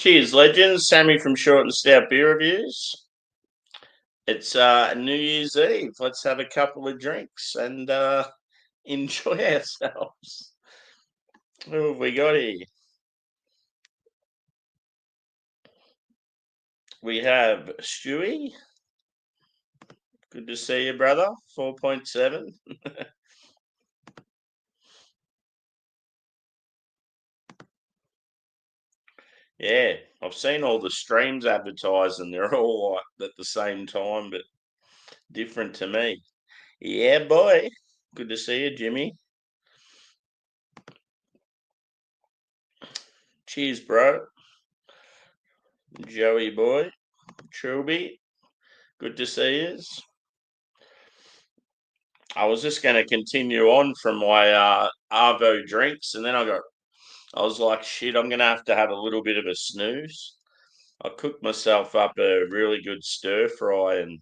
Cheers, legends. Sammy from Short and Stout Beer Reviews. It's New Year's Eve. Let's have a couple of drinks and enjoy ourselves. Who have we got here? We have Stewie. Good to see you, brother. 4.7. Yeah, I've seen all the streams advertised and they're all like at the same time, but different to me. Yeah, boy. Good to see you, Jimmy. Cheers, bro. Joey boy. Trilby. Good to see you. I was just going to continue on from my Arvo drinks, and then I was like, shit, I'm going to have a little bit of a snooze. I cooked myself up a really good stir fry and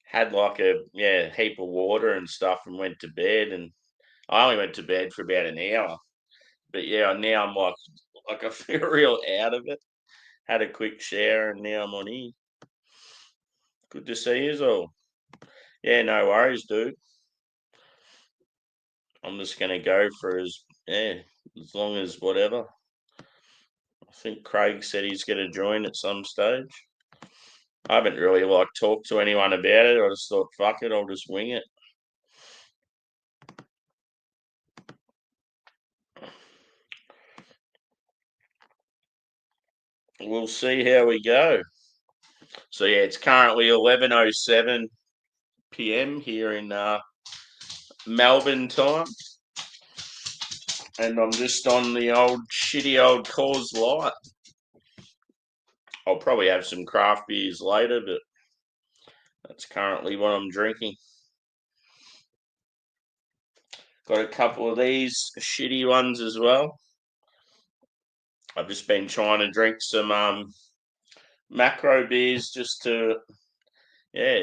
had like a heap of water and stuff, and went to bed. And I only went to bed for about an hour, but yeah, now I'm like I feel real out of it. Had a quick shower, and now I'm on here. Good to see you all. Yeah, no worries, dude. I'm just gonna go for as long as whatever. I think Craig said he's going to join at some stage. I haven't really talked to anyone about it. I just thought, fuck it, I'll just wing it. We'll see how we go. So yeah, it's currently 11:07 p.m. here in Melbourne time, and I'm just on the shitty old Coors Light. I'll probably have some craft beers later, but that's currently what I'm drinking. Got a couple of these shitty ones as well. I've just been trying to drink some macro beers just to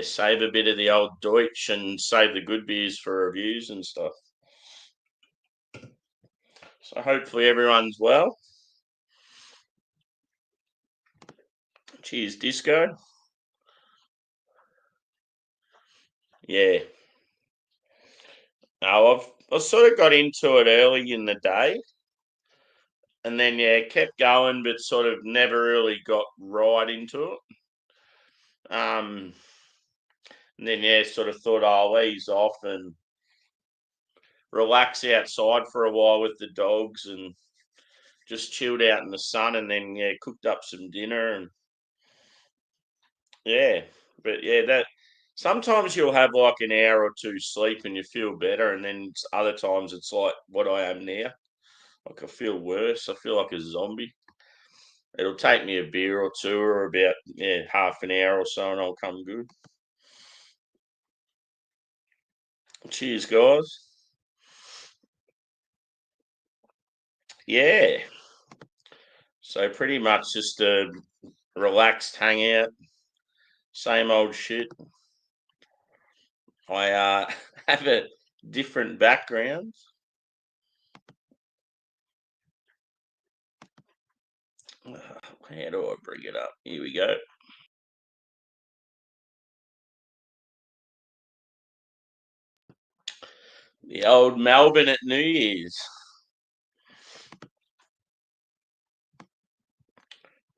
save a bit of the old Deutsch and save the good beers for reviews and stuff. So hopefully everyone's well. Cheers, Disco. Yeah. No, I sort of got into it early in the day, and then kept going, but sort of never really got right into it. And then sort of thought I'll ease off and relax outside for a while with the dogs and just chilled out in the sun, and then cooked up some dinner. And but that sometimes you'll have like an hour or two sleep and you feel better, and then other times it's like what I am now. Like I feel worse. I feel like a zombie. It'll take me a beer or two or about half an hour or so, and I'll come good. Cheers, guys. Yeah. So pretty much just a relaxed hangout, same old shit. I have a different background. How do I bring it up? Here we go. The old Melbourne at New Year's.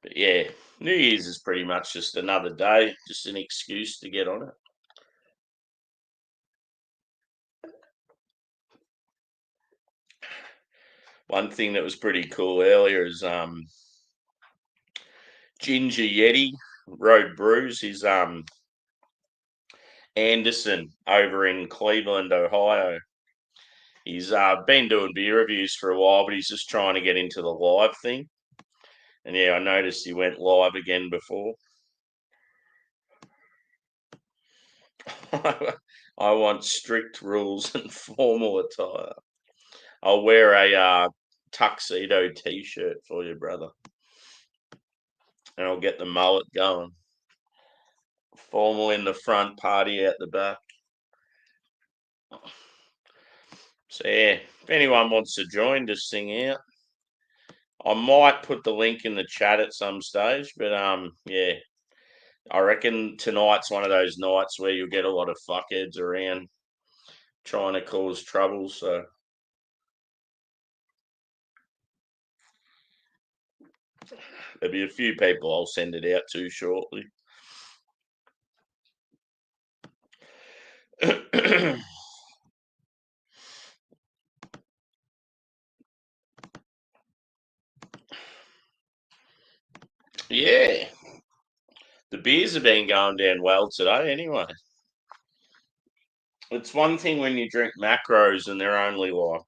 But yeah, New Year's is pretty much just another day, just an excuse to get on it. One thing that was pretty cool earlier is Ginger Yeti Road Brews. He's Anderson over in Cleveland, Ohio. He's been doing beer reviews for a while, but he's just trying to get into the live thing. And yeah, I noticed he went live again before. I want strict rules and formal attire. I'll wear a tuxedo T-shirt for you, brother, and I'll get the mullet going. Formal in the front, party out the back. So yeah, if anyone wants to join, just sing out. I might put the link in the chat at some stage, but yeah, I reckon tonight's one of those nights where you'll get a lot of fuckheads around trying to cause trouble. So there'll be a few people I'll send it out to shortly. Yeah, the beers have been going down well today. Anyway, it's one thing when you drink macros and they're only like,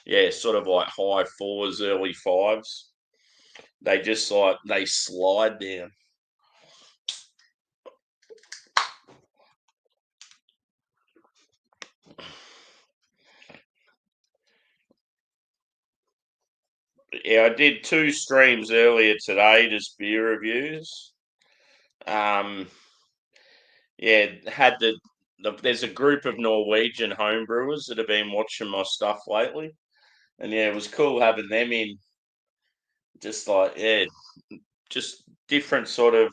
yeah, sort of like high fours, early fives. They just like they slide down. Yeah, I did 2 streams earlier today, just beer reviews. Um, yeah, had there's a group of Norwegian homebrewers that have been watching my stuff lately, and yeah, it was cool having them in. Just like yeah, just different sort of,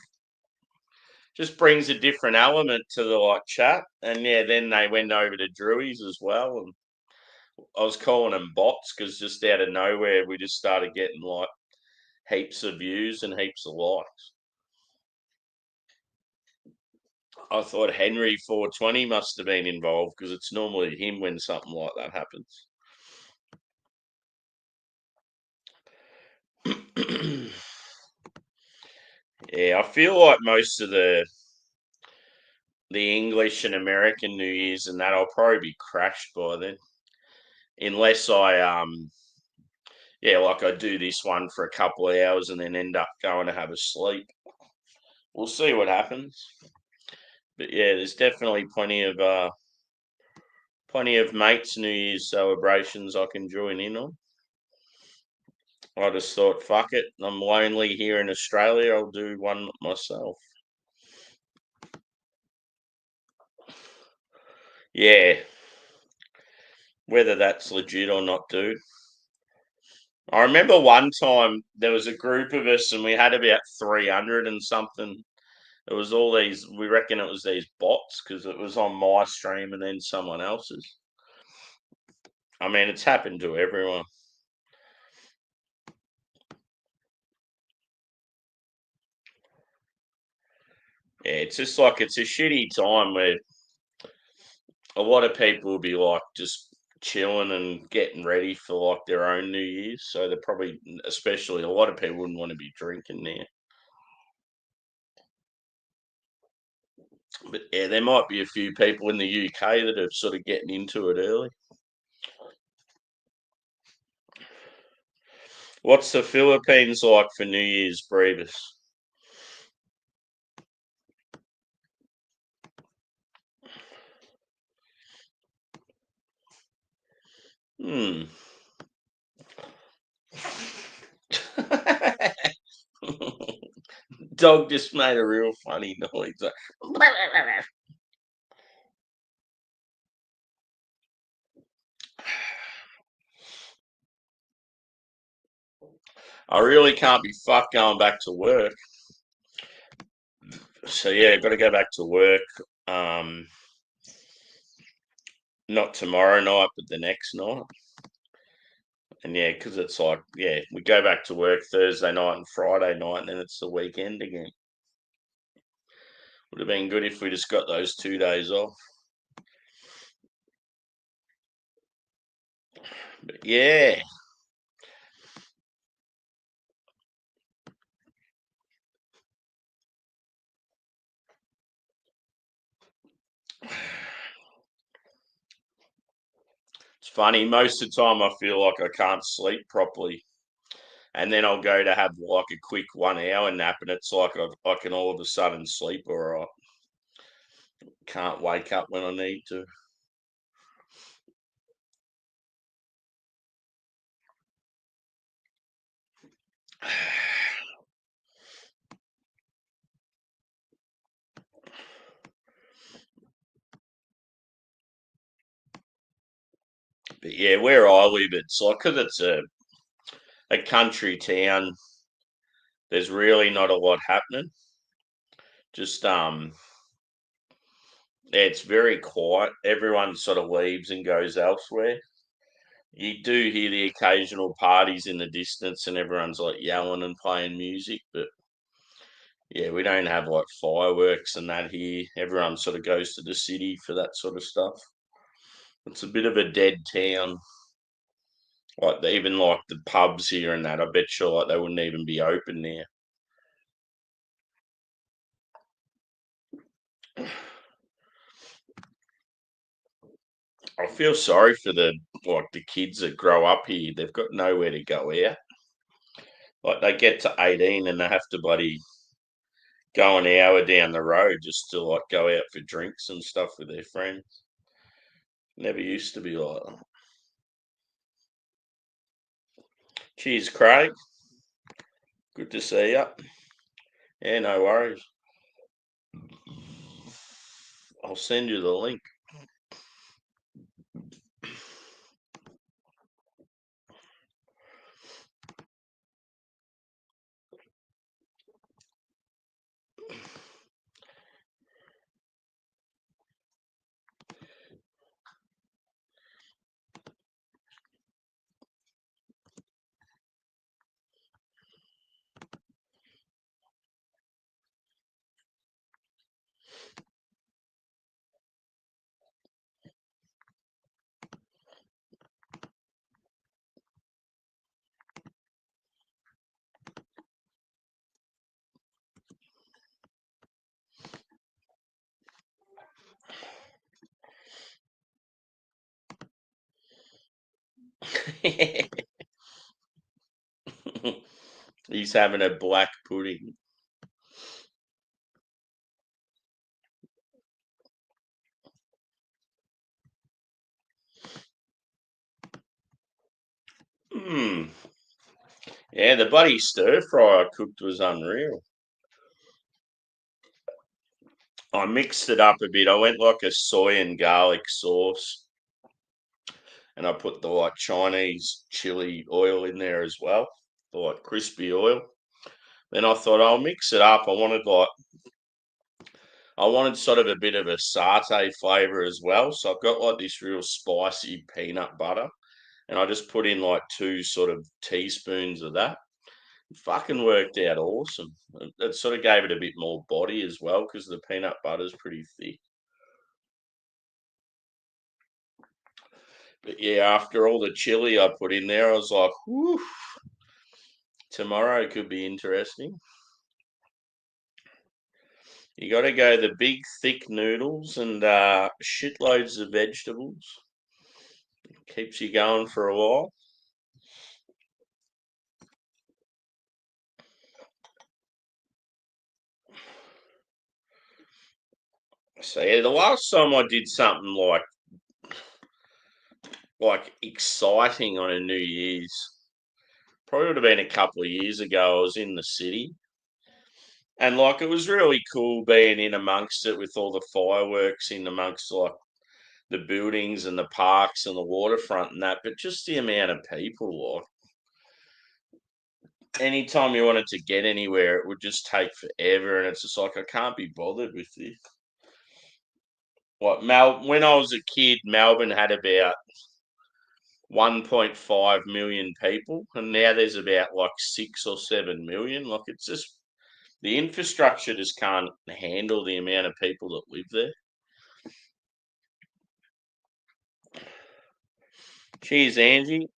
just brings a different element to the like chat. And yeah, then they went over to Drewies as well, and I was calling them bots because just out of nowhere we just started getting like heaps of views and heaps of likes. I thought Henry 420 must have been involved because it's normally him when something like that happens. Yeah, I feel like most of the English and American New Year's and that I'll probably be crashed by then, unless I yeah, like I do this one for a couple of hours and then end up going to have a sleep. We'll see what happens. But yeah, there's definitely plenty of mates New Year's celebrations I can join in on. I just thought, fuck it, I'm lonely here in Australia. I'll do one myself. Yeah, whether that's legit or not, dude. I remember one time there was a group of us and we had about 300 and something. It was all these, we reckon it was these bots because it was on my stream and then someone else's. I mean, it's happened to everyone. Yeah, it's just like it's a shitty time where a lot of people will be like just chilling and getting ready for like their own New Year's. So they're probably, especially a lot of people wouldn't want to be drinking there. But yeah, there might be a few people in the UK that are sort of getting into it early. What's the Philippines like for New Year's, Brevis? Hmm. Dog just made a real funny noise. Like, I really can't be fucked going back to work. So yeah, got to go back to work. Um, Not tomorrow night, but the next night. And yeah, because it's like, yeah, we go back to work Thursday night and Friday night, and then it's the weekend again. Would have been good if we just got those 2 days off. But yeah, it's funny. Most of the time, I feel like I can't sleep properly, and then I'll go to have like a quick 1 hour nap, and it's like I can all of a sudden sleep or I can't wake up when I need to. But yeah, where I live, it's like because it's a country town. There's really not a lot happening. Just yeah, it's very quiet. Everyone sort of leaves and goes elsewhere. You do hear the occasional parties in the distance, and everyone's like yelling and playing music, but yeah, we don't have like fireworks and that here. Everyone sort of goes to the city for that sort of stuff. It's a bit of a dead town. Like even like the pubs here and that, I bet you like they wouldn't even be open now. I feel sorry for the kids that grow up here. They've got nowhere to go out. Like they get to 18 and they have to bloody go an hour down the road just to like go out for drinks and stuff with their friends. Never used to be like that. Cheers, Craig. Good to see you. Yeah, no worries. I'll send you the link. He's having a black pudding. Hmm. Yeah, the bloody stir fry I cooked was unreal. I mixed it up a bit. I went like a soy and garlic sauce, and I put the like Chinese chili oil in there as well, the like crispy oil. Then I thought I'll mix it up. I wanted sort of a bit of a satay flavor as well. So I've got like this real spicy peanut butter, and I just put in like two sort of teaspoons of that. It fucking worked out awesome. It sort of gave it a bit more body as well because the peanut butter's pretty thick. But yeah, after all the chili I put in there, I was like, whew, tomorrow could be interesting. You got to go the big, thick noodles and shitloads of vegetables. Keeps you going for a while. So yeah, the last time I did something like exciting on a New Year's, probably would have been a couple of years ago. I was in the city, and like it was really cool being in amongst it with all the fireworks in amongst like the buildings and the parks and the waterfront and that. But just the amount of people, like anytime you wanted to get anywhere, it would just take forever, and it's just like I can't be bothered with this. Like when I was a kid, Melbourne had about 1.5 million people, and now there's about like 6 or 7 million. Like it's just the infrastructure just can't handle the amount of people that live there. Cheers, Angie.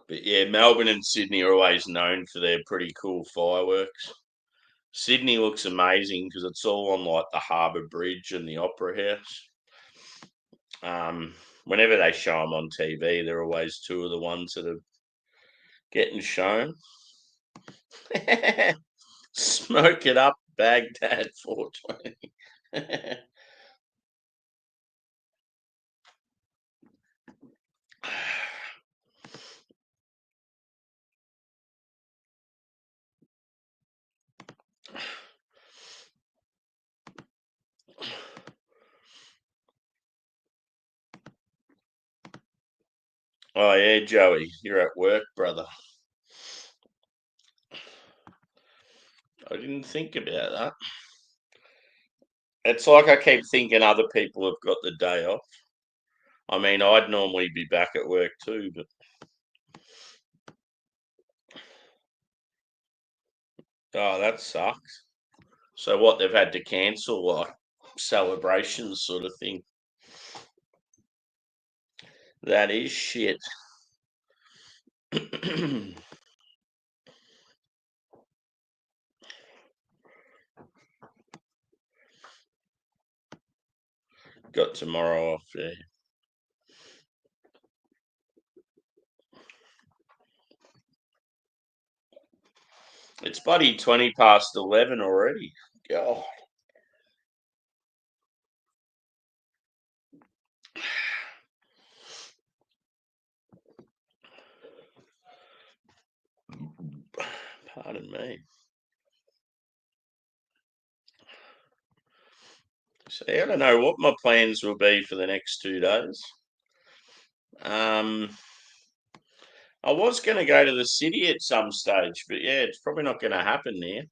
But yeah, Melbourne and Sydney are always known for their pretty cool fireworks. Sydney looks amazing because it's all on like the Harbour Bridge and the Opera House. Whenever they show them on TV, they're always two of the ones that are getting shown. Smoke it up, Baghdad 420. Oh yeah, Joey, you're at work, brother. I didn't think about that. It's like I keep thinking other people have got the day off. I mean, I'd normally be back at work too, but oh, that sucks. So what? They've had to cancel like celebrations, sort of thing. That is shit. Got tomorrow off. Yeah. It's bloody 20 past 11 already. God. Pardon me. So I don't know what my plans will be for the next 2 days. Um, I was going to go to the city at some stage, but yeah, it's probably not going to happen there.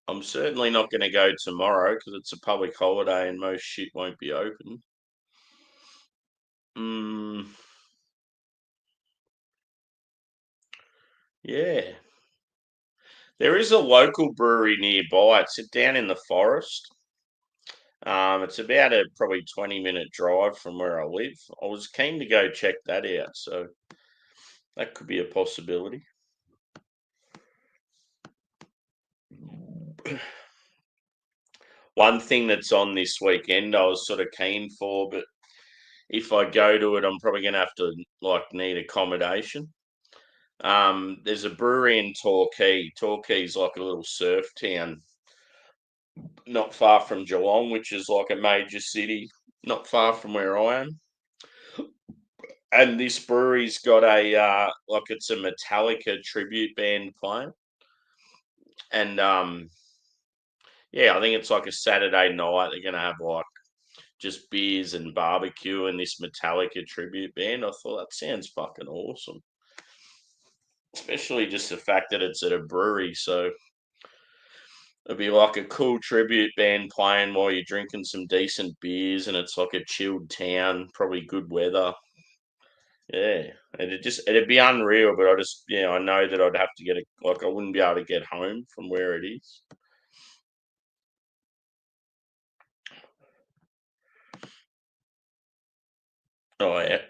I'm certainly not going to go tomorrow because it's a public holiday and most shit won't be open. Mm, yeah. There is a local brewery nearby. It's down in the forest. It's about a probably 20-minute drive from where I live. I was keen to go check that out, so that could be a possibility. One thing that's on this weekend I was sort of keen for, but if I go to it, I'm probably going to have to like need accommodation. There's a brewery in Torquay. Torquay's like a little surf town, not far from Geelong, which is like a major city, not far from where I am. And this brewery's got a like it's a Metallica tribute band playing, and yeah, I think it's like a Saturday night. They're gonna have like just beers and barbecue and this Metallica tribute band. I thought that sounds fucking awesome, especially just the fact that it's at a brewery. So it'd be like a cool tribute band playing while you're drinking some decent beers, and it's like a chilled town, probably good weather. Yeah, it'd be unreal. But I just I know that I'd have to get I wouldn't be able to get home from where it is. Oh yeah,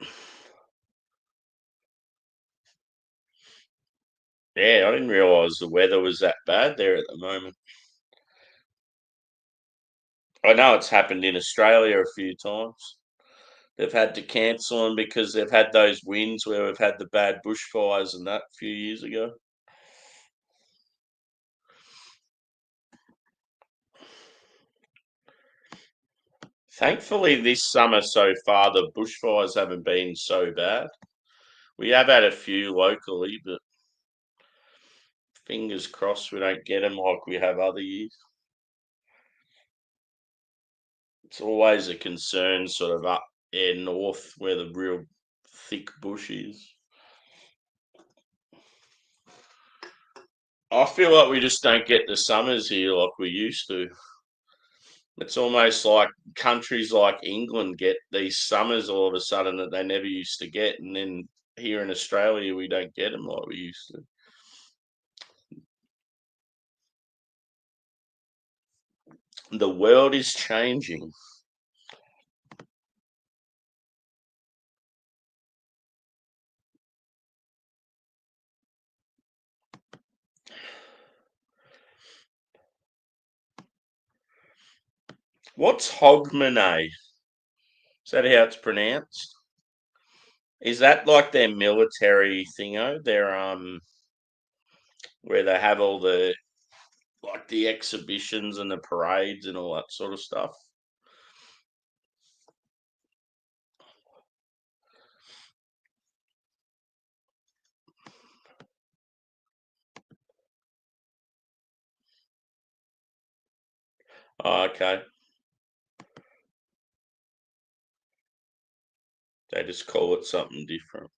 yeah. I didn't realise the weather was that bad there at the moment. I know it's happened in Australia a few times. They've had to cancel them because they've had those winds where we've had the bad bushfires and that a few years ago. Thankfully, this summer so far, the bushfires haven't been so bad. We have had a few locally, but fingers crossed we don't get them like we have other years. It's always a concern, sort of up there north where the real thick bush is. I feel like we just don't get the summers here like we used to. It's almost like countries like England get these summers all of a sudden that they never used to get, and then here in Australia we don't get them like we used to. The world is changing. What's Hogmanay? Is that how it's pronounced? Is that like their military thingo? Their where they have all the like the exhibitions and the parades and all that sort of stuff. Oh, okay. They just call it something different.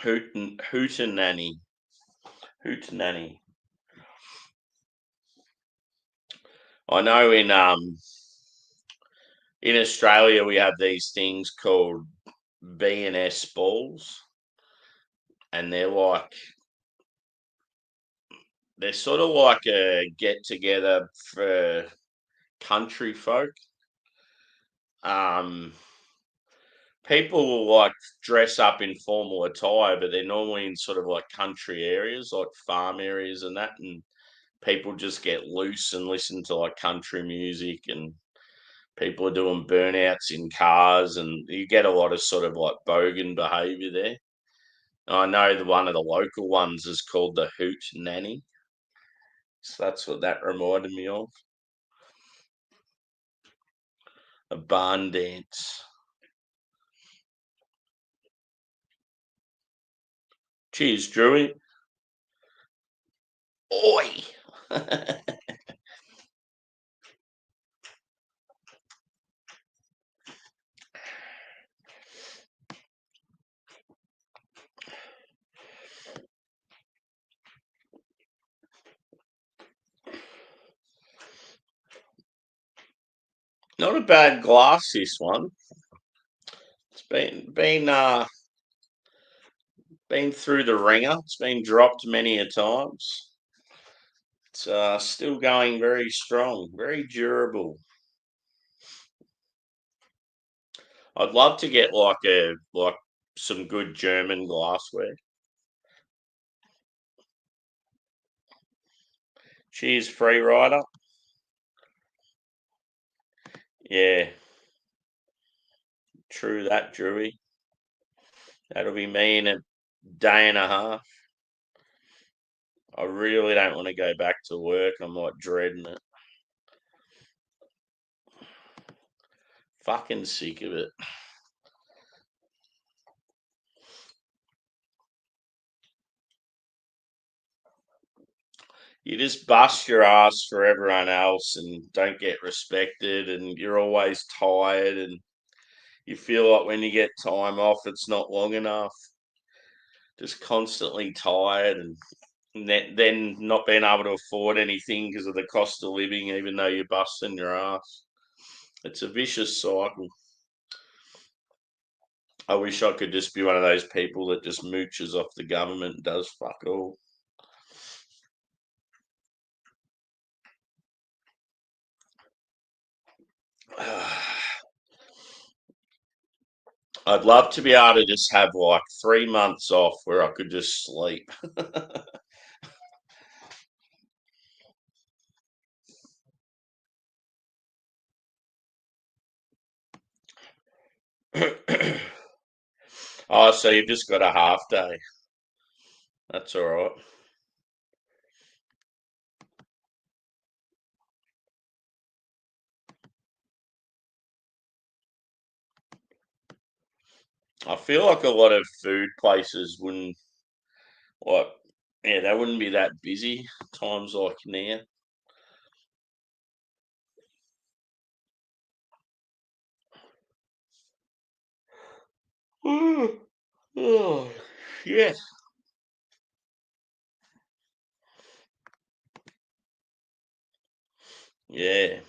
Hootenanny. Hootenanny. I know in Australia we have these things called B&S balls, and they're sort of like a get together for country folk. Um, People will like dress up in formal attire, but they're normally in sort of like country areas, like farm areas and that, and people just get loose and listen to like country music, and people are doing burnouts in cars, and you get a lot of sort of like bogan behaviour there. I know one of the local ones is called the Hoot Nanny, so that's what that reminded me of. A barn dance. Cheers, Drewy. Oi! Not a bad glass, this one. It's been through the ringer. It's been dropped many a times. It's still going very strong, very durable. I'd love to get like some good German glassware. Cheers, free rider. Yeah, true that, Drewy. That'll be me in a day and a half. I really don't want to go back to work. I'm like dreading it. Fucking sick of it. You just bust your ass for everyone else and don't get respected, and you're always tired, and you feel like when you get time off, it's not long enough. Just constantly tired, and then not being able to afford anything because of the cost of living, even though you're busting your ass. It's a vicious cycle. I wish I could just be one of those people that just mooches off the government and does fuck all. I'd love to be able to just have like 3 months off where I could just sleep. Oh, so you've just got a half day. That's all right. I feel like a lot of food places wouldn't like, yeah, they wouldn't be that busy times like now. Oh, yes. Yeah,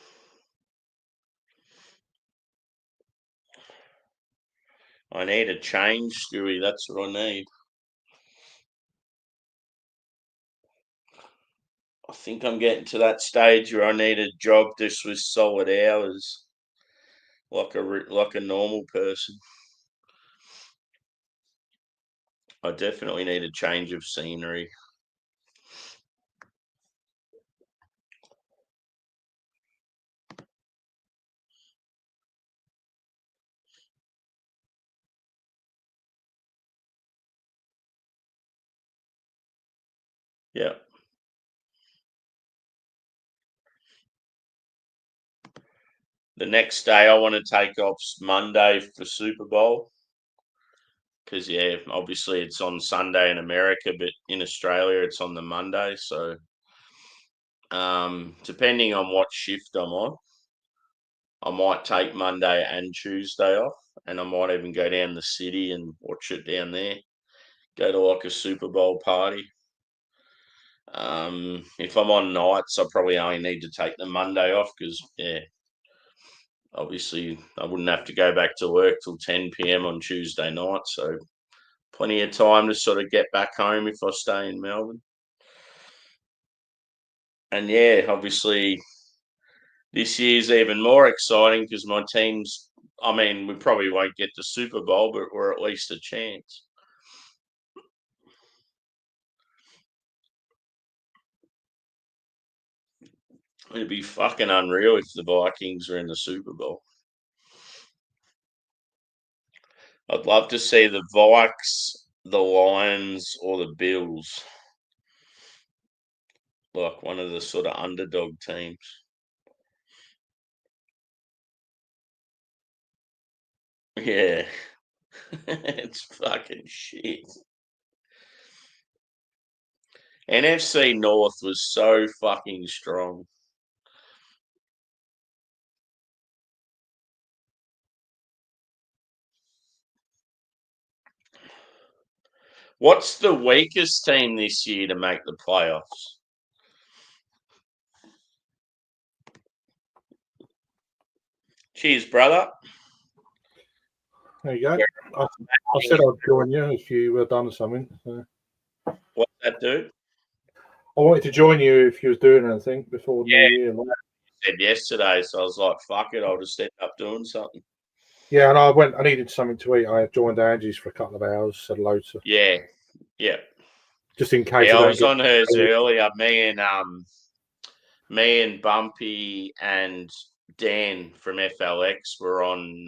I need a change, Stewie. That's what I need. I think I'm getting to that stage where I need a job just with solid hours, like a normal person. I definitely need a change of scenery. Yeah. The next day, I want to take off Monday for Super Bowl. Because, yeah, obviously it's on Sunday in America, but in Australia it's on the Monday. So, depending on what shift I'm on, I might take Monday and Tuesday off, and I might even go down the city and watch it down there. Go to like a Super Bowl party. If I'm on nights, I probably only need to take the Monday off because, yeah, obviously I wouldn't have to go back to work till 10 p.m. on Tuesday night. So plenty of time to sort of get back home if I stay in Melbourne. And yeah, obviously this year's even more exciting because my team's, I mean, we probably won't get the Super Bowl, but we're at least a chance. It'd be fucking unreal if the Vikings were in the Super Bowl. I'd love to see the Vikes, the Lions, or the Bills. Like one of the sort of underdog teams. Yeah. It's fucking shit. NFC North was so fucking strong. What's the weakest team this year to make the playoffs? Cheers, brother. There you go. I said I'd join you if you were done something. So. What's that do? I wanted to join you if you was doing anything before New Year. Like. Said yesterday, so I was like, "Fuck it, I'll just end up doing something." Yeah, and I needed something to eat. I joined Angie's for a couple of hours. Said hello to. Yeah. Just in case. Yeah, I was on hers earlier. Me and Bumpy and Dan from FLX were on.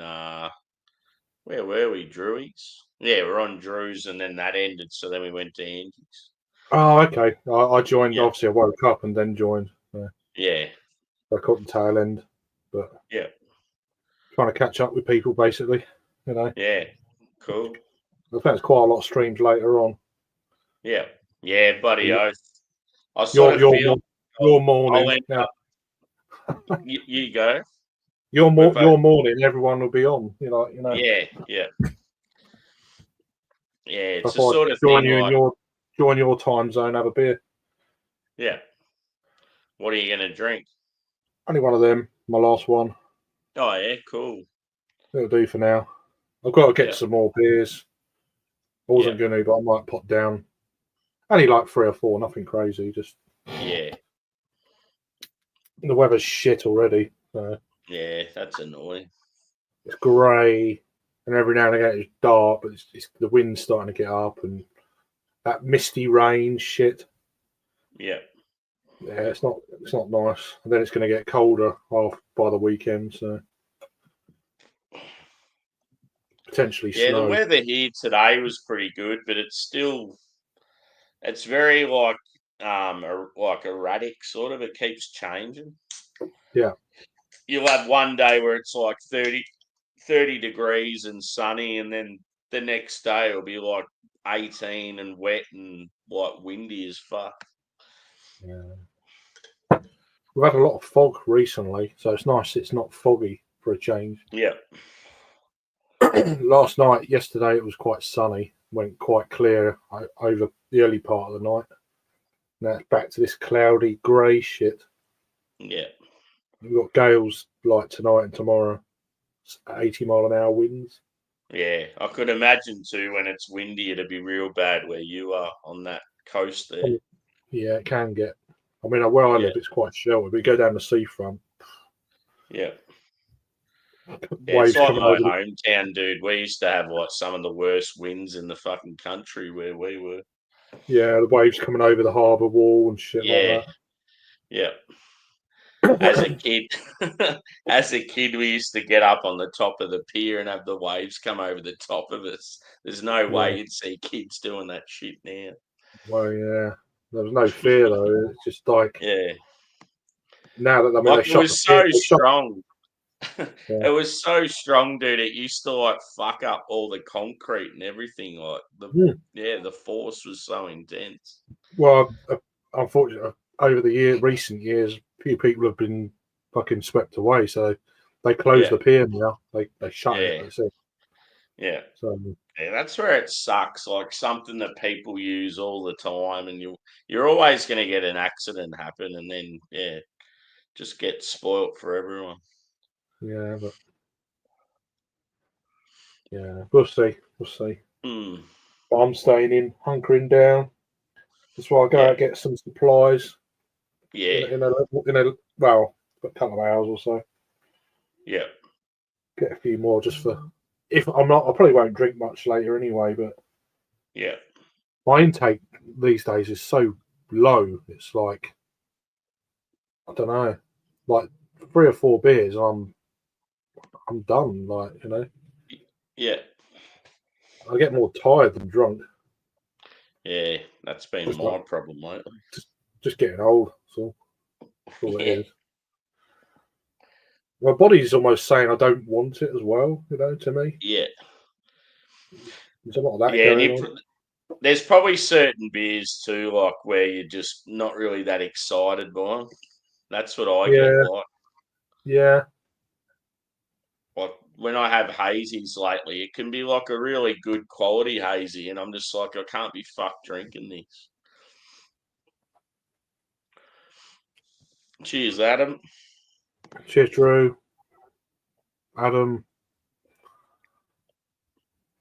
Where were we? Drew's. Yeah, we're on Drew's, and then that ended. So then we went to Angie's. Oh, okay. I joined. Yeah. Obviously, I woke up and then joined. Yeah. I caught the tail end, but yeah, trying to catch up with people, basically. You know. Yeah. Cool. I think there's quite a lot of streams later on. Yeah. Yeah, buddy. I sort of feel your morning. You go. Your morning, everyone will be on. You know. Yeah. Yeah. Yeah, it's a sort of join thing. You join your time zone, have a beer. Yeah. What are you going to drink? Only one of them. My last one. Oh yeah, cool. It'll do for now. I've got to get some more beers. I wasn't going to, but I might pop down. Only like 3 or 4, nothing crazy. Just the weather's shit already. So. Yeah, that's annoying. It's grey, and every now and again it's dark, but it's the wind's starting to get up, and that misty rain shit. Yeah. Yeah, it's not nice. And then it's going to get colder by the weekend, so potentially snow. Yeah, the weather here today was pretty good, but it's very like erratic sort of. It keeps changing. Yeah. You'll have one day where it's like 30 degrees and sunny, and then the next day it'll be like 18 and wet and like windy as fuck. Yeah. We've had a lot of fog recently, so it's nice it's not foggy for a change. Yeah. Yesterday it was quite sunny, went quite clear over the early part of the night. Now it's back to this cloudy, grey shit. Yeah. We've got gales like tonight and tomorrow, 80-mile-an-hour winds. Yeah, I could imagine too when it's windy, it'd be real bad where you are on that coast there. Yeah, it can get. I mean, where I live, it's quite sheltered. We go down the seafront. Yeah. It's like my hometown, dude. We used to have like some of the worst winds in the fucking country where we were. Yeah, the waves coming over the harbour wall and shit like that. Yeah. As a kid, we used to get up on the top of the pier and have the waves come over the top of us. There's no way you'd see kids doing that shit now. Well, yeah. There was no fear though. It's just like yeah. Now that it was so strong. It was so strong, dude. It used to like fuck up all the concrete and everything. Like the force was so intense. Well, unfortunately, over the recent years, a few people have been fucking swept away. So they close the pier now. They shut it. That's it. Yeah. So yeah, that's where it sucks. Like something that people use all the time, and you're always going to get an accident happen, and then just get spoilt for everyone. Yeah, but yeah, we'll see. We'll see. But I'm staying in, hunkering down. That's why I go out and get some supplies. Yeah. In a well, a couple of hours or so. Yeah. Get a few more just for if I'm not. I probably won't drink much later anyway. But yeah, my intake these days is so low. It's like I don't know, like 3 or 4 beers. I'm done. Like Yeah. I get more tired than drunk. Yeah, that's been just my problem lately. Just getting old. So that's all it is. My body's almost saying I don't want it as well. To me. Yeah. There's a lot of that going on. There's probably certain beers too, like where you're just not really that excited by them. That's what I get like. Yeah. Like when I have hazies lately, it can be like a really good quality hazy, and I'm just like, I can't be fucked drinking this. Cheers, Adam. Cheers, Drew. Adam.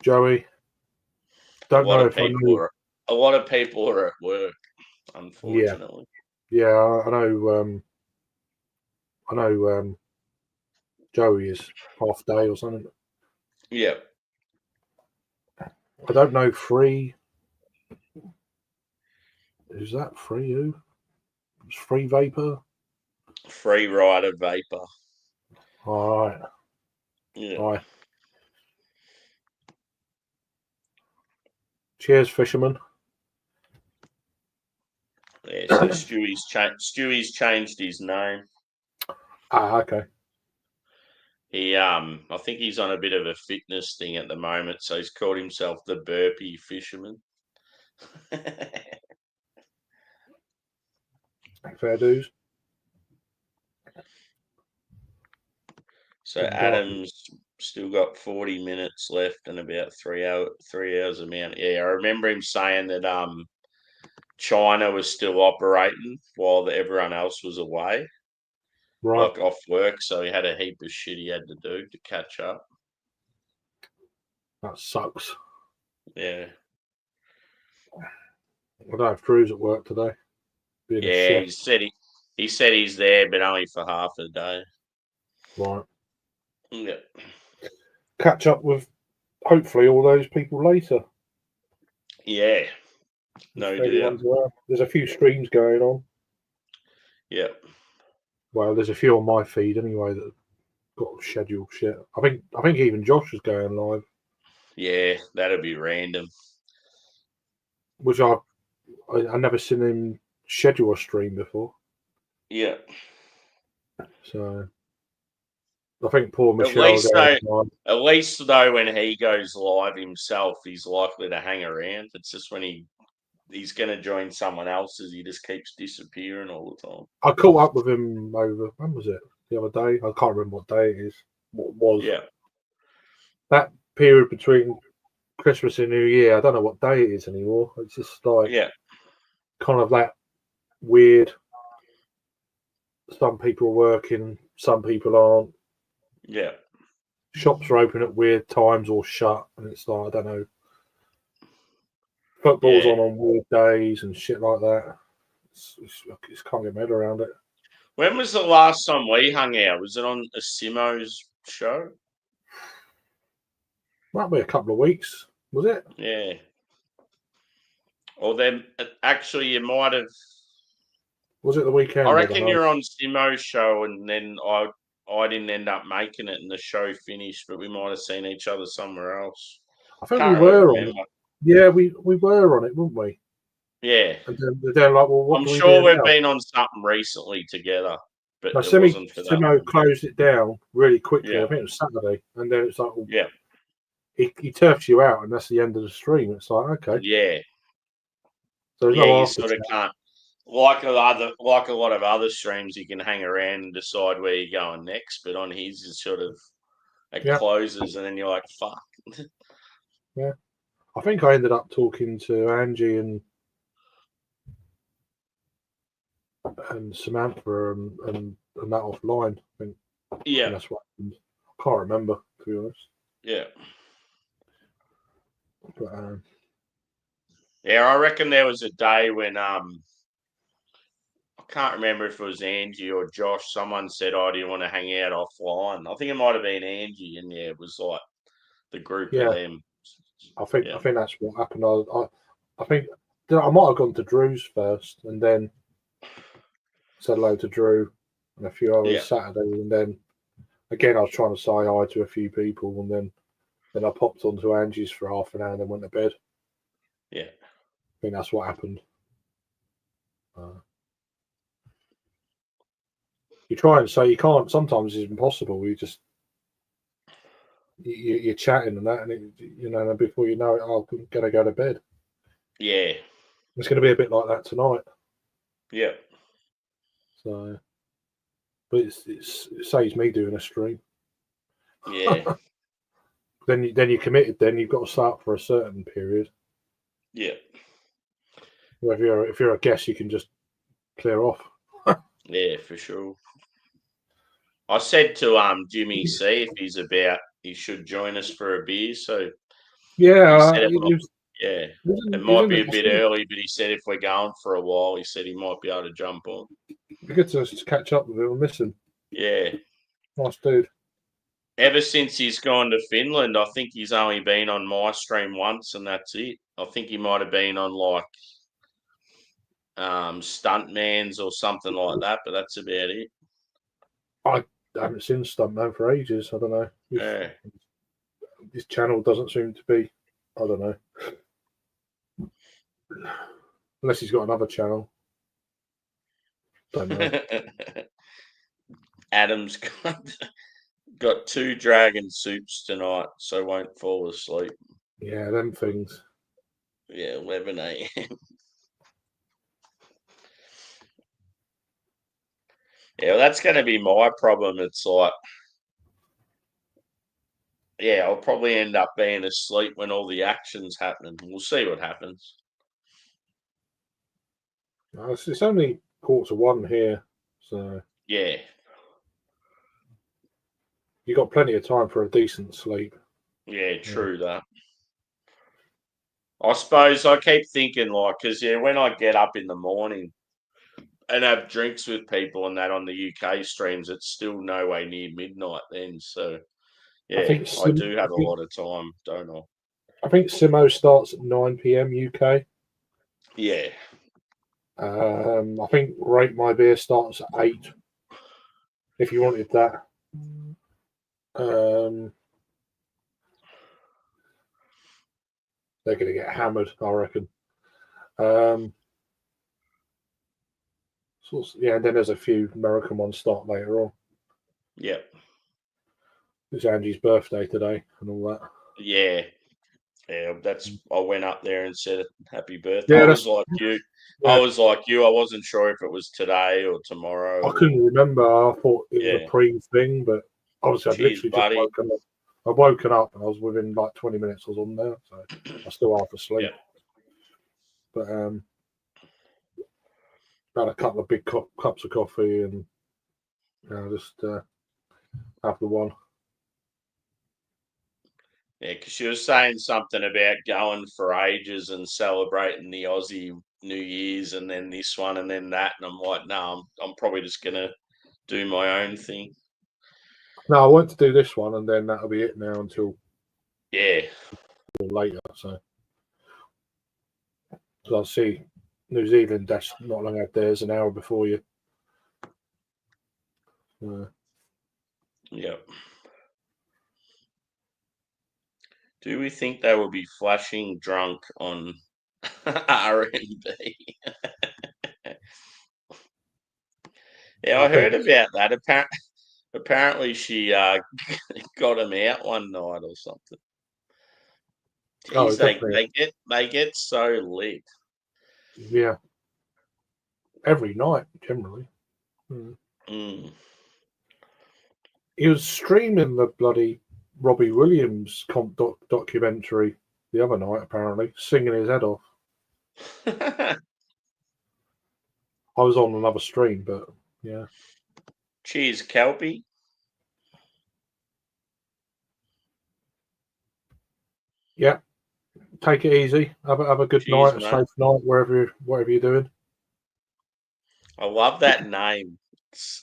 Joey. Don't know if I know. A lot of people are at work, unfortunately. Yeah, I know. I know. Joey is half day or something. Yeah. I don't know. Free. Is that Free who? It's Free Vapor. Free Rider Vapor. All right. Yeah. All right. Cheers, fisherman. Yeah, so Stewie's changed his name. Okay. He I think he's on a bit of a fitness thing at the moment, so he's called himself the Burpee Fisherman. Fair dues. So Adam's still got 40 minutes left and about 3 hours amount. Yeah, I remember him saying that China was still operating while everyone else was away. Right. Like off work, so he had a heap of shit he had to do to catch up. That sucks. Yeah. I don't have Drew's at work today. Yeah, he said he's there, but only for half a day. Right. Yeah. Catch up with hopefully all those people later. Yeah. No doubt. There's a few streams going on. Yeah. Well, there's a few on my feed anyway that got scheduled shit. I think even Josh is going live. Yeah, that'd be random. Which I never seen him schedule a stream before. Yeah. So I think poor Michelle. At least though, when he goes live himself, he's likely to hang around. It's just when he's going to join someone else's, he just keeps disappearing all the time. I caught up with him over, when was it? The other day? I can't remember what day it is. What it was. Yeah. That period between Christmas and New Year, I don't know what day it is anymore. It's just like kind of that weird. Some people are working, some people aren't. Yeah. Shops are open at weird times or shut, and it's like, I don't know. Football's on weird days and shit like that. It's can't get my head around it. When was the last time we hung out? Was it on a Simo's show? Might be a couple of weeks, was it? Yeah. Or then, actually, you might have. Was it the weekend? I reckon you're on Simo's show, and then I didn't end up making it, and the show finished. But we might have seen each other somewhere else. I think we were on it. Yeah, we were on it, weren't we? Yeah. And then like, well, what I'm sure we've been on something recently together. but it wasn't for that. Simo closed it down really quickly. I think it was Saturday, and then it's like, well, he turfs you out, and that's the end of the stream. It's like, okay, so you sort of can't. Like a lot of other streams, you can hang around and decide where you're going next. But on his, it's sort of closes, and then you're like, "Fuck." Yeah, I think I ended up talking to Angie and Samantha and that offline. I think that's what happened. I can't remember, to be honest. Yeah. But, I reckon there was a day when I can't remember if it was Angie or Josh. Someone said, "Oh, do you want to hang out offline?" I think it might have been Angie, and it was like the group of them. I think that's what happened. I think I might have gone to Drew's first, and then said hello to Drew and a few others Saturday, and then again I was trying to say hi to a few people, and then I popped onto Angie's for half an hour and then went to bed. Yeah, I think that's what happened. You try and say you can't. Sometimes it's impossible. You're chatting and that, and and before you know it, I'm gonna go to bed. Yeah, it's going to be a bit like that tonight. Yeah. So, but it saves me doing a stream. Yeah. Then you're committed. Then you've got to start for a certain period. Yeah. Well, if you're a guest, you can just clear off. Yeah, for sure. I said to Jimmy C if he should join us for a beer. So it might be a bit early, but he said if we're going for a while, he said he might be able to jump on. Be good to catch up with him and miss him. Yeah, nice dude. Ever since he's gone to Finland, I think he's only been on my stream once, and that's it. I think he might have been on like Stuntman's or something like that, but that's about it. I haven't seen Stuntman for ages. I don't know. His channel doesn't seem to be. I don't know. Unless he's got another channel. Don't know. Adam's got 2 dragon soups tonight, so won't fall asleep. Yeah, them things. Yeah, 11 a.m. Yeah, well, that's going to be my problem. It's like, I'll probably end up being asleep when all the action's happening. We'll see what happens. It's only 1:15 here, so yeah, you got plenty of time for a decent sleep. Yeah, true that. I suppose I keep thinking because when I get up in the morning and have drinks with people and that on the UK streams, it's still no way near midnight then. So I do have a lot of time, don't I? I think Simo starts at 9 p.m. UK. Yeah. I think Rate My Beer starts at 8. If you wanted that. They're going to get hammered, I reckon. And then there's a few American ones start later on. Yeah. It's Angie's birthday today and all that. Yeah. Yeah, I went up there and said happy birthday. Yeah, I was like you. Yeah. I wasn't sure if it was today or tomorrow. I couldn't remember. I thought it was a pre-thing, but obviously I'd literally just woken up. I'd woken up and I was within like 20 minutes I was on there, so I was still half asleep. Yeah. But had a couple of big cups of coffee and just have the one. Yeah, because she was saying something about going for ages and celebrating the Aussie New Year's and then this one and then that. And I'm like, no, I'm probably just going to do my own thing. No, I want to do this one and then that'll be it now until later. So I'll see New Zealand, that's not long out there's an hour before you. Yeah. Do we think they will be flashing drunk on RMB? Yeah, I heard about that. Apparently, she got him out one night or something. Jeez, they get so lit. Yeah, every night generally. He was streaming the bloody Robbie Williams documentary the other night, apparently, singing his head off. I was on another stream, but yeah. Cheers, Kelpie. Yeah. Take it easy. Have a good night, a safe night, whatever you're doing. I love that name. It's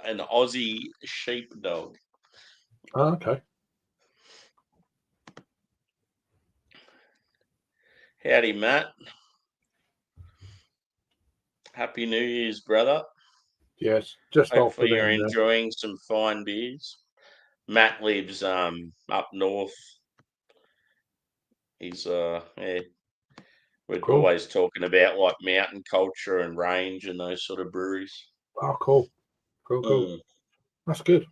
an Aussie sheepdog. Oh, okay. Howdy, Matt. Happy New Year's, brother. Yes, just hopefully you're enjoying some fine beers. Matt lives up north. He's we're always talking about like mountain culture and range and those sort of breweries. Oh, cool. That's good.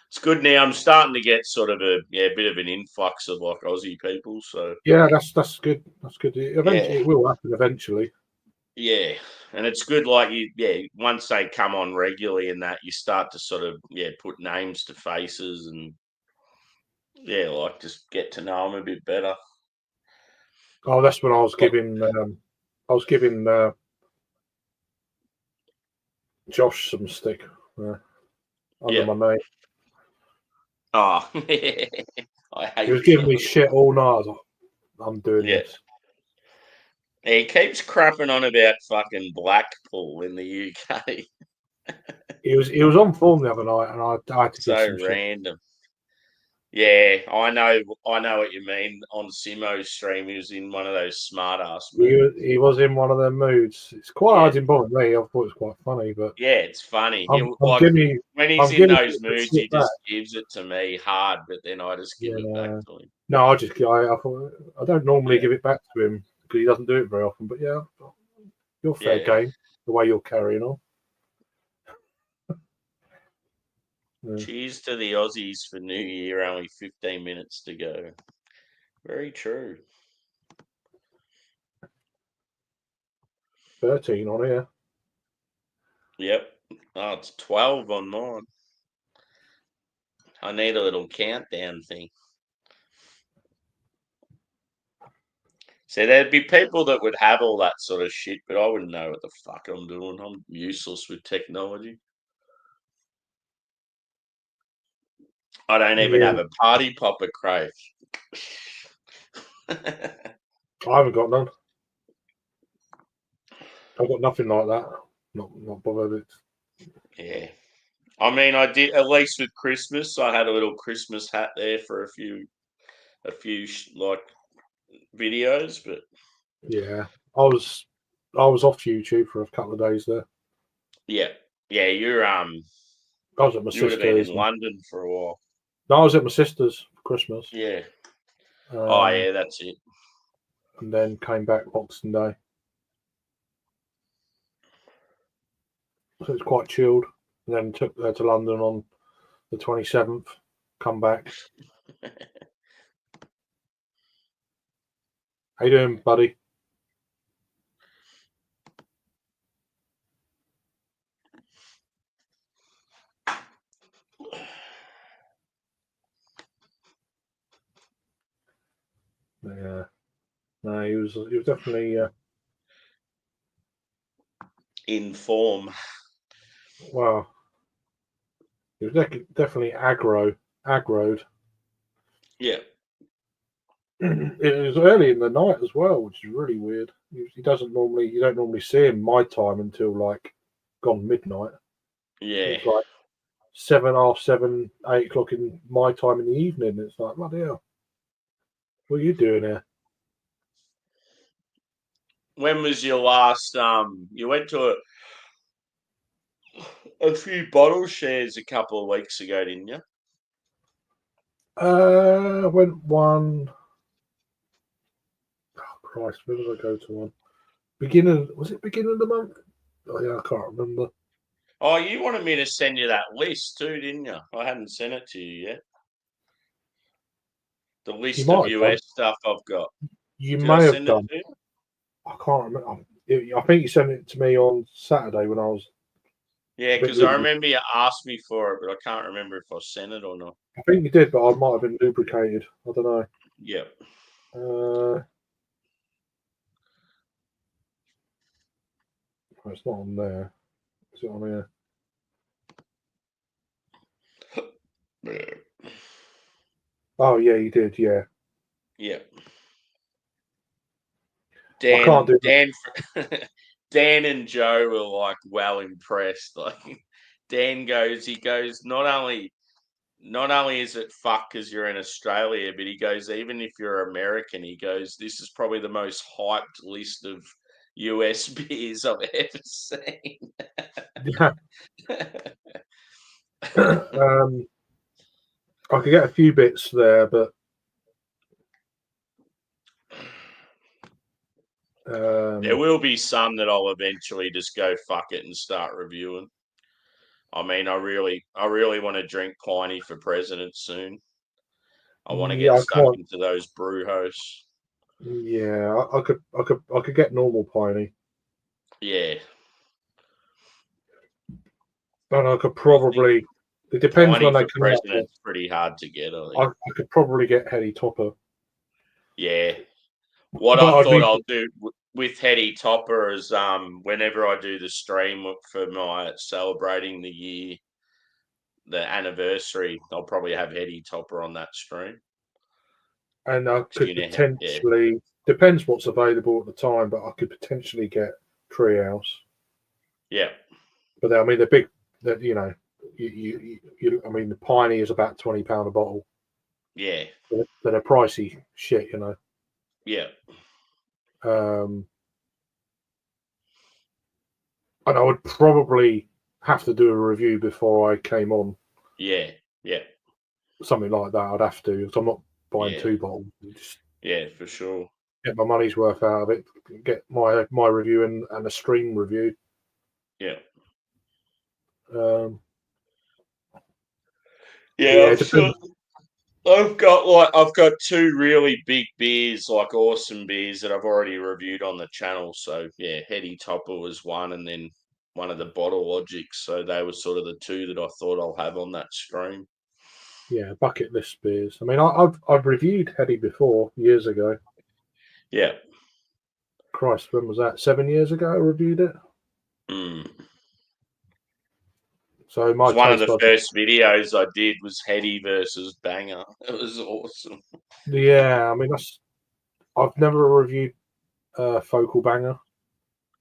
It's good now. I'm starting to get sort of a bit of an influx of like Aussie people. So yeah, that's good. That's good. Eventually, it will happen. Eventually. Yeah, and it's good. Like once they come on regularly, and that you start to sort of put names to faces, and like just get to know them a bit better. Oh, that's when I was giving. Josh some stick under my name. Oh, I hate. He was giving me shit all night. I was like, I'm doing this. He keeps crapping on about fucking Blackpool in the UK. he was on form the other night, and I had to so give some random. Shit. Yeah, I know what you mean. On Simo's stream, he was in one of those smart ass moods. He was in one of their moods. It's quite hard to bother me. I thought it was quite funny, but it's funny. when he's in those moods, he just gives it to me hard, but then I just give it back to him. No, I thought I don't normally give it back to him because he doesn't do it very often. But you're fair game the way you're carrying on. Cheers to the Aussies for New Year. Only 15 minutes to go. Very true. 13 on here. Yep. Oh, it's 12 on mine. I need a little countdown thing. So there'd be people that would have all that sort of shit, but I wouldn't know what the fuck I'm doing. I'm useless with technology. I don't even have a party popper, Crave. I haven't got none. I've got nothing like that. Not bothered. Yeah. I mean, I did, at least with Christmas, I had a little Christmas hat there for a few like videos, but yeah, I was off YouTube for a couple of days there. Yeah, you're I was at my sister's. You would have been in London for a while. No, I was at my sister's for Christmas. Yeah. Yeah, that's it. And then came back Boxing Day. So it's quite chilled. And then took her to London on the 27th. Come back. How you doing, buddy? Yeah. No, he was definitely in form. Wow. He was definitely aggroed. Yeah. It was early in the night as well, which is really weird. You don't normally see him my time until like gone midnight. Yeah. It's like 7, 8 o'clock in my time in the evening. It's like, bloody hell. What are you doing here? When was your last you went to a few bottle shares a couple of weeks ago, didn't you? I went one. Oh Christ, where did I go to one? Was it beginning of the month? Oh, yeah, I can't remember. Oh, you wanted me to send you that list too, didn't you? I hadn't sent it to you yet. The list of US stuff I've got. You Did may I have send done. it to you? I can't remember. I think you sent it to me on Saturday when I was. Yeah, because I remember you asked me for it, but I can't remember if I sent it or not. I think you did, but I might have been lubricated. I don't know. Yeah. It's not on there. Is it on here? Oh yeah, you did. Yeah. Yeah. I can't do Dan and Joe were like well impressed. Like Dan goes, not only is it fuck because you're in Australia, but he goes, even if you're American, he goes, this is probably the most hyped list of US beers I've ever seen. Yeah. I could get a few bits there, but there will be some that I'll eventually just go fuck it and start reviewing. I mean, I really want to drink Piney for president soon. I want to get stuck into those brewhos. Yeah, I could get normal Piney. Yeah. And I could probably. It depends when they come out. President's pretty hard to get. I could probably get Heady Topper. Yeah. What I thought I'll do with Heady Topper is whenever I do the stream for my celebrating the anniversary, I'll probably have Heady Topper on that stream. And I could potentially, depends what's available at the time, but I could potentially get Treehouse. Yeah. But I mean, the big, I mean, the Piney is about £20 a bottle. Yeah. They're pricey shit, Yeah. And I would probably have to do a review before I came on. Yeah. Yeah. Something like that, I'd have to, because I'm not buying 2 bottles. Yeah, for sure. Get my money's worth out of it. Get my review and a stream review. Yeah. I've got 2 really big beers, like awesome beers that I've already reviewed on the channel. So yeah, Heady Topper was one, and then one of the Bottle Logics. So they were sort of the 2 that I thought I'll have on that stream. Yeah, bucket list beers. I mean, I've reviewed Heady before years ago. Yeah. Christ, when was that? 7 years ago I reviewed it. So one of the first videos I did was Heady versus Banger. It was awesome. Yeah, I mean I've never reviewed Focal Banger.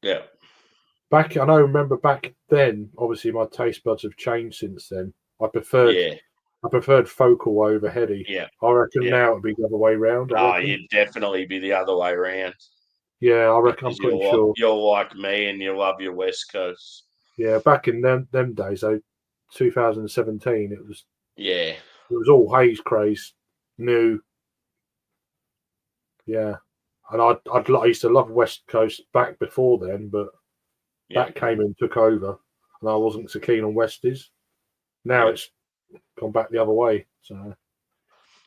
Yeah. I remember back then. Obviously, my taste buds have changed since then. I preferred Focal over Heady. Yeah. I reckon now it'd be the other way around. You'd definitely be the other way around. Yeah, I reckon. I'm pretty sure. You're like me, and you love your West Coast. Yeah, back in them days, 2017, it was. Yeah. It was all haze craze, new. Yeah, and I used to love West Coast back before then, but that came and took over, and I wasn't so keen on Westies. Now it's gone back the other way. So,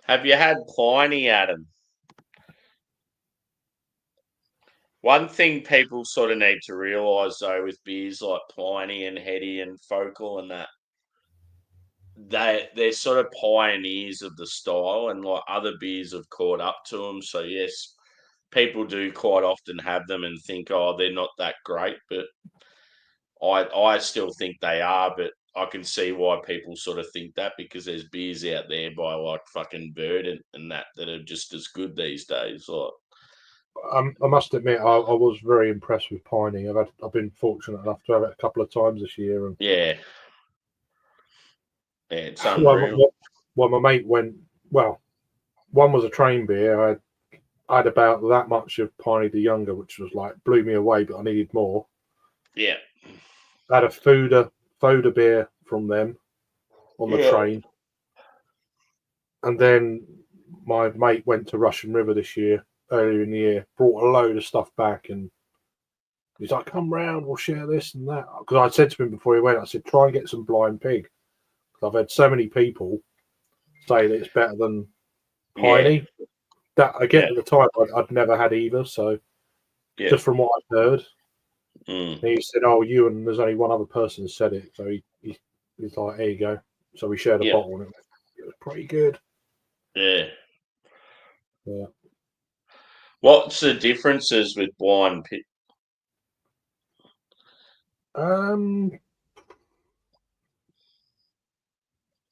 have you had Pliny, Adam? One thing people sort of need to realise though with beers like Pliny and Heady and Focal and that, they're sort of pioneers of the style, and like other beers have caught up to them. So yes, people do quite often have them and think, oh, they're not that great, but I still think they are. But I can see why people sort of think that, because there's beers out there by like fucking Bird and that are just as good these days. Like, I must admit, I was very impressed with Piney. I've been fortunate enough to have it a couple of times this year, and it's unreal. Well, my mate went. Well, one was a train beer. I had about that much of Piney the Younger, which was like blew me away, but I needed more. Yeah. I had a Foda beer from them on the train. And then my mate went to Russian River this year, earlier in the year, brought a load of stuff back, and He's like, come round, we'll share this and that. Because I said to him before he went, I said, try and get some blind pig. I've had so many people say that it's better than Piney. Yeah. That again at the time I'd never had either. So just from what I've heard, he said, "Oh, you and there's only one other person said it." So he's like, "Here you go." So we shared a bottle, and it was pretty good. Yeah. Yeah. What's the differences with blind pig?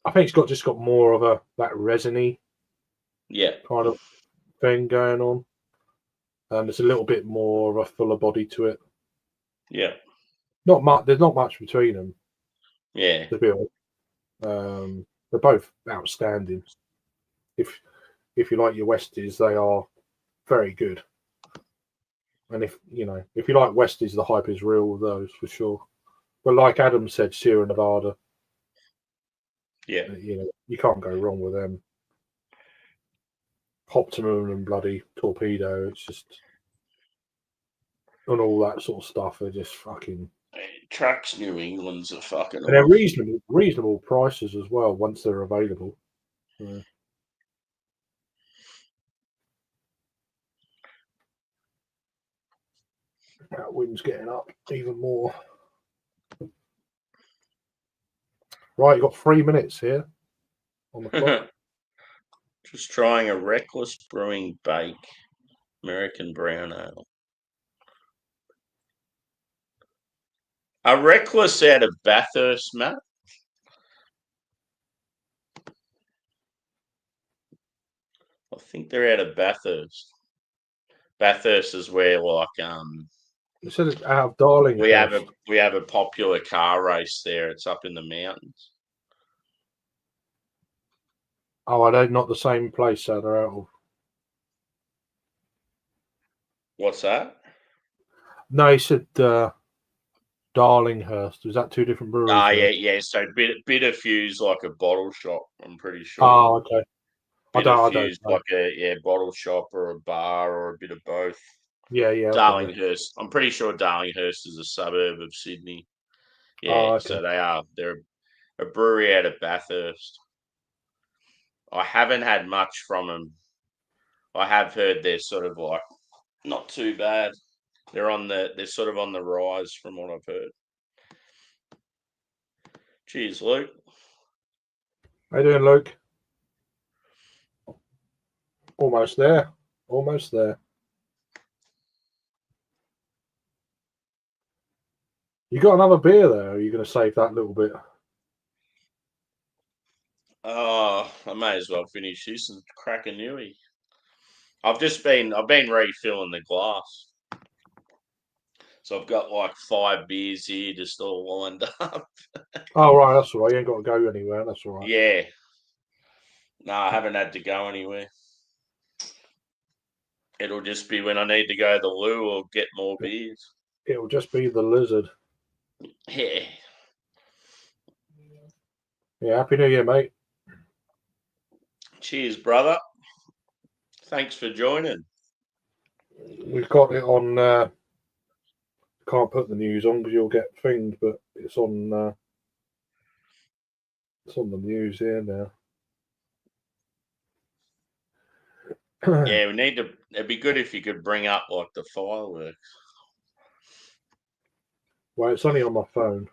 I think it's just got more of that resiny kind of thing going on. There's a little bit more of a fuller body to it. Yeah. Not much. There's not much between them. Yeah. To be honest. They're both outstanding. If you like your Westies, they are very good. And if you like Westies, the hype is real with those for sure. But like Adam said, Sierra Nevada. Yeah. You can't go wrong with them. Optimum and bloody Torpedo. It's just and all that sort of stuff. They're just fucking. Trucks New England's a fucking. And they're reasonable prices as well once they're available. Yeah. That wind's getting up even more. Right, you got 3 minutes here on the clock. Just trying a Reckless Brewing Bake American Brown Ale. A Reckless out of Bathurst, Matt? I think they're out of Bathurst. Bathurst is where You said it's out of Darling. We have a popular car race there. It's up in the mountains. Oh, are they not the same place that they're out of? What's that? No, he said Darlinghurst. Is that two different breweries? Yeah. So Bitterfue's like a bottle shop, I'm pretty sure. Oh, okay. Bitterfue's like a bottle shop or a bar or a bit of both. Yeah. Darlinghurst. I'm pretty sure Darlinghurst is a suburb of Sydney. Yeah, okay. So they're a brewery out of Bathurst. I haven't had much from them. I have heard they're sort of like not too bad. They're sort of on the rise from what I've heard. Cheers, Luke. How you doing, Luke? Almost there. You got another beer there? Or are you going to save that little bit? Oh, I may as well finish this and crack a newie. I've been refilling the glass. So I've got like 5 beers here just all lined up. Oh, right, that's all right. You ain't got to go anywhere. That's all right. Yeah. No, I haven't had to go anywhere. It'll just be when I need to go to the loo or get more beers. It'll just be the lizard. Yeah. Yeah, Happy New Year, mate. Cheers, brother. Thanks for joining. We've got it on... can't put the news on because you'll get thinged, but it's on the news here now. Yeah, it'd be good if you could bring up like the fireworks. Well, it's only on my phone,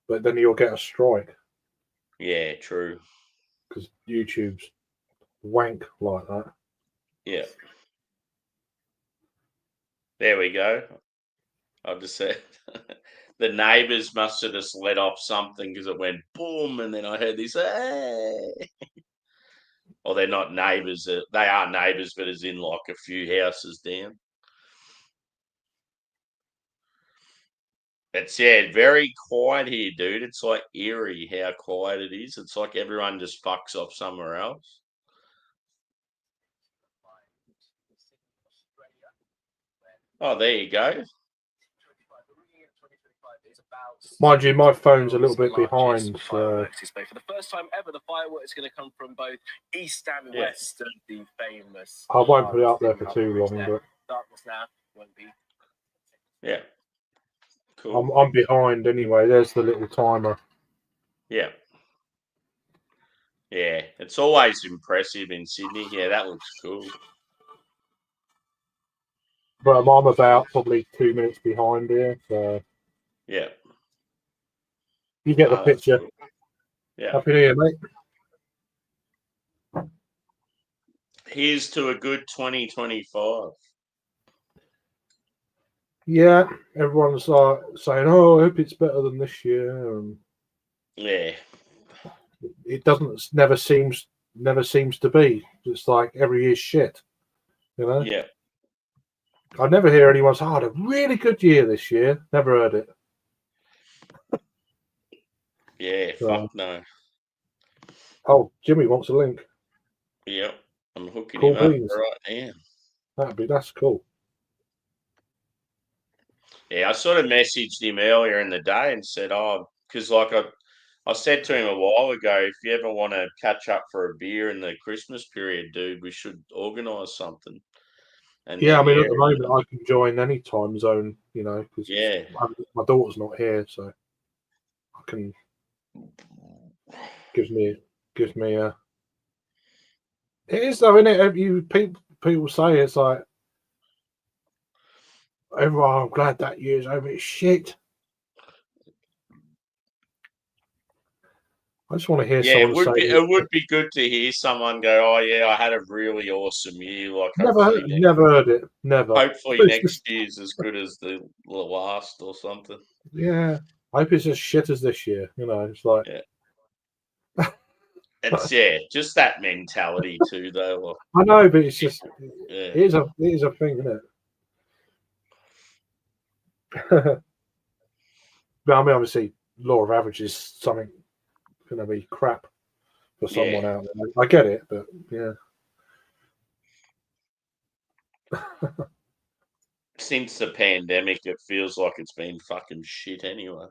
but then you'll get a strike. Yeah, true. Because YouTube's wank like that. Yeah. There we go. I'll just say the neighbours must have just let off something because it went boom, and then I heard this. Hey! Or they're not neighbours. They are neighbours, but as in like a few houses down. It's very quiet here, dude. It's like eerie how quiet it is. It's like everyone just fucks off somewhere else. Oh, there you go. Mind you, my phone's a little bit behind. So for the first time ever, the fireworks are going to come from both east and west of the famous. I won't put it up there for too long, but darkness now won't be. Yeah. Cool. I'm behind anyway. There's the little timer. Yeah. Yeah, it's always impressive in Sydney. Yeah, that looks cool. But I'm about probably 2 minutes behind here. So yeah, you get the picture. Cool. Yeah. Happy New Year, mate. Here's to a good 2025. Yeah, everyone's like saying, "Oh, I hope it's better than this year." And yeah, it doesn't. Never seems to be. It's like every year's shit. You know. Yeah. I never hear anyone say, "Oh, I had a really good year this year." Never heard it. Yeah, fuck no. Oh, Jimmy wants a link. Yep, I'm hooking Cool him beans. up right now. That's cool. Yeah, I sort of messaged him earlier in the day and said, because like I said to him a while ago, if you ever want to catch up for a beer in the Christmas period, dude, we should organise something. And Yeah, then, I mean, at the moment, I can join any time zone, you know, because my daughter's not here, so I can gives me a. It is though, isn't it? You people say it's like, everyone. I'm glad that year's over. It's shit. I just want to hear someone say. It would be good to hear someone go, "Oh yeah, I had a really awesome year." Like never heard it. Never. Hopefully next year's as good as the last or something. Yeah, I hope it's as shit as this year. You know, it's like. Yeah. It's just that mentality too, though. I know, but it's just it is a thing, isn't it? But I mean, obviously, law of averages something going to be crap for someone out there. I get it, but yeah. Since the pandemic, it feels like it's been fucking shit anyway.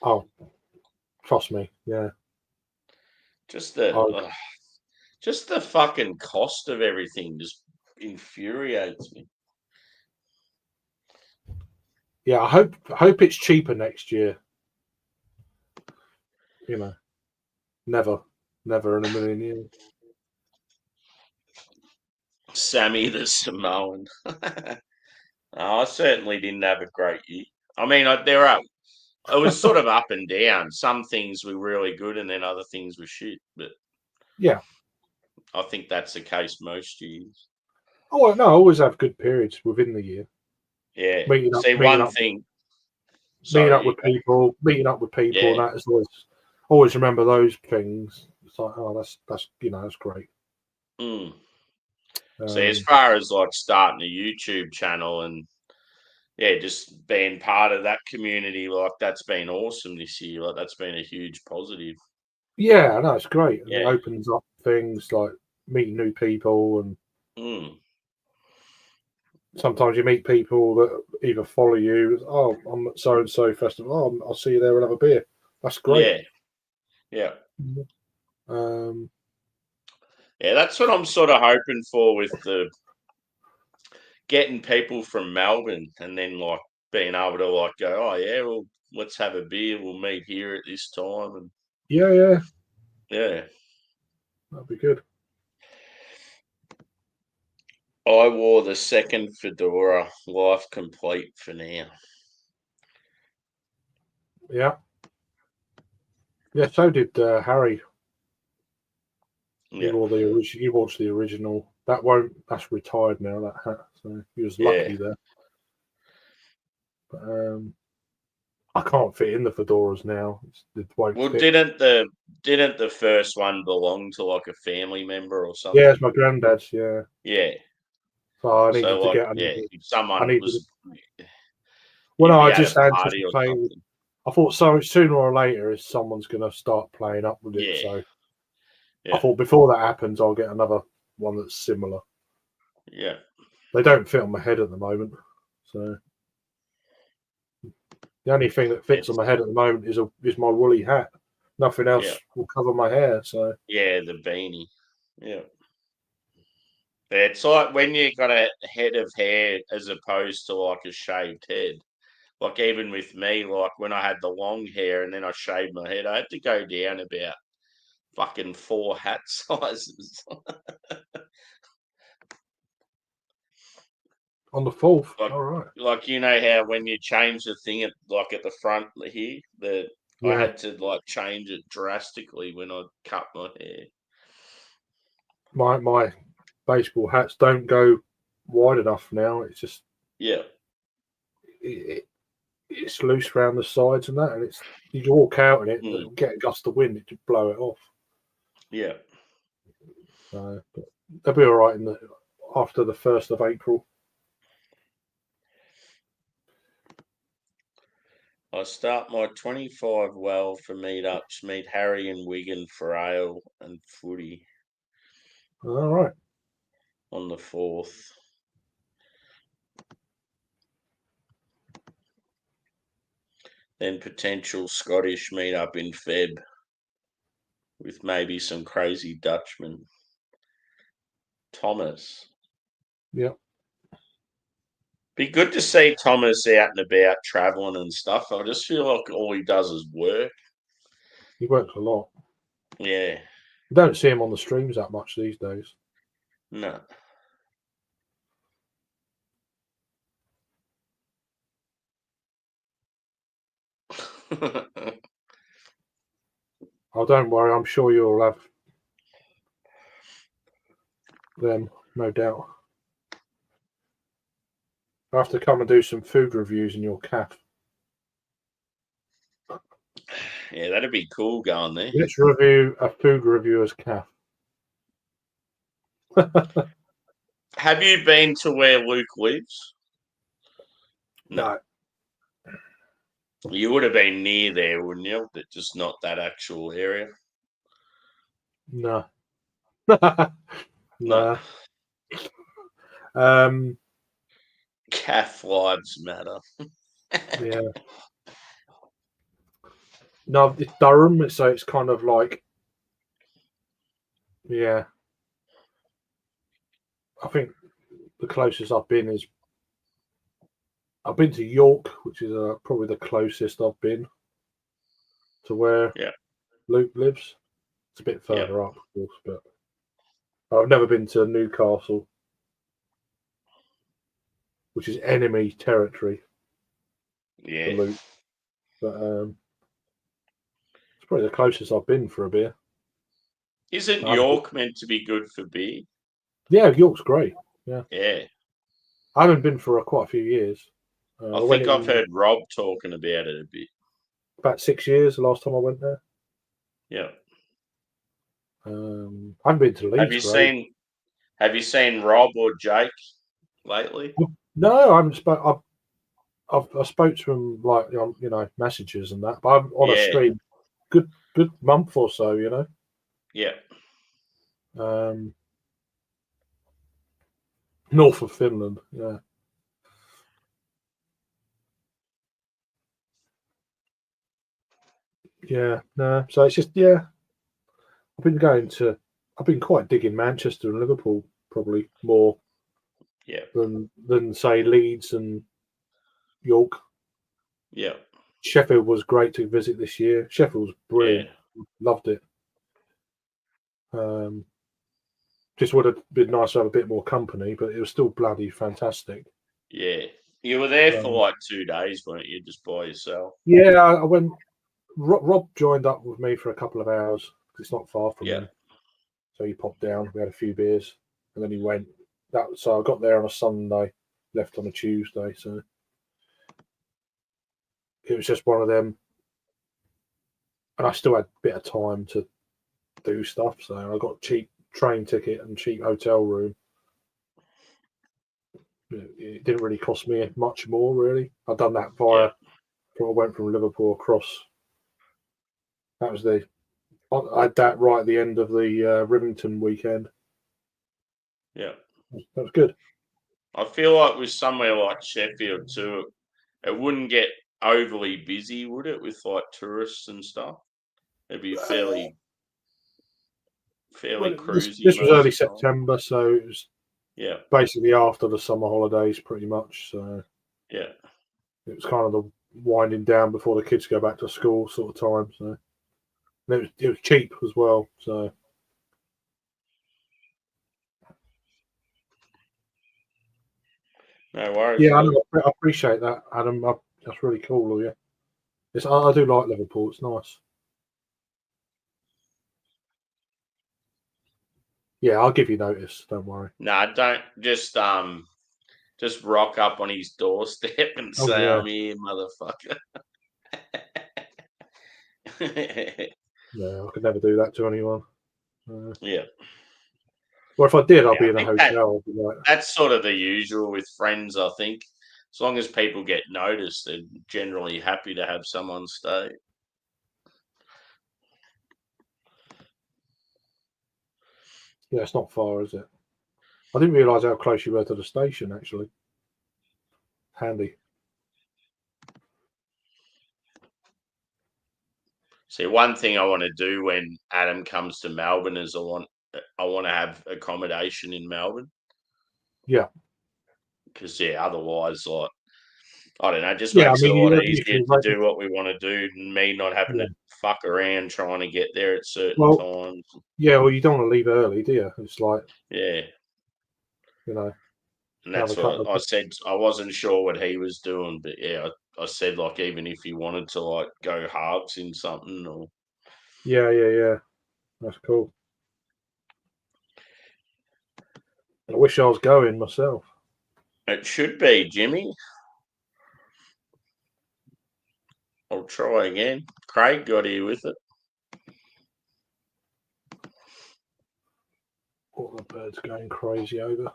Oh, trust me, yeah. Just the fucking cost of everything just infuriates me. Yeah, I hope it's cheaper next year. You know, never in a million years. Sammy the Samoan. I certainly didn't have a great year. I mean, it was sort of up and down. Some things were really good, and then other things were shit. But yeah, I think that's the case most years. Oh no, I always have good periods within the year. Yeah. Meeting up with people, yeah. and that is always remember those things. It's like, oh, that's that's great. Mm. So as far as like starting a YouTube channel and just being part of that community, like that's been awesome this year. Like that's been a huge positive. Yeah, no, it's great. Yeah. It opens up things like meeting new people, and sometimes you meet people that either follow you. Oh, I'm at so and so festival. Oh, I'll see you there and have a beer. That's great. Yeah. Yeah, that's what I'm sort of hoping for with the getting people from Melbourne and then like being able to like go, oh yeah, well let's have a beer. We'll meet here at this time. And yeah, that'd be good. I wore the second fedora, life complete for now. Yeah. So did Harry. Yeah. He watched the original. That's retired now, that hat. So he was lucky there. But I can't fit in the fedoras now. Didn't the first one belong to like a family member or something? Yeah, it's my granddad's. Yeah. Yeah. So I needed to get. If someone was. Well, no, I just anticipated. I thought sooner or later, if someone's going to start playing up with it, so I thought before that happens, I'll get another one that's similar. Yeah. They don't fit on my head at the moment, so the only thing that fits on my head at the moment is my woolly hat. Nothing else will cover my hair. So the beanie. Yeah. It's like when you got a head of hair as opposed to like a shaved head. like even with me, like when I had the long hair and then I shaved my head, I had to go down about fucking 4 hat sizes. On the 4th, like, all right. Like you know how when you change the thing at the front here, I had to like change it drastically when I cut my hair. My baseball hats don't go wide enough now. It's just it's loose around the sides and that, and you can walk out in it, get a gust of wind, it just blow it off. Yeah. But they'll be all right after the 1st of April. I start my 25 well for meetups, meet Harry and Wigan for ale and footy. All right. On the 4th. Then potential Scottish meetup in Feb with maybe some crazy Dutchman. Thomas. Yep. Be good to see Thomas out and about travelling and stuff. I just feel like all he does is work. He works a lot. Yeah. You don't see him on the streams that much these days. No. Oh, don't worry. I'm sure you'll have them, no doubt. I have to come and do some food reviews in your cafe. Yeah, that'd be cool going there. Let's review a food reviewer's cafe. Have you been to where Luke lives? No. You would have been near there, wouldn't you? But just not that actual area. No. No. Calf lives matter. Yeah. No, it's Durham, so it's kind of like, yeah. I think the closest I've been to York, which is probably the closest I've been to where Luke lives. It's a bit further up, of course, but I've never been to Newcastle, which is enemy territory. Yeah. For Luke. But it's probably the closest I've been for a beer. Isn't York meant to be good for beer? Yeah, York's great. Yeah. Yeah. I haven't been for quite a few years. I think I've heard Rob talking about it a bit. About 6 years, the last time I went there. Yeah. I haven't been to Leeds. Have you seen Rob or Jake lately? No, I haven't spoke. I spoke to him like on messages and that, but I'm on a stream. Good month or so, Yeah. North of Finland, yeah. Yeah, no. So it's just I've been quite digging Manchester and Liverpool probably more. Yeah. Than say Leeds and York. Yeah. Sheffield was great to visit this year. Sheffield was brilliant. Yeah. Loved it. Just would have been nice to have a bit more company, but it was still bloody fantastic. Yeah. You were there for like 2 days, weren't you? Just by yourself? Yeah, I went. Rob joined up with me for a couple of hours. It's not far from him. So he popped down. We had a few beers, and then he went. So I got there on a Sunday, left on a Tuesday. So it was just one of them. And I still had a bit of time to do stuff. So I got cheap train ticket and cheap hotel room. It didn't really cost me much more, really. I've done that I went from Liverpool across. I had that right at the end of the Rivington weekend. Yeah. That was good. I feel like with somewhere like Sheffield too, it wouldn't get overly busy, would it, with like tourists and stuff? It'd be fairly cruisy. This was early September, so it was basically after the summer holidays, pretty much. So yeah, it was kind of the winding down before the kids go back to school sort of time. So and it was cheap as well. So no worries. Yeah, I appreciate that, Adam. That's really cool of you. I do like Liverpool. It's nice. Yeah, I'll give you notice. Don't worry. No, don't just rock up on his doorstep and say, yeah. I'm here, motherfucker. Yeah, I could never do that to anyone. Yeah. Well, if I did, I'll be in a hotel. That's sort of the usual with friends, I think. As long as people get noticed, they're generally happy to have someone stay. Yeah, it's not far, is it? I didn't realise how close you were to the station, actually. Handy. See, one thing I want to do when Adam comes to Melbourne is I want to have accommodation in Melbourne. Yeah. Because otherwise, like, I don't know, it just makes it a lot easier to do what we want to do than me not having to fuck around trying to get there at certain times. Yeah, well, you don't want to leave early, do you? It's like, yeah, you know. And that's what I said. I wasn't sure what he was doing, but yeah, I said, like, even if he wanted to, like, go halves in something or. Yeah. That's cool. I wish I was going myself. It should be, Jimmy. I'll try again. Craig got here with it. All the birds going crazy over.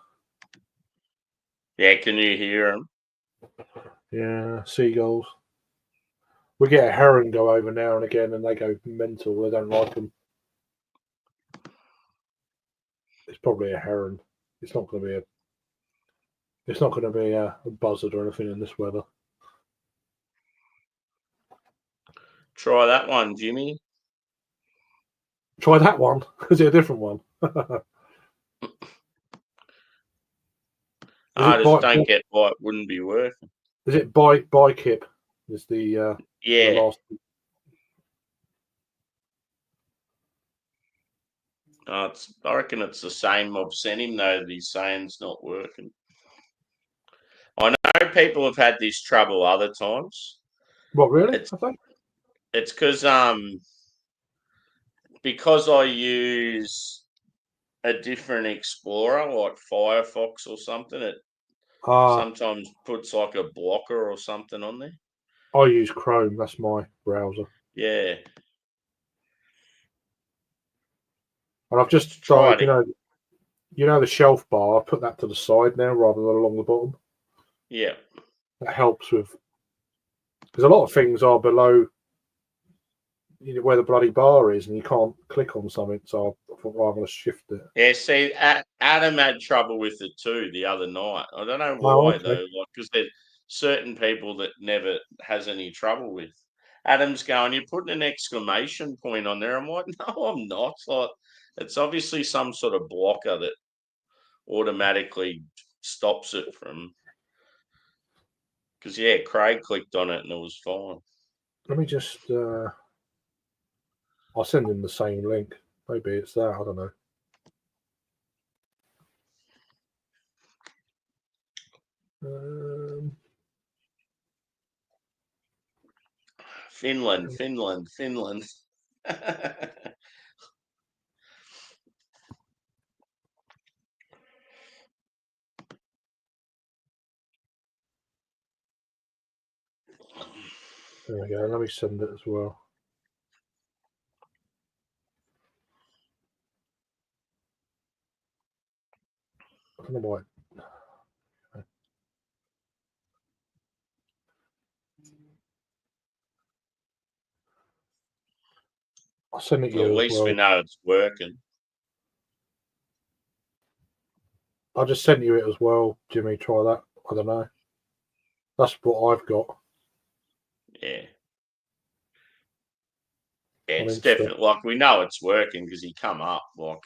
Yeah, can you hear them? Yeah, seagulls. We get a heron go over now and again, and they go mental. They don't like them. It's probably a heron. It's not going to be a buzzard or anything in this weather. Try that one, Jimmy. Try that one. Is it a different one? I just don't get why it wouldn't be working. Is it by Kip? Is the yeah? The last... I reckon it's the same. I've sent him though that he's saying it's not working. I know people have had this trouble other times. What, really? It's because I use a different Explorer, like Firefox or something. It sometimes puts like a blocker or something on there. I use Chrome. That's my browser. Yeah. And I've just tried, you know the shelf bar. I put that to the side now rather than along the bottom. Yeah. That helps with, because a lot of things are below where the bloody bar is, and you can't click on something. So I thought, well, I'm going to shift it. Yeah, see, Adam had trouble with it too the other night. I don't know why though, like, because there's certain people that never has any trouble with. Adam's going, you're putting an exclamation point on there. I'm like, no, I'm not. Like, it's obviously some sort of blocker that automatically stops it from. Because Craig clicked on it and it was fine. Let me just. I'll send him the same link. Maybe it's that. I don't know. Finland. There we go. Let me send it as well. I don't know why. I'll send it to you. At least we know it's working. I'll just send you it as well, Jimmy. Try that. I don't know. That's what I've got. Yeah. Yeah, it's definitely like we know it's working because he come up like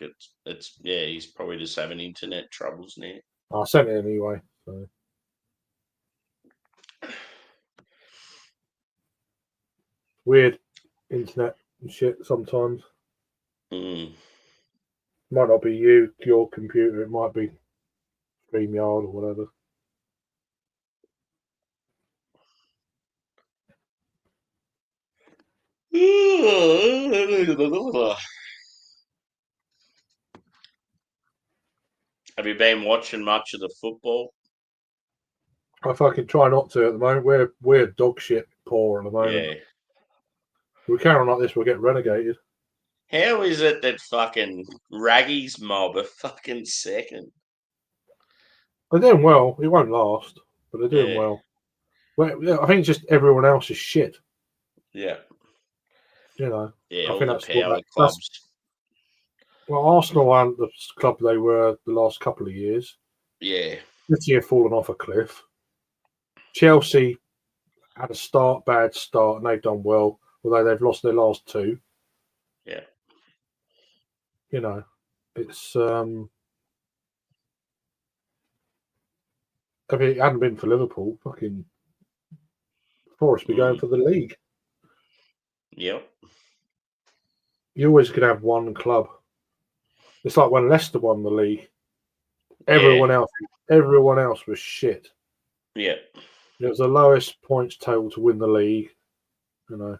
it's he's probably just having internet troubles now. I sent it anyway. So. weird internet and shit sometimes. Mm. Might not be your computer. It might be StreamYard or whatever. Have you been watching much of the football? I fucking try not to at the moment. We're dog shit poor at the moment. Yeah. If we carry on like this, we'll get relegated. How is it that fucking Raggy's mob are fucking second? They're doing well. It won't last, but they're doing Yeah. well. I think just everyone else is shit. Yeah. You know. Yeah, I all think the that's power clubs. Well, Arsenal aren't the club they were the last couple of years. Yeah. City have fallen off a cliff. Chelsea had a bad start, and they've done well, although they've lost their last two. Yeah. You know, it's if it hadn't been for Liverpool, fucking Forest be going for the league. Yep. You always could have one club. It's like when Leicester won the league. Everyone else was shit. Yeah. It was the lowest points total to win the league. You know.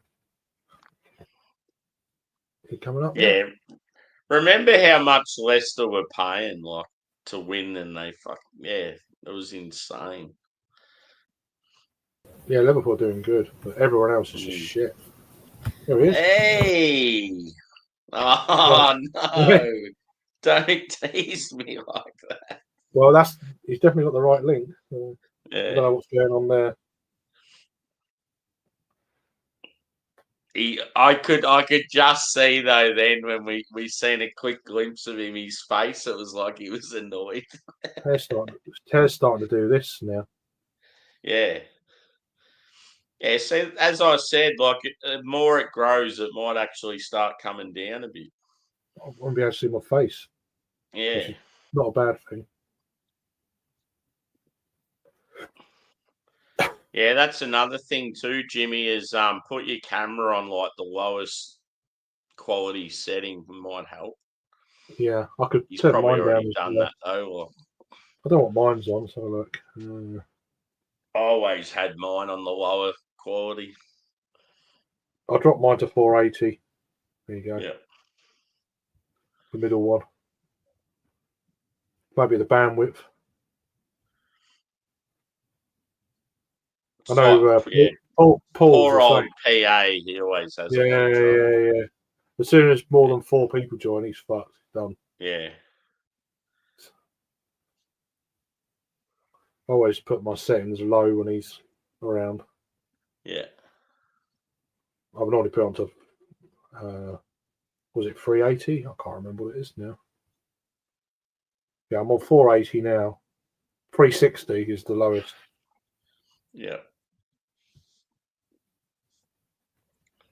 Coming up. Yeah. Remember how much Leicester were paying like to win, and they it was insane. Yeah, Liverpool are doing good, but everyone else is just shit. There he is. Hey! Oh no! Don't tease me like that. Well, he's definitely got the right link. I Yeah. don't know what's going on there. I could just see though. Then when we seen a quick glimpse of him, his face, it was like he was annoyed. Ter's starting to do this now. Yeah. Yeah, so as I said, like the more it grows, it might actually start coming down a bit. I won't be able to see my face. Yeah. Which is not a bad thing. Yeah, that's another thing too, Jimmy, is put your camera on like the lowest quality setting might help. Yeah, I could He's turn probably mine down. already done that though. I don't know what mine's on, so look. I always had mine on the lower quality. I dropped mine to 480. There you go. Yeah. The middle one. Maybe the bandwidth. I know Paul's poor old PA, he always has a lot of trouble. Yeah. As soon as more than 4 people join, he's fucked. Done. Yeah. I always put my settings low when he's around. Yeah. I've already put on to, was it 380? I can't remember what it is now. Yeah, I'm on 480 now. 360 is the lowest. Yeah.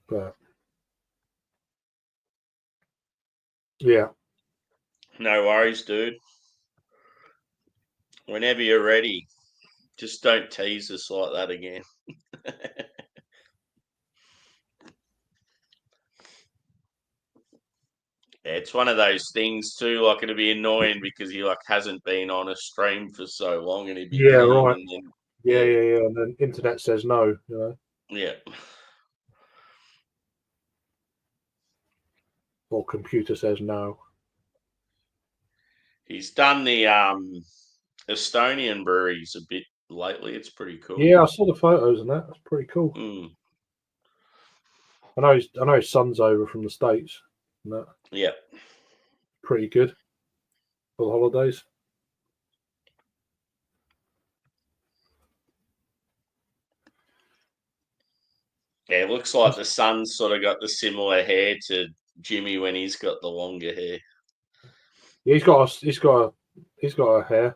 But yeah. No worries, dude. Whenever you're ready, just don't tease us like that again. Yeah, it's one of those things too. Like it'll be annoying because he like hasn't been on a stream for so long, and he'd be right. And then, yeah. And then internet says no. You know. Yeah. Or computer says no. He's done the Estonian breweries a bit lately. It's pretty cool. Yeah, I saw the photos and that. That's pretty cool. Mm. I know his son's over from the States. And that. Yeah. Pretty good for the holidays. Yeah, it looks like the son's sort of got the similar hair to Jimmy when he's got the longer hair. Yeah, he's got a hair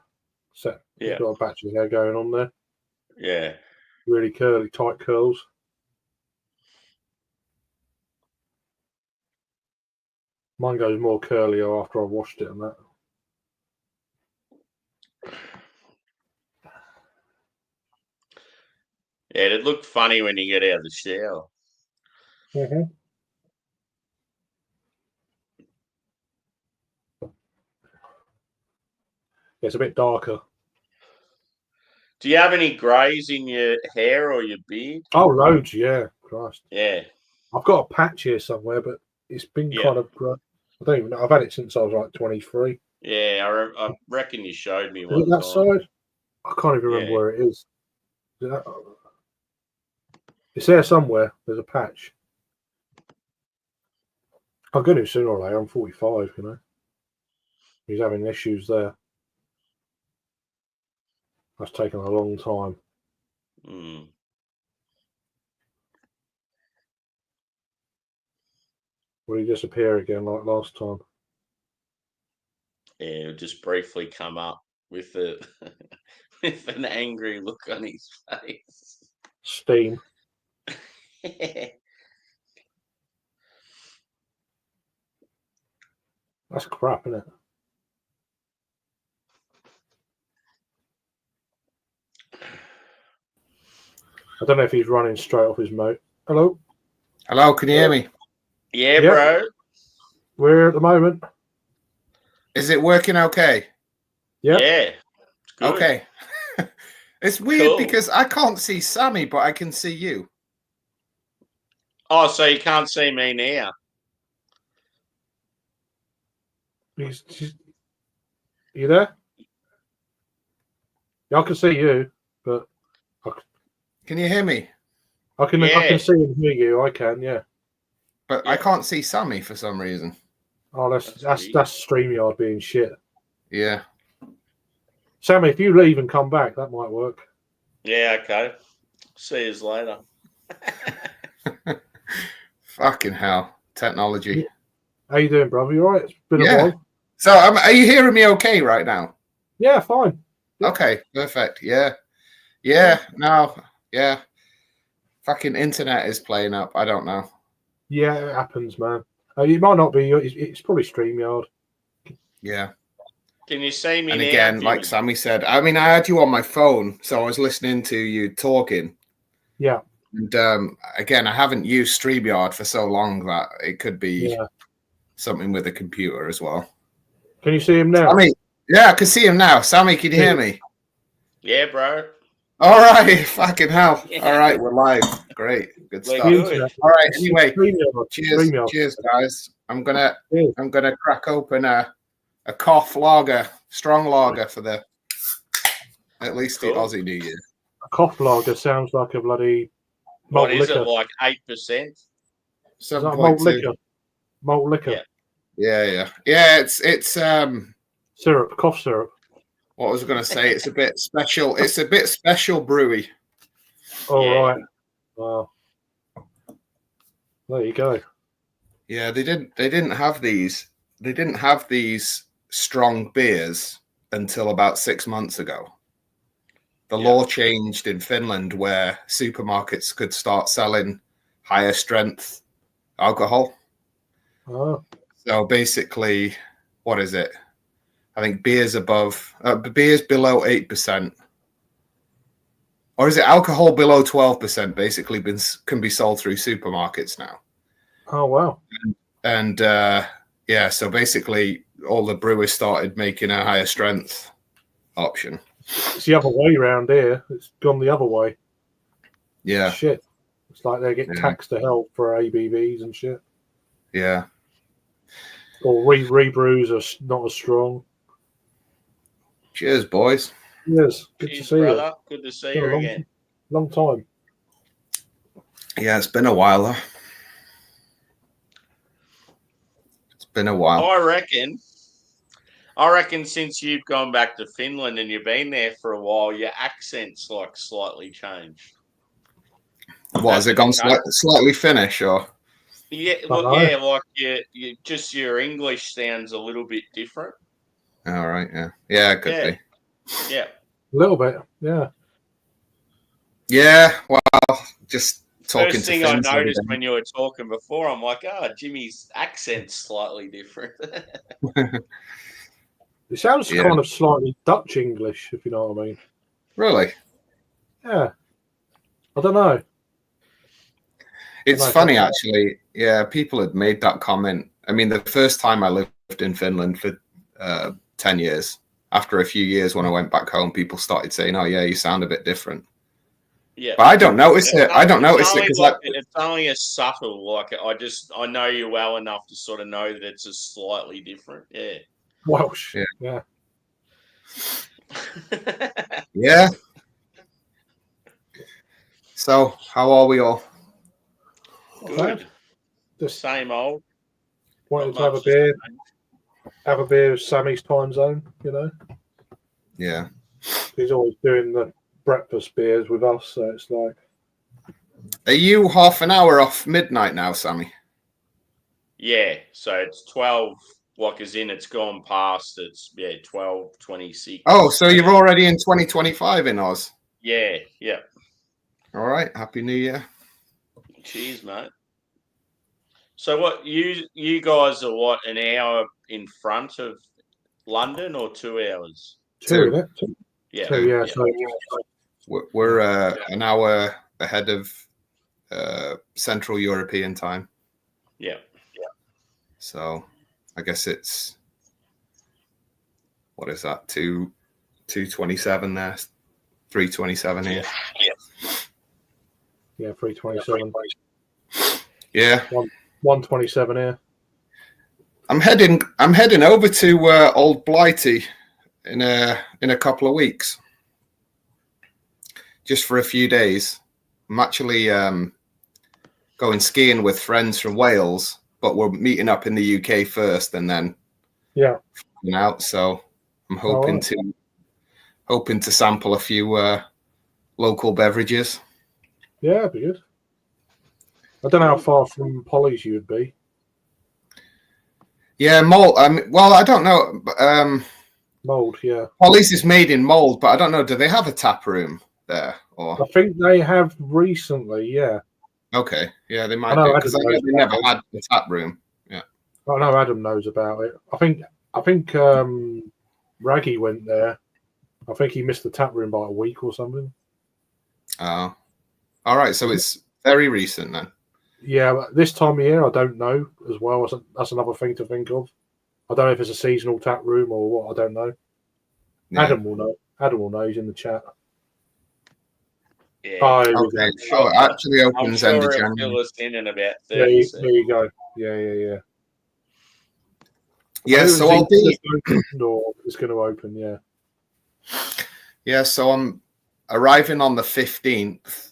set. Yeah. He's got a batch of hair going on there. Yeah. Really curly, tight curls. Mine goes more curlier after I've washed it and that. Yeah, it'd look funny when you get out of the shower. Mm-hmm. It's a bit darker. Do you have any greys in your hair or your beard? Oh, loads, yeah. Christ. Yeah. I've got a patch here somewhere, but it's been kind of. I don't even know. I've had it since I was like 23. Yeah, I reckon you showed me Is one it that time. side? I can't even remember where it is. It's there somewhere. There's a patch. I'm going to sooner or later. I'm 45, you know. He's having issues there. That's taken a long time. Mm. Will he disappear again like last time? Yeah, it'll just briefly come up with with an angry look on his face. Steam. That's crap, isn't it? I don't know if he's running straight off his moat. Hello? Hello, can you hear me? Yeah, bro. We're at the moment. Is it working okay? Yep. Yeah. Good. Okay. It's weird because I can't see Sammy, but I can see you. Oh, so you can't see me now? You there? Yeah, I can see you, but can you hear me? I can see and hear you. I can, yeah. But I can't see Sammy for some reason. Oh, that's StreamYard being shit. Yeah. Sammy, if you leave and come back, that might work. Yeah, okay. See you later. Fucking hell. Technology. How you doing, brother? You all right? It's been a while. So are you hearing me okay right now? Yeah, fine. Yeah. Okay, perfect. Yeah. Yeah, no. Yeah. Fucking internet is playing up. I don't know. Yeah, it happens, man. It might not be. It's probably StreamYard. Yeah. Can you see me and now? Again, Jimmy? like Sammy said, I mean, I had you on my phone, so I was listening to you talking. Yeah. And again, I haven't used StreamYard for so long that it could be something with a computer as well. Can you see him now? Sammy, yeah, I can see him now. Sammy, can you hear me? Yeah, bro. All right, fucking hell. Yeah. All right, we're live. Great, good stuff. All right, anyway, cheers, guys. I'm gonna crack open a cough lager, strong lager for at least the Aussie New Year. A cough lager sounds like a bloody malt what is liquor. It like 8%? 7.2. Malt liquor. Yeah. It's syrup, cough syrup. What was I going to say? It's a bit special. It's a bit special brewy. Right. Wow. There you go. Yeah, they didn't have these strong beers until about 6 months ago. The law changed in Finland where supermarkets could start selling higher strength alcohol. Oh. So basically, what is it? I think beers below 8%. Or is it alcohol below 12% basically can be sold through supermarkets now? Oh, wow. And so basically all the brewers started making a higher strength option. It's the other way around here. It's gone the other way. Yeah. Shit. It's like they get taxed to hell for ABVs and shit. Yeah. Or rebrews are not as strong. Cheers, boys. Yes. Good to see brother. you. Good to see you again. Long time. Yeah, it's been a while though. It's been a while. I reckon since you've gone back to Finland and you've been there for a while, your accent's like slightly changed. What, has it gone slightly Finnish or? Yeah, like your English sounds a little bit different. All right, yeah, it could be. Yeah, a little bit, yeah. Yeah, well, just talking. First thing I noticed when you were talking before, I'm like, Jimmy's accent's slightly different. It sounds kind of slightly Dutch English, if you know what I mean. Really? Yeah. I don't know. It's funny, actually. Yeah, people had made that comment. I mean, the first time I lived in Finland for 10 years, after a few years when I went back home, people started saying, "Oh, yeah, you sound a bit different." Yeah, but I don't notice it. I don't notice it because it's only a subtle. Like I know you well enough to sort of know that it's a slightly different. Yeah. Welsh. Yeah. Yeah. So, how are we all? Good. The same old. Wanted to have a beer. Have a beer with Sammy's time zone, you know. Yeah. He's always doing the breakfast beers with us, so it's like. Are you half an hour off midnight now, Sammy? Yeah, so it's 12. Like as in, it's gone past. It's 12:26. Oh, so you're already in 2025 in Oz? Yeah. All right. Happy New Year. Cheers, mate. So what you guys are what, an hour in front of London or 2 hours? Two. Yeah. Two, yeah. So we're an hour ahead of Central European time. Yeah. So I guess it's, what is that? 2:27 there, 3:27 here. Yeah, 3:27. Yeah. 1:27 here. I'm heading over to Old Blighty in a couple of weeks, just for a few days. I'm actually going skiing with friends from Wales, but we're meeting up in the UK first, and then out. So I'm hoping to sample a few local beverages. Yeah, that'd be good. I don't know how far from Polly's you would be. Yeah, mold. Well, I don't know. Mold, yeah. Polly's is made in mold, but I don't know. Do they have a tap room there? Or I think they have recently. Yeah. Okay. Yeah, they might do, because they never had a tap room. Yeah. I know Adam knows about it. I think Raggy went there. I think he missed the tap room by a week or something. Oh. All right. So it's very recent then. Yeah, but this time of year, I don't know as well. That's another thing to think of. I don't know if it's a seasonal tap room or what. I don't know. Yeah. Adam will know. He's in the chat. Yeah. Okay. So it actually opens end of January. Fill us in about 30 there you go. Yeah. Yeah, so I'll be. Or it's going to open. Yeah. Yeah, so I'm arriving on the 15th.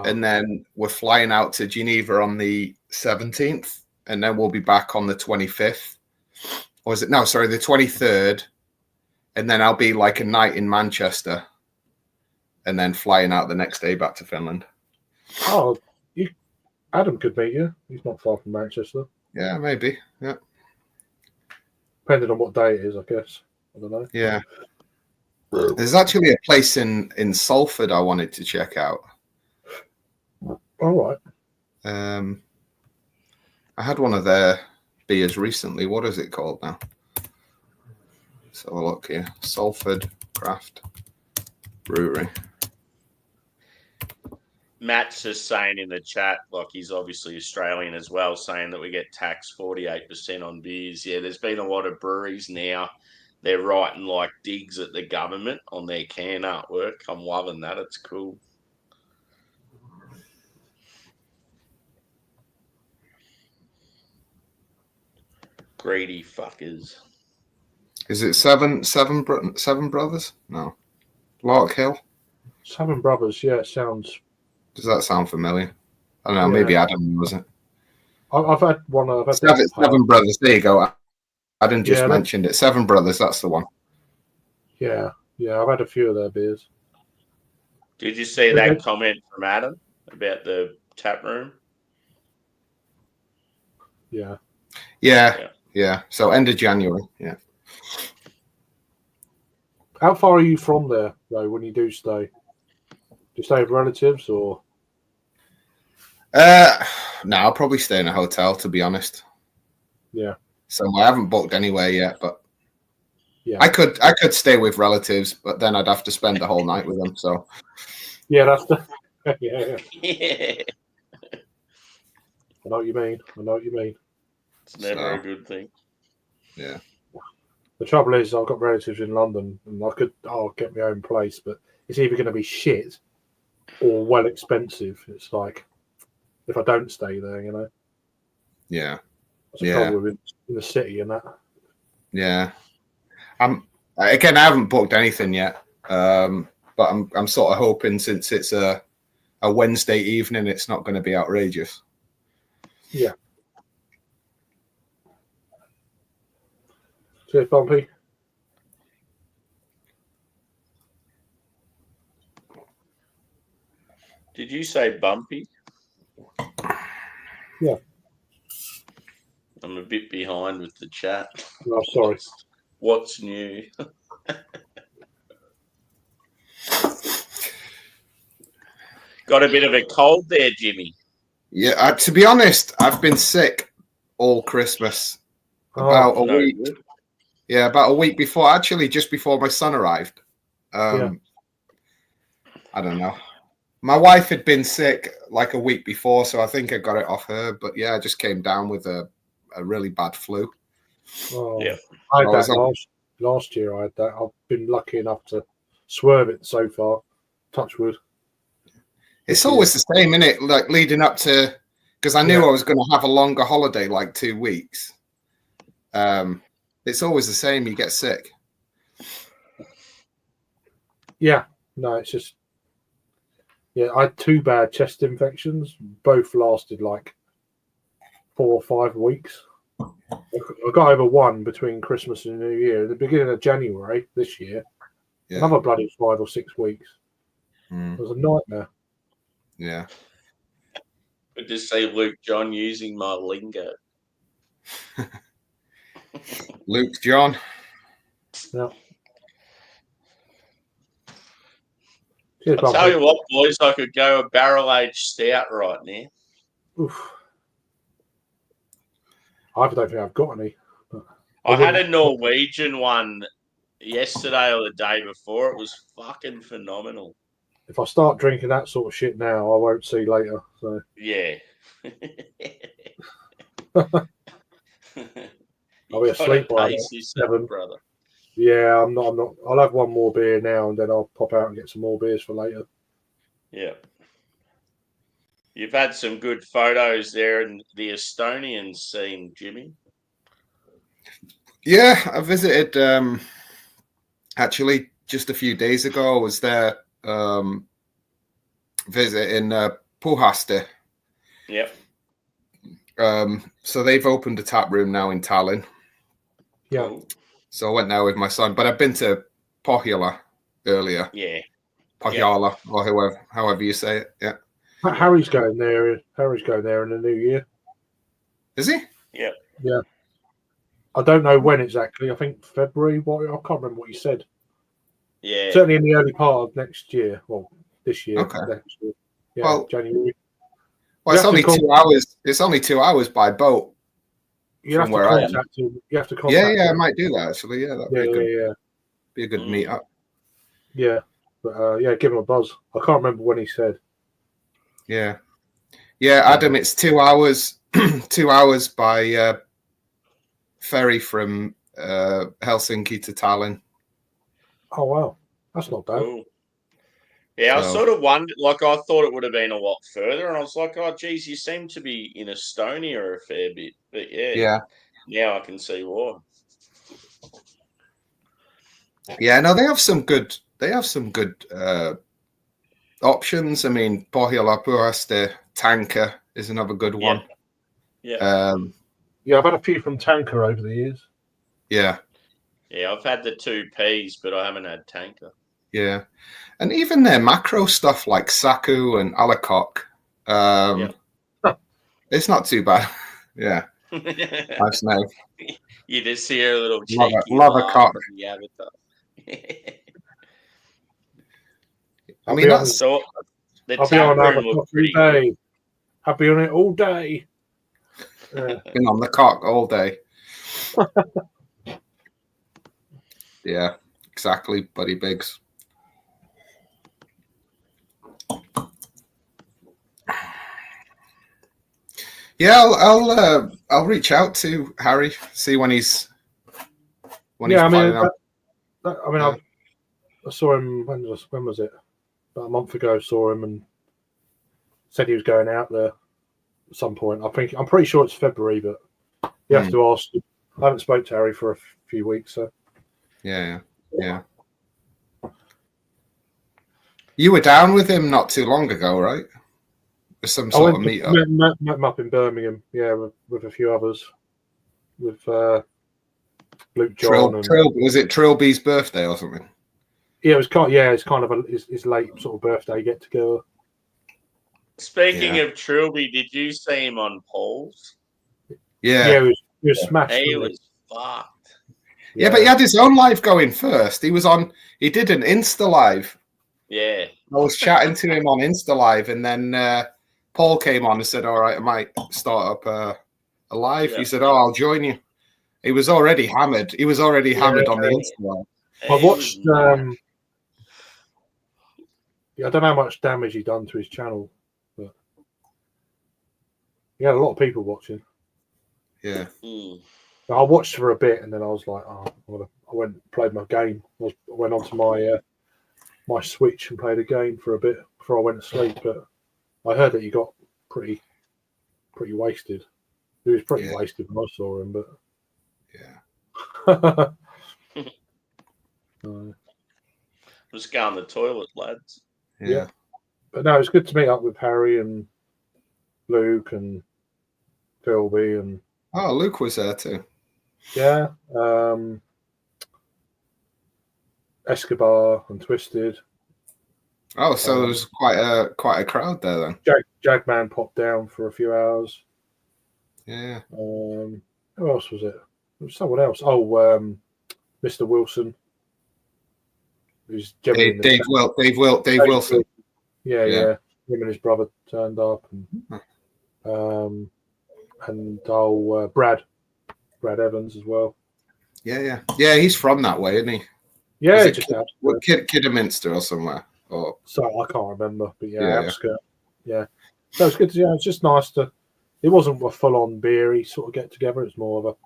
And then we're flying out to Geneva on the 17th, and then we'll be back on the 25th. Or is it? No, sorry, the 23rd. And then I'll be like a night in Manchester, and then flying out the next day back to Finland. Oh, Adam could meet you. He's not far from Manchester. Yeah, maybe. Yeah. Depending on what day it is, I guess. I don't know. Yeah. There's actually a place in Salford I wanted to check out. All right. I had one of their beers recently. What is it called now? Let's have a look here. Salford Craft Brewery. Matt's just saying in the chat, like he's obviously Australian as well, saying that we get taxed 48% on beers. Yeah, there's been a lot of breweries now. They're writing like digs at the government on their can artwork. I'm loving that. It's cool. Greedy fuckers. Is it seven brothers? No. Lark Hill? Seven Brothers, yeah, it sounds. Does that sound familiar? I don't know, maybe Adam knows it. I've had one. Seven Brothers, there you go. Adam just mentioned it. Seven Brothers, that's the one. Yeah, I've had a few of their beers. Did you see that comment from Adam about the tap room? Yeah. So end of January. Yeah. How far are you from there, though, when you do stay? Do you stay with relatives or? No, I'll probably stay in a hotel, to be honest. Yeah. So I haven't booked anywhere yet, but I could stay with relatives, but then I'd have to spend the whole night with them. So. Yeah, that's the. Yeah. I know what you mean. It's never a good thing. Yeah. The trouble is, I've got relatives in London, and I'll get my own place, but it's either going to be shit or well expensive. It's like if I don't stay there, you know. Yeah. That's the trouble with in the city and that. Yeah. Again, I haven't booked anything yet, but I'm sort of hoping since it's a Wednesday evening, it's not going to be outrageous. Yeah. Cheers, Bumpy. Did you say Bumpy? Yeah. I'm a bit behind with the chat. Oh, sorry. What's new? Got a bit of a cold there, Jimmy. Yeah, to be honest, I've been sick all Christmas. About a week. Good. Yeah, about a week before, actually, just before my son arrived. I don't know. My wife had been sick like a week before, so I think I got it off her. But yeah, I just came down with a really bad flu. Oh, yeah. I had that last year. I had that. I've been lucky enough to swerve it so far. Touch wood. It's always the same, isn't it? Like leading up to, because I knew I was going to have a longer holiday, like 2 weeks. It's always the same. You get sick. Yeah. No, it's just. Yeah, I had 2 bad chest infections. Both lasted like 4 or 5 weeks. I got over one between Christmas and New Year. At the beginning of January this year, another bloody 5 or 6 weeks. It was a nightmare. Yeah. Good to see Luke John using my lingo. Luke John. Yeah. I'll tell you what, boys, I could go a barrel-aged stout right now. Oof. I don't think I've got any. I had a Norwegian one yesterday or the day before. It was fucking phenomenal. If I start drinking that sort of shit now, I won't see later. So yeah. I'll be asleep by 7, brother. Yeah, I'm not. I'll have one more beer now, and then I'll pop out and get some more beers for later. Yeah. You've had some good photos there in the Estonian scene, Jimmy. Yeah, I visited actually just a few days ago. I was there visiting Puhasti. Yep. So they've opened a tap room now in Tallinn. Yeah. Cool. So I went there with my son, but I've been to Pohjola earlier. Yeah. Pohjola, or however you say it. Yeah. Harry's going there. Harry's going there in the new year. Is he? Yeah. Yeah. I don't know when exactly. I think February. I can't remember what you said. Yeah. Certainly in the early part of next year. Well, this year. Okay. Next year. Yeah. Well, January. Well, it's only 2 hours. It's only 2 hours by boat. You have to contact him. You have to contact him. Yeah, I might do that actually. Yeah, that'd be a good. Be a good meetup. Yeah, but give him a buzz. I can't remember when he said. Yeah, Adam. It's 2 hours. 2 hours by ferry from Helsinki to Tallinn. Oh wow, that's not bad. Cool. Yeah, I sort of wondered. Like, I thought it would have been a lot further, and I was like, "Oh, geez, you seem to be in Estonia a fair bit." But yeah. Now I can see why. Yeah, no, they have some good. Options. I mean, Pohjola Puhasti Tanker is another good one. Yeah. I've had a few from Tanker over the years. Yeah. Yeah, I've had the 2Ps, but I haven't had Tanker. Yeah. And even their macro stuff like Saku and Alacoque, it's not too bad. Yeah. Nice name. You just hear a little cheeky love a cock. The avatar. I mean, that's so. I'll be on Avatar all day. I'll be on it all day. Been on the cock all day. Yeah, exactly, Buddy Biggs. Yeah, I'll reach out to Harry, see when he's planning on. I saw him when was it? About a month ago. Saw him and said he was going out there at some point. I'm pretty sure it's February, but you have to ask. I haven't spoke to Harry for a few weeks, so yeah. You were down with him not too long ago, right? With some sort of meetup. Met him up in Birmingham, with a few others, with Luke John. Was it Trilby's birthday or something? Yeah, it's kind of his late sort of birthday get together. Speaking of Trilby, did you see him on Paul's? Yeah, he was smashed. He was fucked. Yeah, but he had his own live going first. He did an Insta live. Yeah. I was chatting to him on Insta live, and then Paul came on and said, "All right, I might start up a live." Yeah. He said, "Oh, I'll join you." He was already hammered. He was already hammered on the Insta live. I watched. I don't know how much damage he done to his channel, but he had a lot of people watching. Yeah. I watched for a bit, and then I was like, I went and played my game. I went onto my Switch and played a game for a bit before I went to sleep. But I heard that he got pretty wasted. He was pretty wasted when I saw him, but Just go on the toilet, lads. Yeah. But no, it's good to meet up with Harry and Luke and Philby and. Oh, Luke was there too. Yeah. Escobar and Twisted. Oh, so there was quite a crowd there then. Jagman popped down for a few hours. Yeah. Who else was it? There was someone else. Oh, Mr. Wilson. Who's Dave Wilson. Yeah. Him and his brother turned up, and Brad Evans as well. Yeah. He's from that way, isn't he? Yeah, Kidderminster or somewhere. Or so I can't remember, but outskirt. Yeah. So it's good to see. It's just nice to. It wasn't a full-on beery sort of get together. It's more of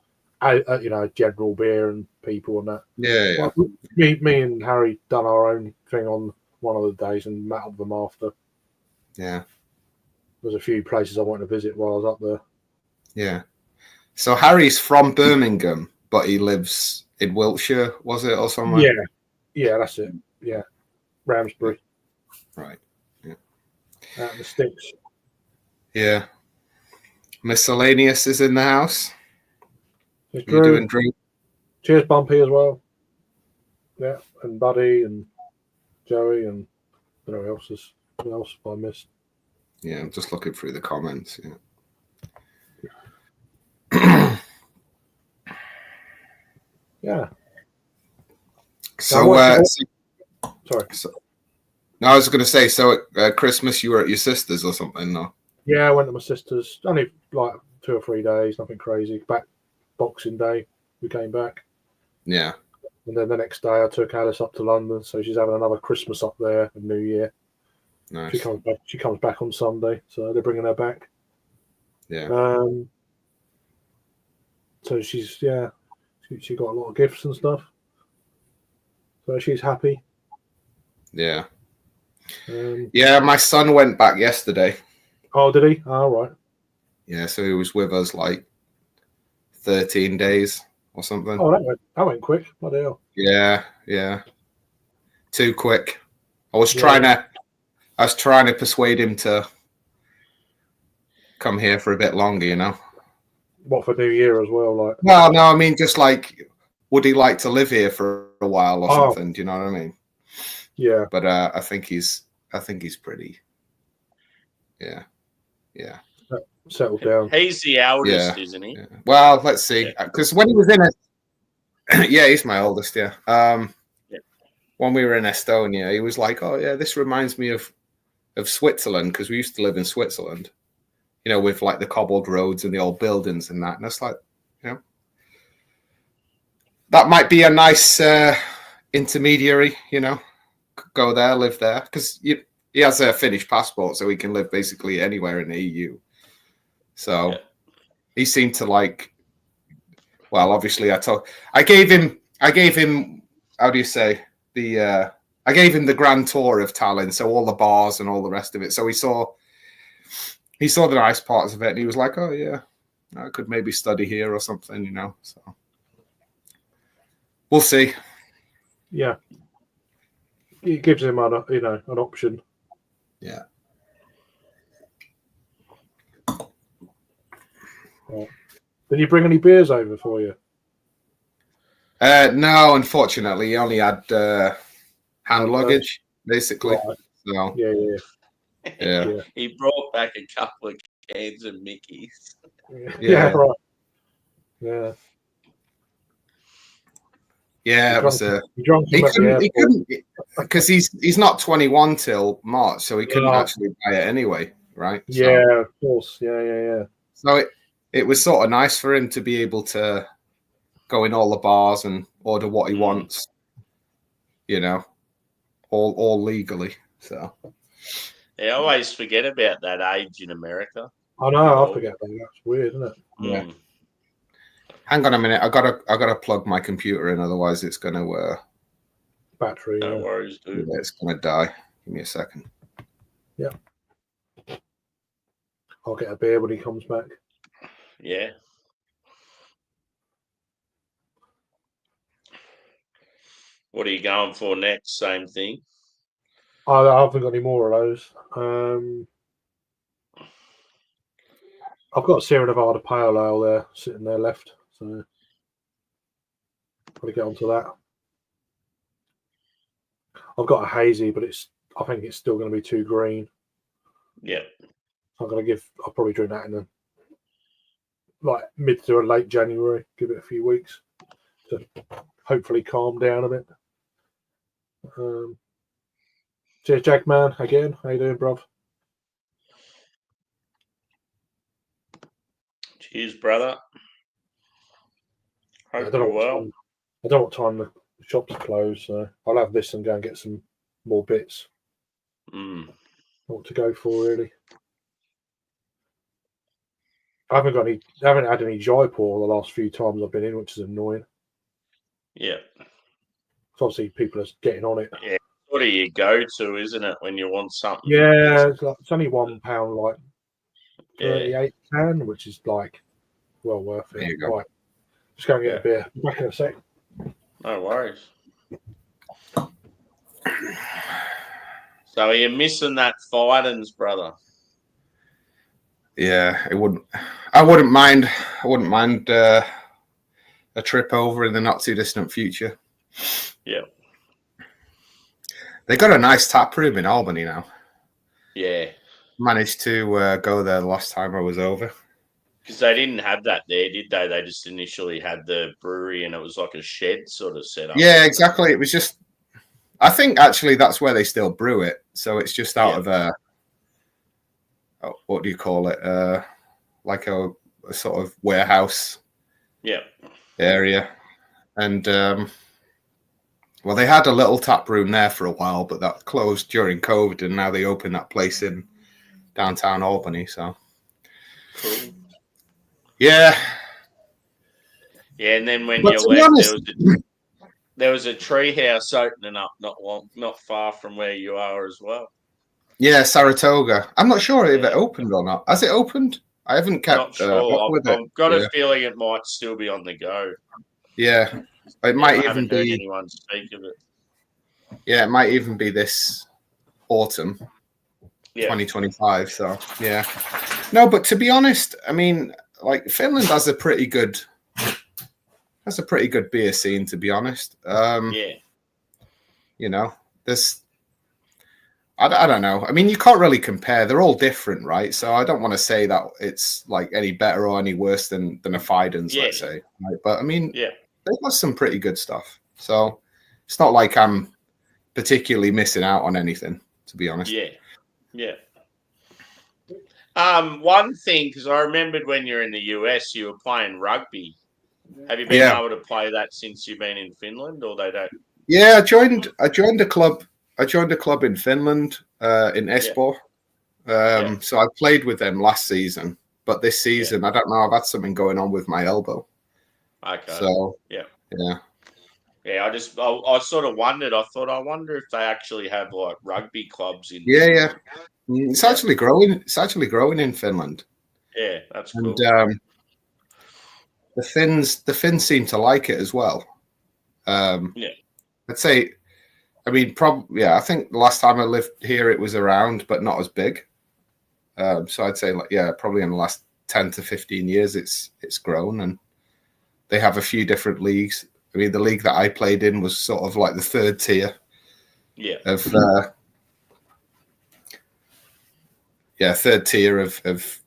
a general beer and people and that. Yeah. Like, me and Harry done our own thing on one of the days and met up with them after. Yeah. There's a few places I wanted to visit while I was up there. Yeah. So Harry's from Birmingham, but he lives in Wiltshire, was it, or somewhere? Yeah, that's it. Yeah, Ramsbury. Right. Yeah. Out in the sticks. Yeah. Miscellaneous is in the house. You're doing drink. Cheers, Bumpy, as well. Yeah, and Buddy and Joey and I don't know who else I missed. Yeah, I'm just looking through the comments. Yeah. Yeah. So, sorry. No, I was going to say, so at Christmas you were at your sister's or something, no? Yeah, I went to my sister's. Only like 2 or 3 days, nothing crazy. Back Boxing Day, we came back. Yeah. And then the next day I took Alice up to London, so she's having another Christmas up there and New Year. Nice. She comes back on Sunday, so they're bringing her back. Yeah. So she got a lot of gifts and stuff. So she's happy. Yeah. My son went back yesterday. Oh, did he? Oh, right. Yeah, so he was with us like 13 days or something. Oh, that went quick. Bloody hell. Yeah. Too quick. I was trying to persuade him to come here for a bit longer, you know. What, for New Year as well? Like, well, no, I mean, just like, would he like to live here for a while or something? Do you know what I mean? Yeah. But I think he's pretty. Yeah. Settled down. He's the eldest, isn't he? Yeah. Well, let's see. Because when he was in he's my oldest. Yeah. When we were in Estonia, he was like, "Oh yeah, this reminds me of Switzerland because we used to live in Switzerland." You know, with like the cobbled roads and the old buildings and that. And it's like, you know, that might be a nice intermediary, you know, go there, live there. Because he has a Finnish passport, so he can live basically anywhere in the EU. So he seemed to like. Well, obviously, I gave him. How do you say the? I gave him the grand tour of Tallinn, so all the bars and all the rest of it. So he saw the nice parts of it, and he was like, "Oh yeah, I could maybe study here or something," you know. So we'll see. Yeah, it gives him an option. Yeah. Right. Did you bring any beers over for you? No, unfortunately, he only had hand luggage, basically. Right. So yeah. He brought back a couple of cans of Mickey's. Yeah, right. Yeah. Yeah, it was he couldn't because he's not 21 till March, so he couldn't actually buy it anyway, right? Yeah, of course. Yeah. So it was sort of nice for him to be able to go in all the bars and order what he wants, you know, all legally. So I always forget about that age in America. I know, I forget that. That's weird, isn't it? Yeah. Hang on a minute. I gotta plug my computer in, otherwise it's gonna battery. No worries, dude. It's gonna die. Give me a second. Yeah. I'll get a beer when he comes back. Yeah. What are you going for next? Same thing? I haven't got any more of those. I've got a Sierra Nevada Pale Ale there, sitting there left. So probably get onto that. I've got a hazy, but I think it's still going to be too green. Yeah. I'll probably drink that in mid to late January. Give it a few weeks to hopefully calm down a bit. Cheers, Jackman. Again, how you doing, bruv? Cheers, brother. Hope I don't know what time the shops close, so I'll have this and go and get some more bits. What to go for, really? I haven't had any Jaipur the last few times I've been in, which is annoying. Yeah. So obviously people are getting on it. Yeah. What do you go to, isn't it, when you want something? Yeah, it's only £1, like 38 can, which is like well worth it. There you go. Right. Just go and get a beer. Back in a sec. No worries. So are you missing that Fidens, brother? Yeah, I wouldn't mind a trip over in the not too distant future. Yeah. They got a nice tap room in Albany now. Yeah. Managed to go there the last time I was over. Because they didn't have that there, did they? They just initially had the brewery and it was like a shed sort of setup. Yeah, exactly. It was just, I think actually that's where they still brew it. So it's just out of a, what do you call it? Like a sort of warehouse area. And, well, they had a little tap room there for a while, but that closed during COVID, and now they opened that place in downtown Albany. So, cool. Yeah, and then when you left, there was a tree house opening up not far from where you are as well. Yeah, Saratoga. I'm not sure if it opened or not. Has it opened? I haven't kept not sure. up with it. I've got a feeling it might still be on the go. Yeah, it might even be. Heard anyone speak of it. Yeah, it might even be this autumn, 2025. So yeah, no, but to be honest, I mean, like Finland has a pretty good beer scene. To be honest, you know, there's. I don't know. I mean, you can't really compare. They're all different, right? So I don't want to say that it's like any better or any worse than a Fidens, let's say. Right? But I mean, they've got some pretty good stuff. So it's not like I'm particularly missing out on anything, to be honest. Yeah. One thing, because I remembered when you're in the US, you were playing rugby. Have you been able to play that since you've been in Finland, or they don't? Yeah, I joined a club. I joined a club in Finland, in Espoo. So I played with them last season, but this season I don't know. I've had something going on with my elbow. Okay. So yeah. Yeah, I sort of wondered. I wonder if they actually have like rugby clubs in. Yeah. It's actually growing. It's actually growing in Finland. Yeah, that's cool. And the Finns seem to like it as well. Yeah. I'd say. I mean, I think the last time I lived here, it was around, but not as big. So I'd say, probably in the last 10 to 15 years, it's grown, and they have a few different leagues. I mean, the league that I played in was sort of like the third tier. Yeah. Of third tier of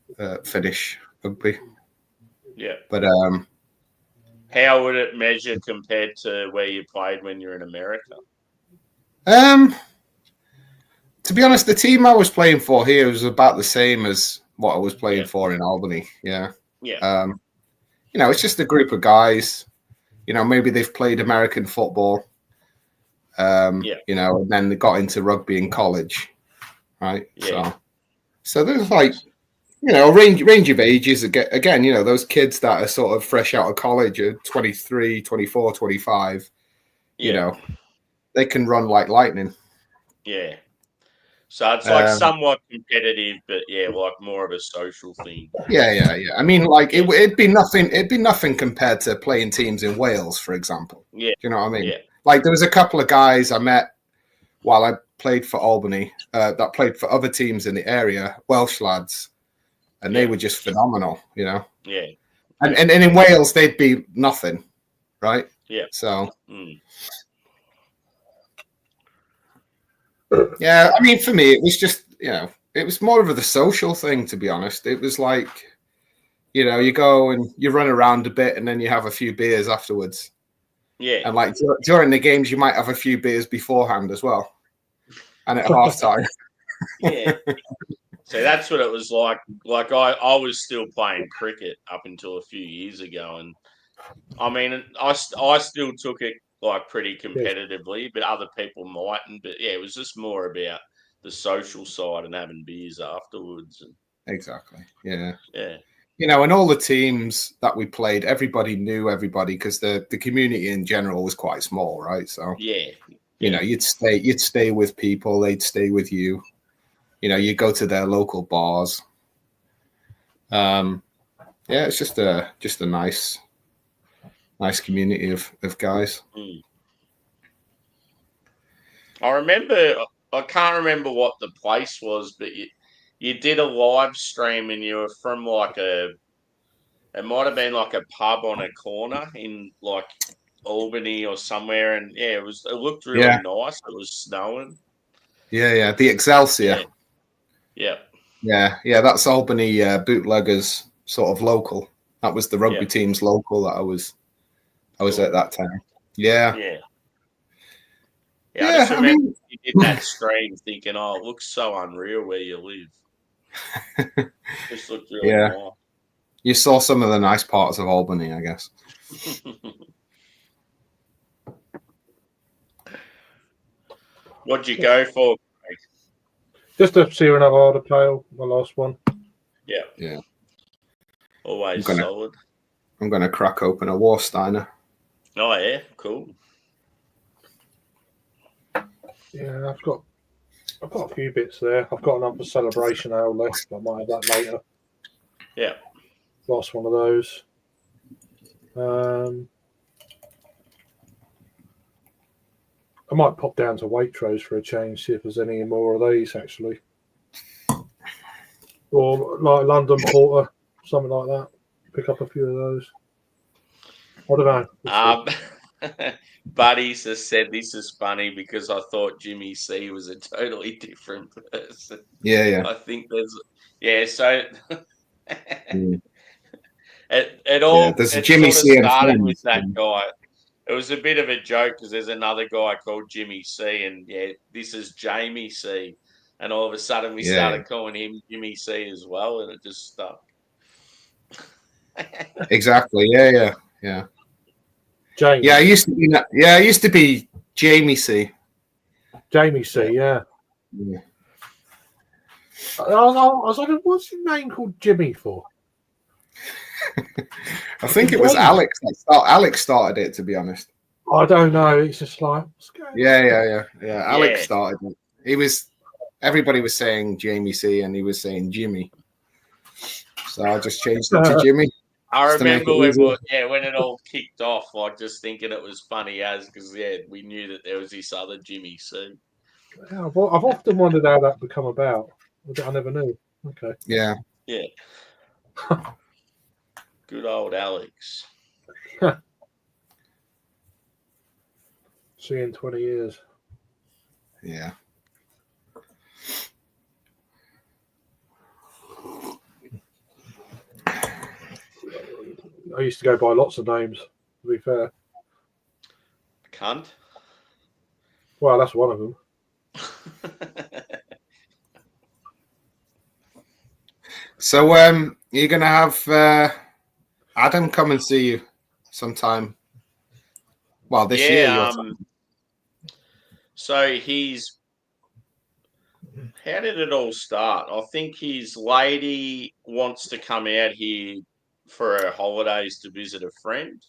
Finnish rugby. Yeah. But how would it measure compared to where you played when you're in America? To be honest, the team I was playing for here was about the same as what I was playing for in Albany. Yeah. Yeah. It's just a group of guys. Maybe they've played American football. And then they got into rugby in college, right? Yeah. So there's like, a range of ages. Again, those kids that are sort of fresh out of college are 23, 24, 25. They can run like lightning. Yeah. So it's like somewhat competitive, but like more of a social thing. Yeah. I mean, like it'd be nothing. It'd be nothing compared to playing teams in Wales, for example. Yeah. Do you know what I mean? Yeah. Like there was a couple of guys I met while I played for Albany that played for other teams in the area, Welsh lads, and they were just phenomenal. Yeah. And in Wales they'd be nothing, right? Yeah. So. Yeah, I mean, for me, it was just, it was more of the social thing, to be honest. It was like, you go and you run around a bit and then you have a few beers afterwards. Yeah. And like during the games, you might have a few beers beforehand as well. And at halftime. Yeah. So that's what it was like. Like I was still playing cricket up until a few years ago. And I mean, I still took it like pretty competitively, but other people mightn't. But it was just more about the social side and having beers afterwards. And exactly. Yeah. Yeah. And all the teams that we played, everybody knew everybody because the community in general was quite small, right? So you'd stay with people, they'd stay with you. You go to their local bars. It's just a nice community of guys. I can't remember what the place was, but you did a live stream and you were from like it might have been like a pub on a corner in like Albany or somewhere, and it looked really nice. It was snowing. Yeah, the Excelsior. Yeah. That's Albany Bootleggers sort of local. That was the rugby team's local that I was at that time. Yeah. I just remember you did that stream thinking, oh, it looks so unreal where you live. Just looked really nice. You saw some of the nice parts of Albany, I guess. What'd you go for? Just a Sierra Nevada Pale, my last one. Yeah. Always solid. I'm going to crack open a Warsteiner. Oh, yeah. Cool. Yeah, I've got a few bits there. I've got another Celebration Ale left. I might have that later. Yeah. Last one of those. I might pop down to Waitrose for a change, see if there's any more of these actually. Or like London Porter, something like that. Pick up a few of those. I don't know. Buddies has said this is funny because I thought Jimmy C was a totally different person. Yeah. I think there's so it all there's a Jimmy C started with that guy. It was a bit of a joke because there's another guy called Jimmy C, and this is Jamie C, and all of a sudden we started calling him Jimmy C as well, and it just stuck. Exactly. Yeah. Jamie. Yeah, I used to be Jamie C. Jamie C. Yeah. I was like, what's his name called Jimmy for? I think it was Alex. Alex started it, to be honest. I don't know. It's just like, yeah. Alex started it. Everybody was saying Jamie C, and he was saying Jimmy. So I just changed it to Jimmy. I remember when it all kicked off, like just thinking it was funny because we knew that there was this other Jimmy C. Yeah, I've often wondered how that become about. I never knew. Okay. Yeah. Good old Alex. See you in 20 years. Yeah. I used to go by lots of names, to be fair. Cunt? Well, that's one of them. So, you're going to have Adam come and see you sometime. Well, this year. So how did it all start? I think his lady wants to come out here for her holidays to visit a friend.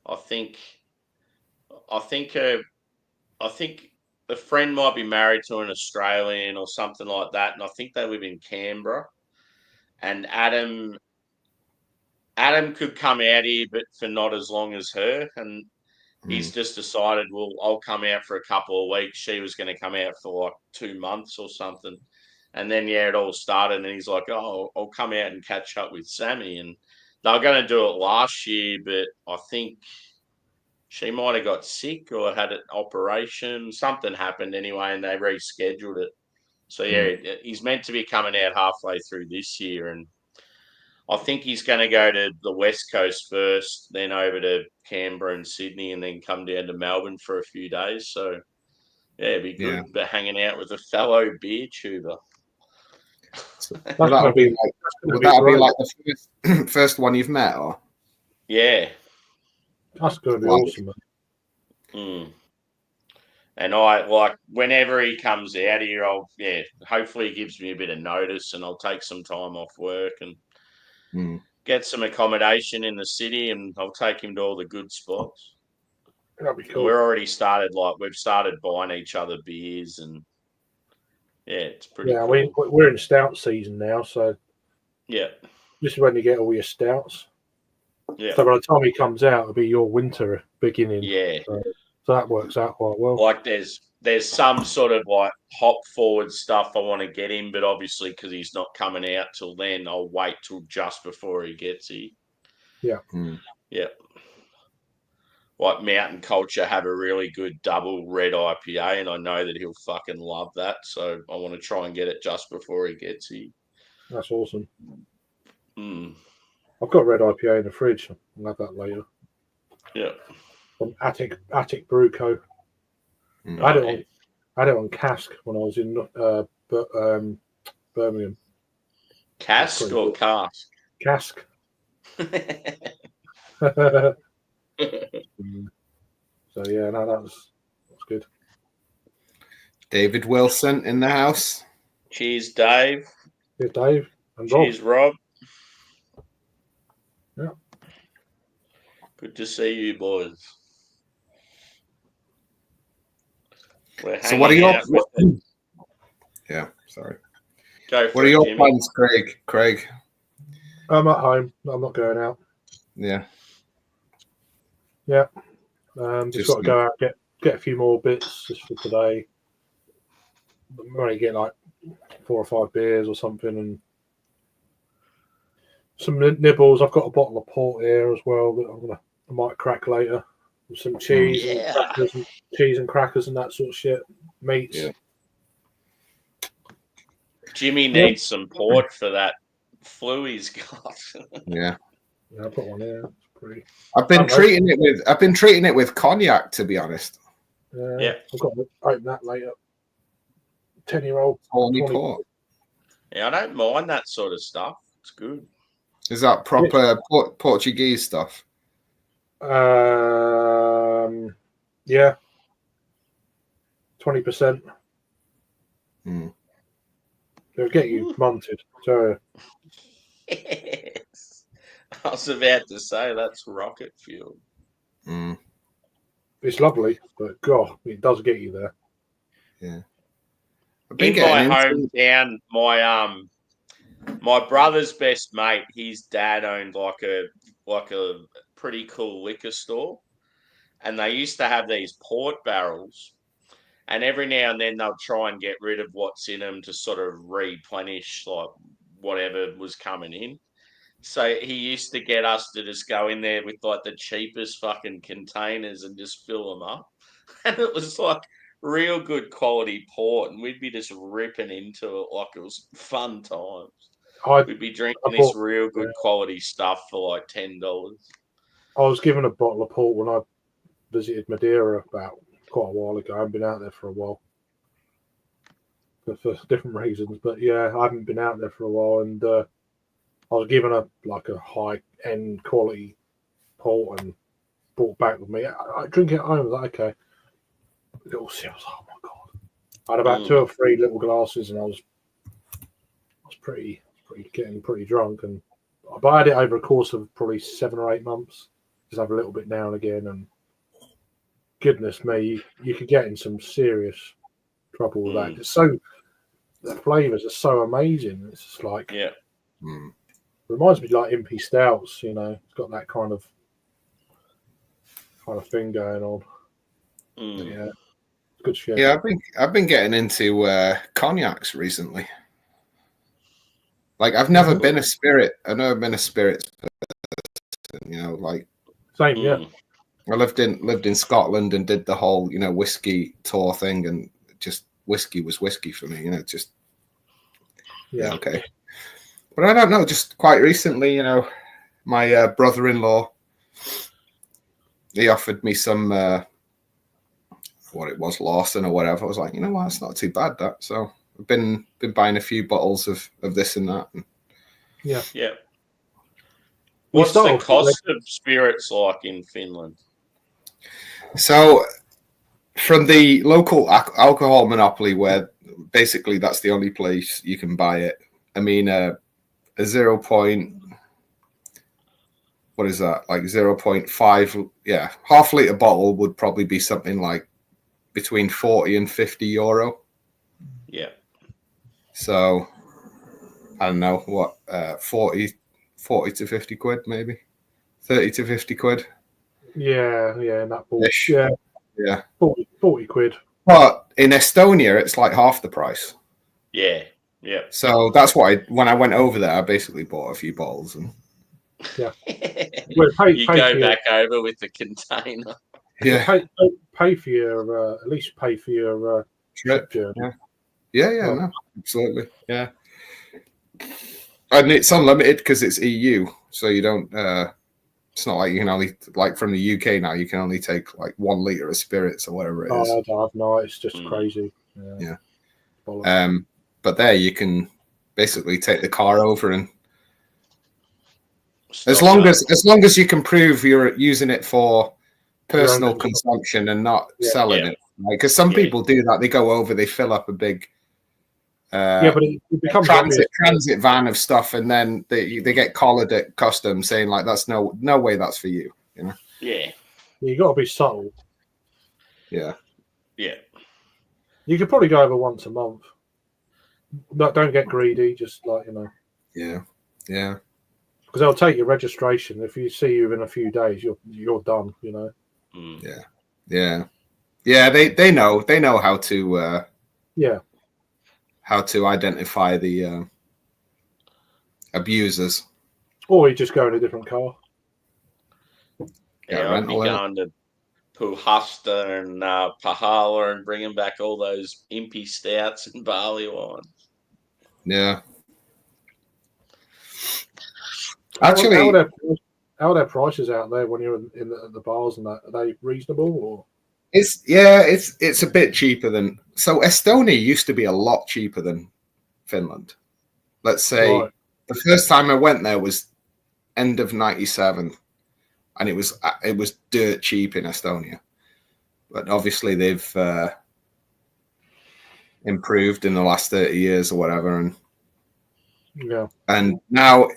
I think the friend might be married to an Australian or something like that, and I think they live in Canberra. And Adam could come out here, but for not as long as her. And he's just decided, well, I'll come out for a couple of weeks. She was going to come out for like 2 months or something. And then, it all started. And he's like, oh, I'll come out and catch up with Sammy. And they were going to do it last year, but I think she might have got sick or had an operation. Something happened anyway, and they rescheduled it. So, he's meant to be coming out halfway through this year. And I think he's going to go to the West Coast first, then over to Canberra and Sydney, and then come down to Melbourne for a few days. So, it'd be good hanging out with a fellow beer tuber. That'll be like the first one you've met, or? Yeah. That's going to be awesome. And I like whenever he comes out here, hopefully he gives me a bit of notice, and I'll take some time off work and get some accommodation in the city, and I'll take him to all the good spots. That'd be cool. We're already started, we've started buying each other beers, and it's pretty cool. We're in stout season now, so this is when you get all your stouts. Yeah. So by the time he comes out, it'll be your winter beginning. Yeah. So that works out quite well. Like there's some sort of like hop forward stuff I want to get him, but obviously because he's not coming out till then, I'll wait till just before he gets here. Yeah. Yeah. Like Mountain Culture have a really good double red IPA, and I know that he'll fucking love that. So I want to try and get it just before he gets here. That's awesome. I've got red IPA in the fridge. I'll have that later. Yeah. From Attic Brew Co. I had it on cask when I was in Birmingham. Cask or cask? Cask. So that's good. David Wilson in the house. Cheers, Dave. Cheers, Dave. And cheers, Rob. Yeah. Good to see you, boys. So what are your sorry. What are your plans, Craig? I'm at home. I'm not going out. Yeah. Yeah. Just got to go out, get a few more bits just for today. I'm going to get like 4 or 5 beers or something, and some nibbles. I've got a bottle of port here as well that I might crack later. With some cheese, and crackers and that sort of shit. Meats. Yeah. Jimmy needs some port for that flu he's got. Yeah, I've got one here. Pretty... I've been treating it with cognac, to be honest. Yeah. I've got to open that later. 10-year-old port. Yeah, I don't mind that sort of stuff. It's good. Is that proper Portuguese stuff? Yeah. 20%. They'll get you munted. So I was about to say that's rocket fuel. Mm. It's lovely, but God, it does get you there. Yeah. In my hometown, my brother's best mate, his dad owned like a pretty cool liquor store, and they used to have these port barrels, and every now and then they'll try and get rid of what's in them to sort of replenish like whatever was coming in. So he used to get us to just go in there with like the cheapest fucking containers and just fill them up. And it was like real good quality port. And we'd be just ripping into it like it was fun times. We'd be drinking this real good quality stuff for like $10. I was given a bottle of port when I visited Madeira about quite a while ago. I haven't been out there for a while. For different reasons. But yeah, I haven't been out there for a while, and I was given a high-end quality port and brought back with me. I drink it at home. I was like, okay. Little sips. Oh my God! I had about 2 or 3 little glasses, and I was getting pretty drunk. And but I had it over a course of probably 7 or 8 months. Just have a little bit now and again, and goodness me, you could get in some serious trouble with that. It's so the flavors are so amazing. It's just like reminds me like Impy Stouts, you know. It's got that kind of thing going on. Yeah, good shit. Yeah, I've been getting into cognacs recently. Like I've never been a spirit. I've never been a spirit person, you know. Like same, yeah. I lived in Scotland and did the whole whiskey tour thing, and just whiskey was whiskey for me, just okay. But I don't know, just quite recently, my brother-in-law, he offered me some, what it was, Lawson or whatever. I was like, you know what, it's not too bad, that. So I've been buying a few bottles of this and that. And yeah. What's the cost of spirits like in Finland? So from the local alcohol monopoly, where basically that's the only place you can buy it, I mean, a 0.5, half litre bottle would probably be something like between 40 and 50 euro. Yeah. So I don't know what, 40 to 50 quid, maybe 30 to 50 quid. Yeah, in that ball. Yeah. 40 quid. But in Estonia, it's like half the price. Yeah. So that's why when I went over there, I basically bought a few bottles and. Yeah. You go back over with the container. Yeah. Pay for your at least pay for your trip journey. Yeah, no, absolutely. Yeah. And it's unlimited because it's EU, so you don't. It's not like you can only, like from the UK now, you can only take like 1 litre of spirits or whatever it is. No, it's just crazy. Yeah. But there you can basically take the car over and as long as you can prove you're using it for personal consumption and not selling it. Because some people do that. They go over, they fill up a big but it becomes transit van of stuff, and then they get collared at customs saying like that's no way that's for you. Yeah. You got to be subtle. Yeah. You could probably go over once a month. But don't get greedy. Just like Yeah. Because they'll take your registration. If you see you in a few days, you're done. Yeah. They know how to. How to identify the abusers. Or you just go in a different car. I'll be going to Puhasta and Pahala and bringing back all those Impy Stouts and barley wine. Yeah. Actually, how are their prices out there when you're in the bars and that? Are they reasonable or? It's a bit cheaper than. So Estonia used to be a lot cheaper than Finland. Let's say the first time I went there was end of '97, and it was dirt cheap in Estonia. But obviously they've improved in the last 30 years or whatever, and Yeah. And now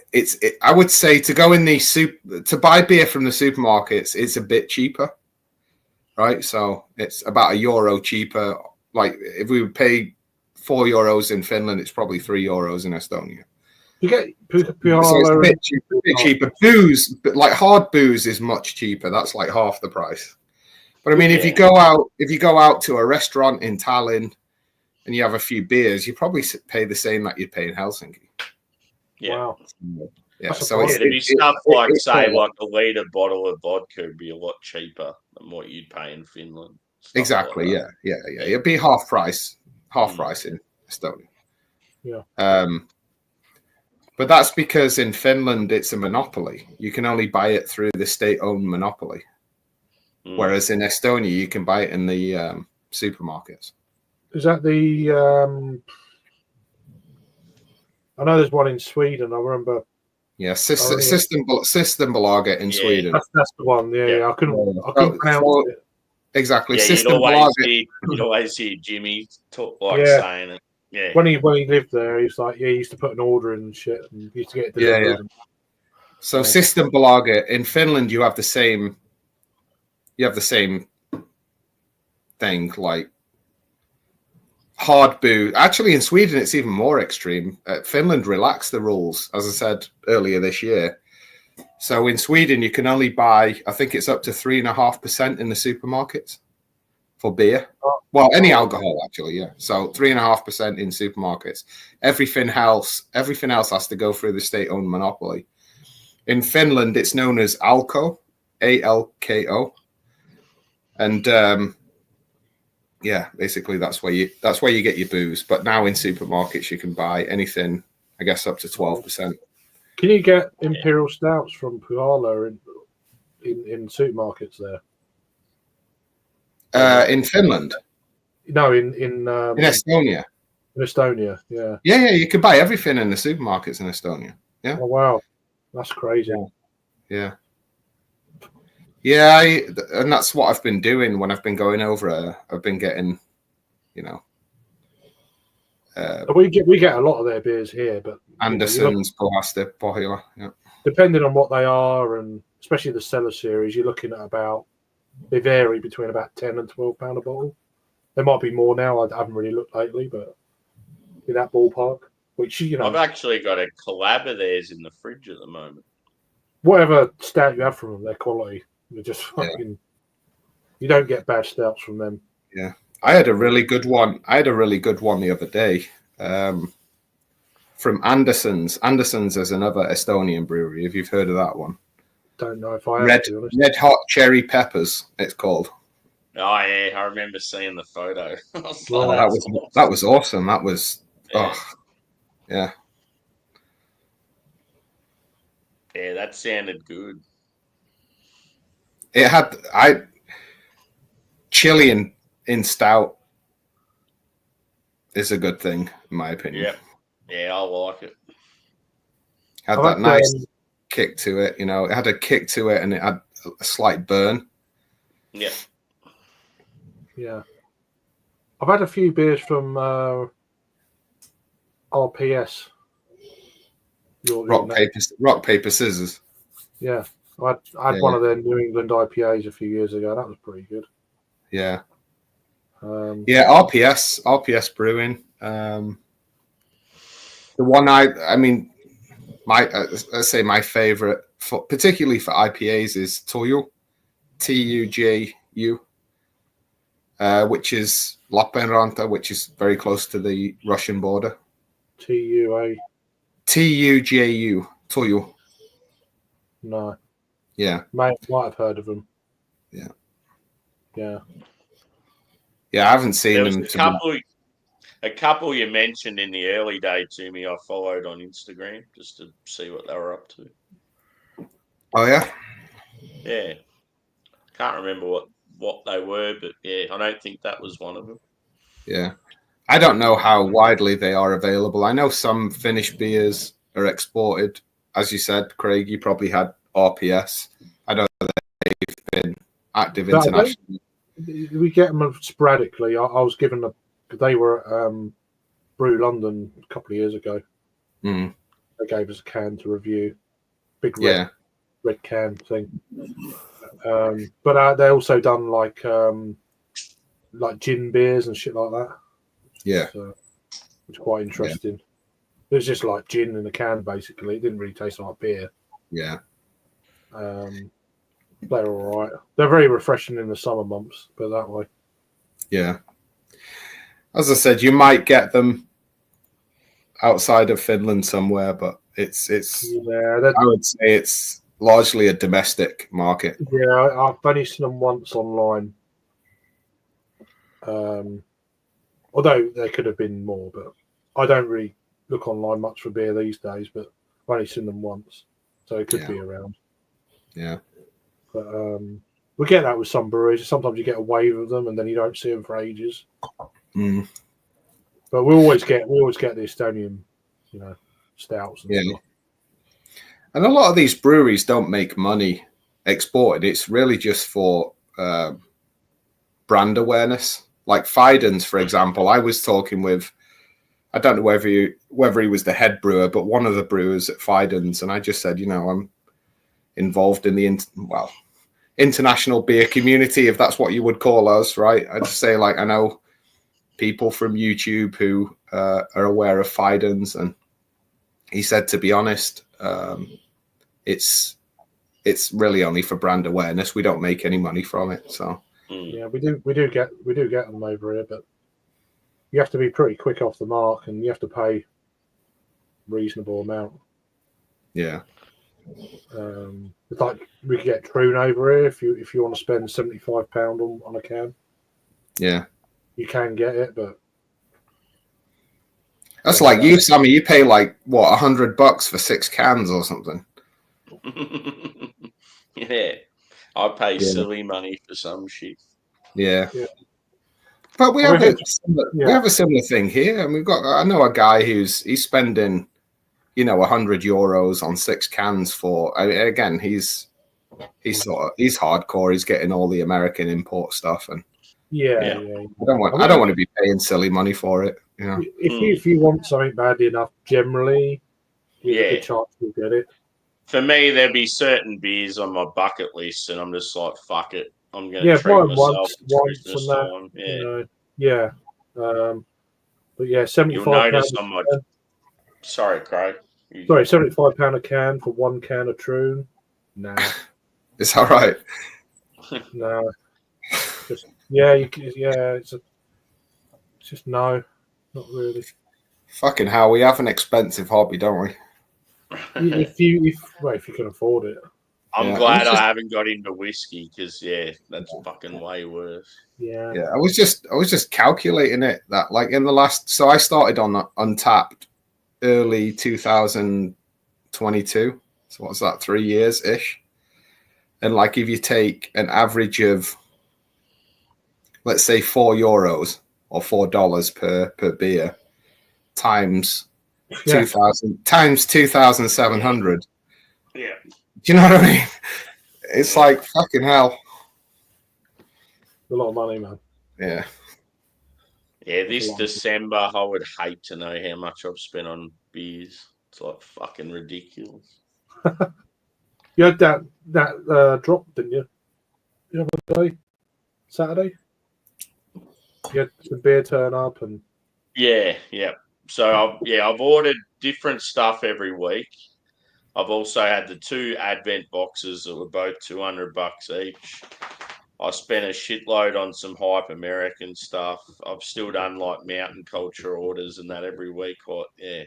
I would say to go in to buy beer from the supermarkets, it's a bit cheaper, right? So it's about €1 cheaper. Like if we would pay €4 in Finland, it's probably €3 in Estonia. You get so it's a bit cheaper. Booze, but like hard booze is much cheaper. That's like half the price. But I mean, if you go out to a restaurant in Tallinn and you have a few beers, you probably pay the same that you'd pay in Helsinki. Yeah. Wow. Yeah. So it'd be stuff like a litre bottle of vodka would be a lot cheaper than what you'd pay in Finland. Exactly. Like yeah. It'd be half price in Estonia. Yeah. But that's because in Finland it's a monopoly. You can only buy it through the state-owned monopoly. Whereas in Estonia you can buy it in the supermarkets. Is that the? I know there's one in Sweden. I remember. Yeah, Systembolaget in Sweden. That's the one. Yeah. I couldn't pronounce it. Exactly. Yeah, you'd always hear Jimmy talk saying it. Yeah. When he lived there, he was like, he used to put an order in and shit, and used to get it delivered. Yeah. So Systembolaget in Finland, you have the same thing, like hard booze. Actually, in Sweden, it's even more extreme. Finland relaxed the rules, as I said earlier this year. So in Sweden, you can only buy, I think it's up to 3.5% in the supermarkets for beer. Well, any alcohol, actually, yeah. So 3.5% in supermarkets. Everything else has to go through the state-owned monopoly. In Finland, it's known as Alko, ALKO. And basically that's where you get your booze. But now in supermarkets you can buy anything, I guess, up to 12%. Can you get imperial stouts from Puhala in supermarkets there? In Finland? No, in Estonia. In Estonia, yeah. Yeah, you can buy everything in the supermarkets in Estonia. Yeah. Oh wow, that's crazy. Yeah. Yeah, and that's what I've been doing when I've been going over. I've been getting, we get a lot of their beers here, but Andersons, Pohjola, yeah. Depending on what they are, and especially the Cellar series, you're looking at they vary between about £10 and £12 a bottle. There might be more now. I haven't really looked lately, but in that ballpark. Which I've actually got a collab of theirs in the fridge at the moment. Whatever stout you have from them, they're quality. They're just fucking. You don't get bad stouts from them. Yeah, I had a really good one. The other day from Andersons. Andersons is another Estonian brewery. If you've heard of that one, don't know if I have. Red Hot Cherry Peppers. It's called. Oh yeah, I remember seeing the photo. That was awesome. That was yeah. Yeah, that sounded good. It had chili in stout is a good thing in my opinion. Yeah, I like it. Had that nice kick to it, It had a kick to it, and it had a slight burn. Yeah. Yeah. I've had a few beers from RPS. Rock, paper, scissors. Yeah. I had one of their New England IPAs a few years ago. That was pretty good. Yeah. RPS Brewing. The one let's say my favorite, particularly for IPAs, is Tuju, Tuju, which is Lappeenranta, which is very close to the Russian border. Tuju. Tuju. No. Yeah. Might have heard of them. Yeah. Yeah. Yeah, I haven't seen them. A couple you mentioned in the early day to me, I followed on Instagram just to see what they were up to. Oh, yeah? Yeah. Can't remember what they were, but yeah, I don't think that was one of them. Yeah. I don't know how widely they are available. I know some Finnish beers are exported. As you said, Craig, you probably had RPS. I know they've been active internationally. We get them sporadically. I was given they were at Brew London a couple of years ago. Mm. They gave us a can to review. Big red can thing. But they also done like gin beers and shit like that. Yeah. So, it's quite interesting. It was just like gin in a can, basically. It didn't really taste like beer. Yeah. They're all right. They're very refreshing in the summer months, but that way. Yeah. As I said, you might get them outside of Finland somewhere, but it's. I would say it's largely a domestic market. Yeah, I've only seen them once online. Although there could have been more, but I don't really look online much for beer these days. But I've only seen them once, so it could be around. Yeah. But we get that with some breweries. Sometimes you get a wave of them, and then you don't see them for ages. Mm. But we always get the Estonian, stouts and stuff. And a lot of these breweries don't make money exported. It's really just for brand awareness. Like Fidens, for example, I was talking with, I don't know whether he was the head brewer, but one of the brewers at Fidens, and I just said, I'm involved in the international beer community, if that's what you would call us, right? I'd say, like, I know people from YouTube who are aware of Fidens, and he said, to be honest, it's really only for brand awareness. We don't make any money from it, so. Yeah, we do get them over here, but you have to be pretty quick off the mark, and you have to pay a reasonable amount. Yeah. It's like we could get Troon over here if you want to spend £75 on a can. Yeah. You can get it, but that's like you, Sammy. You pay like what, $100 for 6 cans or something. Yeah, I pay silly money for some shit. Yeah. But we have a similar thing here, and I know a guy he's spending, €100 on 6 cans for. Again, he's hardcore. He's getting all the American import stuff, and I don't want to be paying silly money for it. If you want something badly enough, generally, there's a good chance you'll get it. For me, there'd be certain beers on my bucket list, and I'm just like, fuck it. I'm going to treat myself Christmas time. But yeah, £75. You'll notice on my. Sorry, Craig. Sorry, £75 a can for 1 can of Troon. Nah, it's all right. No, it's just no, not really. Fucking hell, we have an expensive hobby, don't we? If you can afford it. I'm glad I haven't got into whiskey because that's fucking way worse. Yeah. I was just calculating it that, like, in the last, so I started on Untappd early 2022. So what's that, 3 years ish? And like, if you take an average of, let's say, €4 or $4 per beer times 2,700. Yeah. Do you know what I mean? It's like, fucking hell. A lot of money, man. Yeah. Yeah, this December, I would hate to know how much I've spent on beers. It's like fucking ridiculous. You had that drop, didn't you? The other day? Saturday? You had some beer turn up and... Yeah. So, I've ordered different stuff every week. I've also had the 2 Advent boxes that were both $200 each. I spent a shitload on some hype American stuff. I've still done like mountain culture orders and that every week.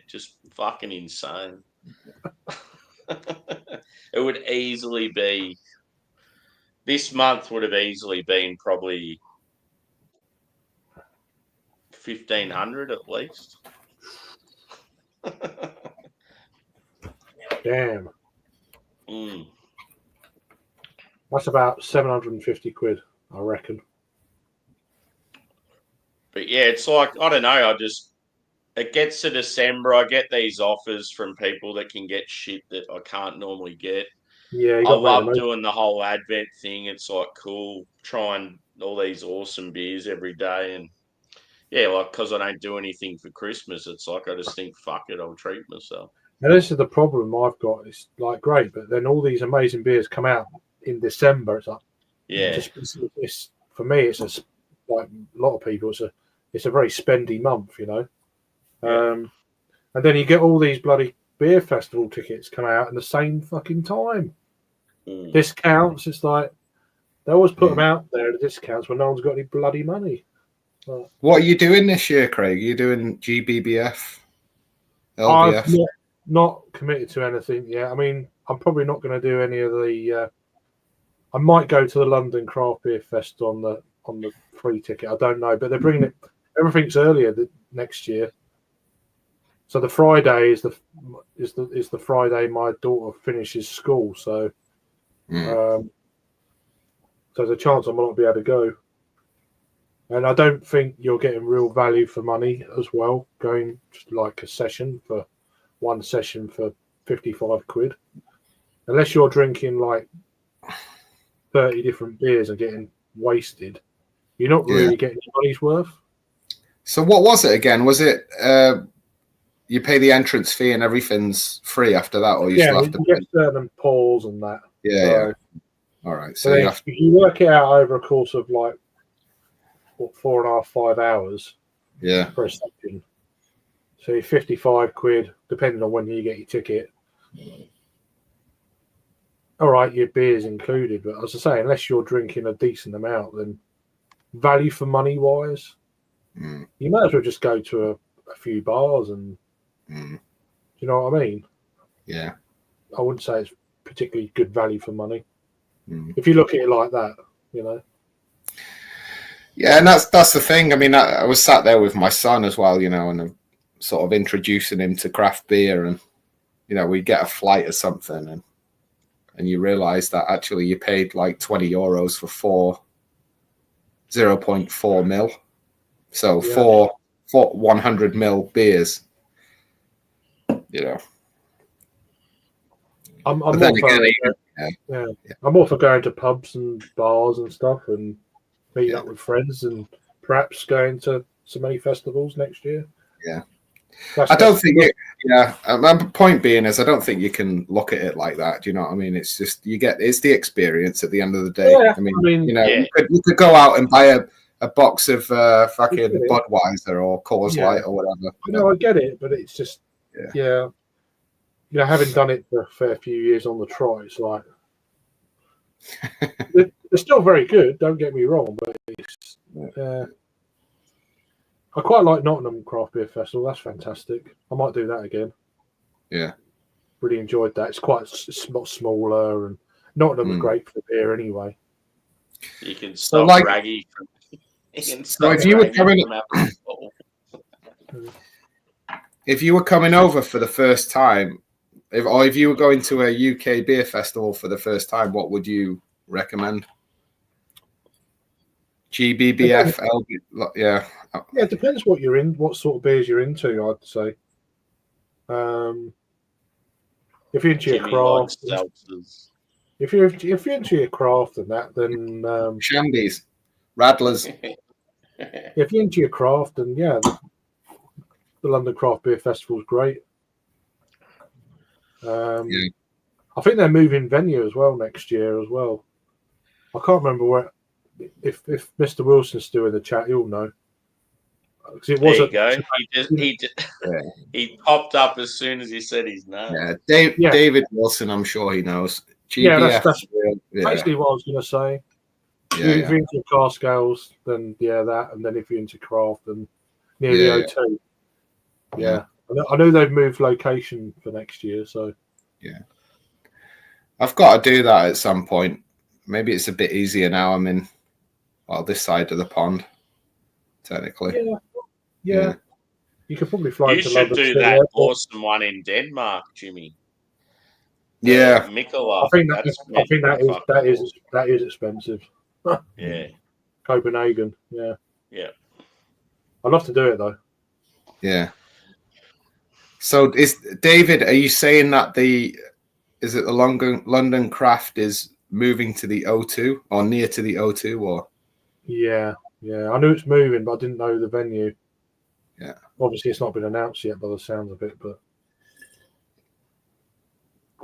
Just fucking insane. It would easily be, this month would have easily been probably 1,500 at least. Damn. Mm. That's about 750 quid, I reckon. But yeah, it's like, I don't know, it gets to December, I get these offers from people that can get shit that I can't normally get. Yeah, I love doing the whole Advent thing. It's like cool, trying all these awesome beers every day. And yeah, like, because I don't do anything for Christmas, it's like I just think, fuck it, I'll treat myself. And this is the problem I've got. It's like great, but then all these amazing beers come out in December. It's like, it's for me. It's like a lot of people. It's a very spendy month, you know. And then you get all these bloody beer festival tickets come out at the same fucking time. Discounts. It's like they always put them out there at discounts when no one's got any bloody money. What are you doing this year, Craig? Are you doing GBBF? LBF? I'm not committed to anything yet. I mean, I'm probably not going to do any of the. I might go to the London Craft Beer Fest on the free ticket. I don't know, but they're bringing it. Everything's earlier next year. So the Friday is the Friday my daughter finishes school. So, so there's a chance I might not be able to go. And I don't think you're getting real value for money as well. Going just like a session for one session for 55 quid, unless you're drinking like 30 different beers and getting wasted, you're not really getting your money's worth. So what was it again? Was it you pay the entrance fee and everything's free after that, or you still have to get certain pours and that? Yeah. All right. So if you work it out over a course of like 4.5, 5 hours. Yeah. For a session. So you're 55 quid, depending on when you get your ticket. All right, your beer's included, but as I say, unless you're drinking a decent amount, then value for money wise, you might as well just go to a few bars and do you know what I mean? Yeah. I wouldn't say it's particularly good value for money. If you look at it like that, you know. Yeah, and that's the thing. I mean, I was sat there with my son as well, you know, and I'm sort of introducing him to craft beer, and you know, we get a flight or something, and you realise that actually you paid like 20 euros for 0.4 mil, so four 100 mil beers, you know. I'm all for going to pubs and bars and stuff and meeting up with friends and perhaps going to some many festivals next year. Yeah. I don't think my point being is I don't think you can look at it like that. Do you know what I mean? It's just it's the experience at the end of the day. Yeah, I mean you know, you could go out and buy a box of fucking Budweiser or Coors Light or whatever. No, I get it, but it's just you know, having done it for a fair few years on the trot, it's like they're still very good. Don't get me wrong, but it's I quite like Nottingham Craft Beer Festival. That's fantastic. I might do that again. Yeah, really enjoyed that. It's a lot smaller, and Nottingham are great for beer anyway. You can stop Raggy from. So if you were coming, if you were coming over for the first time, if you were going to a UK beer festival for the first time, what would you recommend? GBBF, LB, yeah, it depends what you're in, what sort of beers you're into. I'd say, if you're into your craft, if you're into your craft and that, then Shandies, Radlers. If you're into your craft, then the London Craft Beer Festival is great. I think they're moving venue as well next year as well. I can't remember where. If Mr. Wilson's still in the chat, he'll know. It was he popped up as soon as he said his name. David Wilson, I'm sure he knows. GBF, that's basically what I was going to say. If you're into car scales, then that, and then if you're into craft, then near the O2. Yeah. I know they've moved location for next year, so I've got to do that at some point. Maybe it's a bit easier now. I'm in this side of the pond, technically. Yeah. You could probably fly. You should do that awesome one in Denmark, Jimmy. Yeah, Mikkeller. I think that is expensive. Yeah, Copenhagen. Yeah. I'd love to do it though. Yeah. So David, are you saying that the London Craft is moving to the O2 or near to the O2 or? Yeah. I knew it's moving, but I didn't know the venue. Yeah. Obviously, it's not been announced yet by the sounds of it, but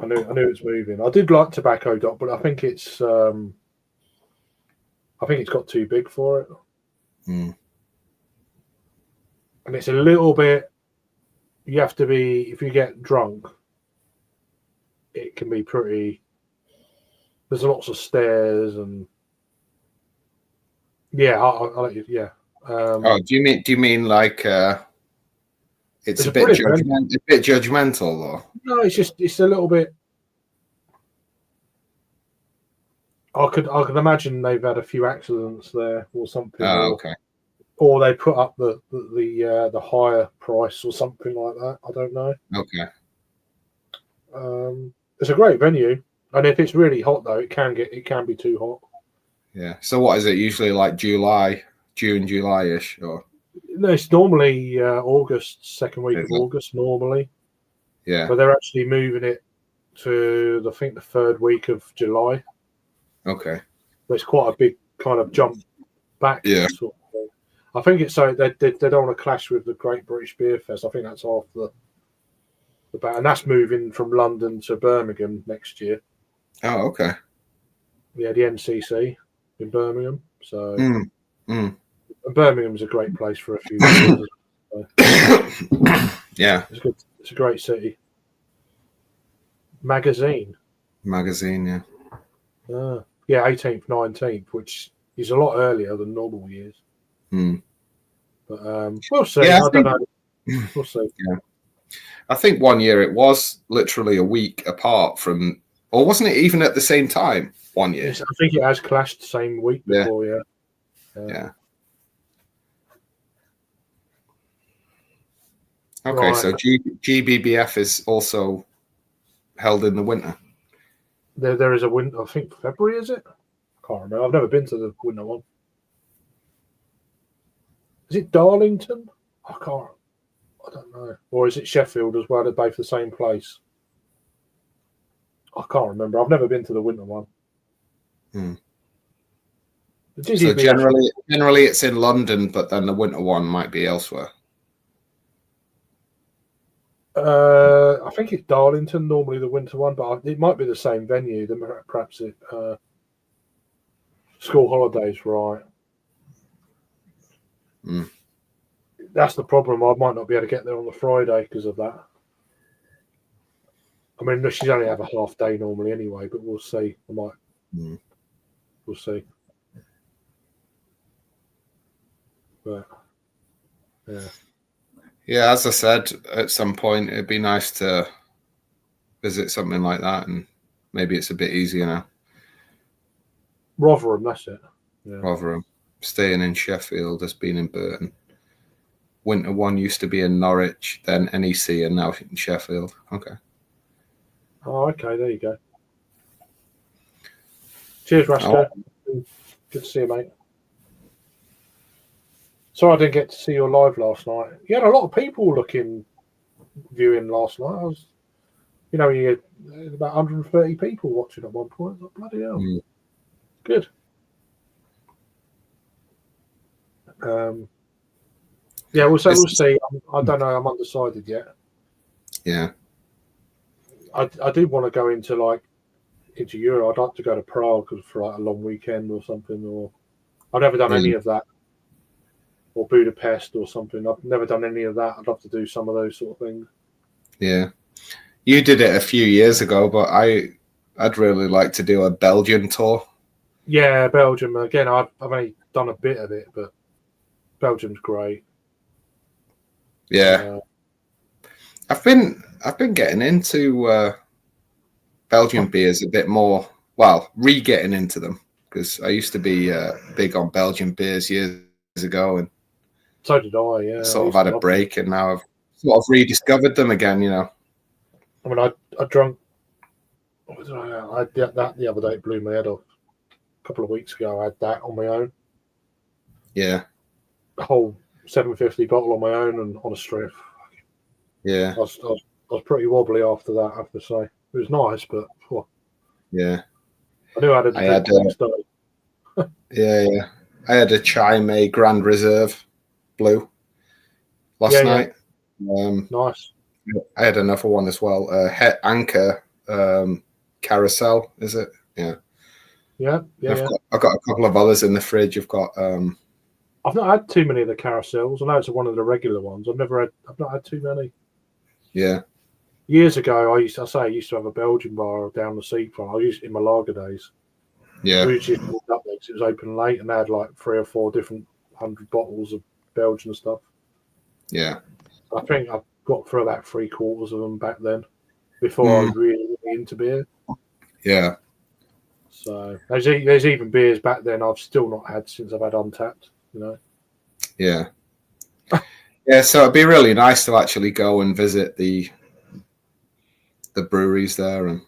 I knew it was moving. I did like Tobacco Dock, but I think it's got too big for it. Mm. And it's a little bit. You have to be, if you get drunk, it can be pretty. There's lots of stairs and. Yeah, I'll let you. Yeah. Do you mean like it's a bit judgmental, though? No, it's a little bit. I could imagine they've had a few accidents there or something. Oh, okay. Or they put up the higher price or something like that. I don't know. Okay. It's a great venue, and if it's really hot though, it can be too hot. Yeah. So what is it usually like? June, July-ish, or? No, it's normally August, second week of August normally. Yeah. But they're actually moving it to I think the third week of July. Okay. But it's quite a big kind of jump back. Yeah. Sort of thing. I think it's so they don't want to clash with the Great British Beer Fest. I think that's half the and that's moving from London to Birmingham next year. Oh, okay. Yeah, the NCC in Birmingham. So Mm. Birmingham's a great place for a few years. Yeah. It's good. It's a great city. Magazine, yeah. Yeah, 18th, 19th, which is a lot earlier than normal years. Mm. But we'll see. Yeah, I don't know. We'll see. Yeah. I think one year it was literally a week apart from, or wasn't it even at the same time one year? Yes, I think it has clashed the same week before, yeah. Okay, right. So GBBF is also held in the winter. There is a winter, I think February, is it? I can't remember. I've never been to the winter one. Is it Darlington? I don't know. Or is it Sheffield as well? They're both the same place. I can't remember. I've never been to the winter one. So generally it's in London, but then the winter one might be elsewhere. I think it's Darlington, normally the winter one, but it might be the same venue. Then perhaps it school holidays, right? That's the problem. I might not be able to get there on the Friday because of that. I mean, she's only have a half day normally anyway, but we'll see. We'll see. But yeah, as I said, at some point it'd be nice to visit something like that, and maybe it's a bit easier now. Rotherham, that's it. Yeah. Rotherham, staying in Sheffield, has been in Burton. Winter one used to be in Norwich, then NEC, and now in Sheffield. Okay. Oh, okay. There you go. Cheers, Rasko. Good to see you, mate. Sorry I didn't get to see your live last night. You had a lot of people viewing last night. You had about 130 people watching at one point. Like, bloody hell. Good. Yeah, we'll see. I don't know. I'm undecided yet. Yeah. I do want to go into Europe. I'd like to go to Prague for like a long weekend or something. Or I've never done any of that. Or Budapest or something. I've never done any of that. I'd love to do some of those sort of things. Yeah. You did it a few years ago, but I'd really like to do a Belgian tour. Yeah, Belgium. Again, I've only done a bit of it, but Belgium's great. Yeah. I've been getting into Belgian beers a bit more. Well, re-getting into them, because I used to be big on Belgian beers years ago, and so did I. Yeah, sort of had a break, and now I've sort of rediscovered them again. I mean, I drank. I had that the other day. It blew my head off. A couple of weeks ago, I had that on my own. Yeah. A whole 750 bottle on my own and on a strip. Yeah. I was pretty wobbly after that, I have to say. It was nice, but yeah. I knew I had to drink the next day. Yeah. I had a Chime Grand Reserve Blue last night. Nice. I had another one as well. Het Anchor Carousel, is it? Yeah. I've got a couple of others in the fridge. I've got. I've not had too many of the carousels. I know it's one of the regular ones. I've not had too many. Yeah. Years ago, I used to have a Belgian bar down the seafront. I used it in my lager days. Yeah. We usually pulled up because it was open late, and they had like 3 or 4 different 100 bottles of Belgian stuff. Yeah. I think I got through about 3/4 of them back then, before I was really into beer. Yeah. So there's even beers back then I've still not had since I've had Untapped, you know. Yeah. Yeah, so it'd be really nice to actually go and visit the breweries there and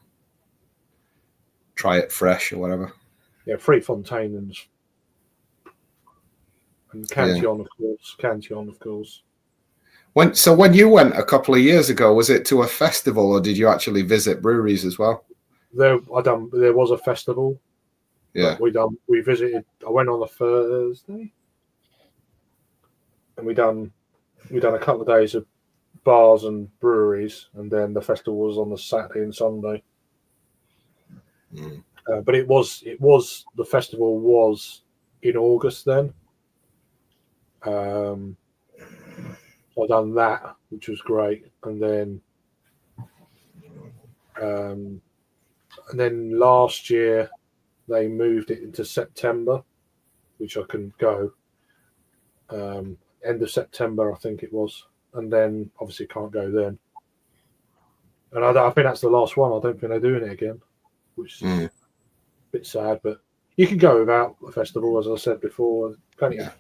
try it fresh or whatever. Yeah, Fontaine and Cantillon, of course. When you went a couple of years ago, was it to a festival or did you actually visit breweries as well? There was a festival. Yeah. We visited. I went on a Thursday, and we done a couple of days of bars and breweries, and then the festival was on the Saturday and Sunday. But the festival was in August then. I done that, which was great, and then last year they moved it into September, which I couldn't go. End of September, I think it was, and then obviously can't go then. And I think that's the last one. I don't think they're doing it again, which is a bit sad. But you can go without a festival, as I said before. Plenty of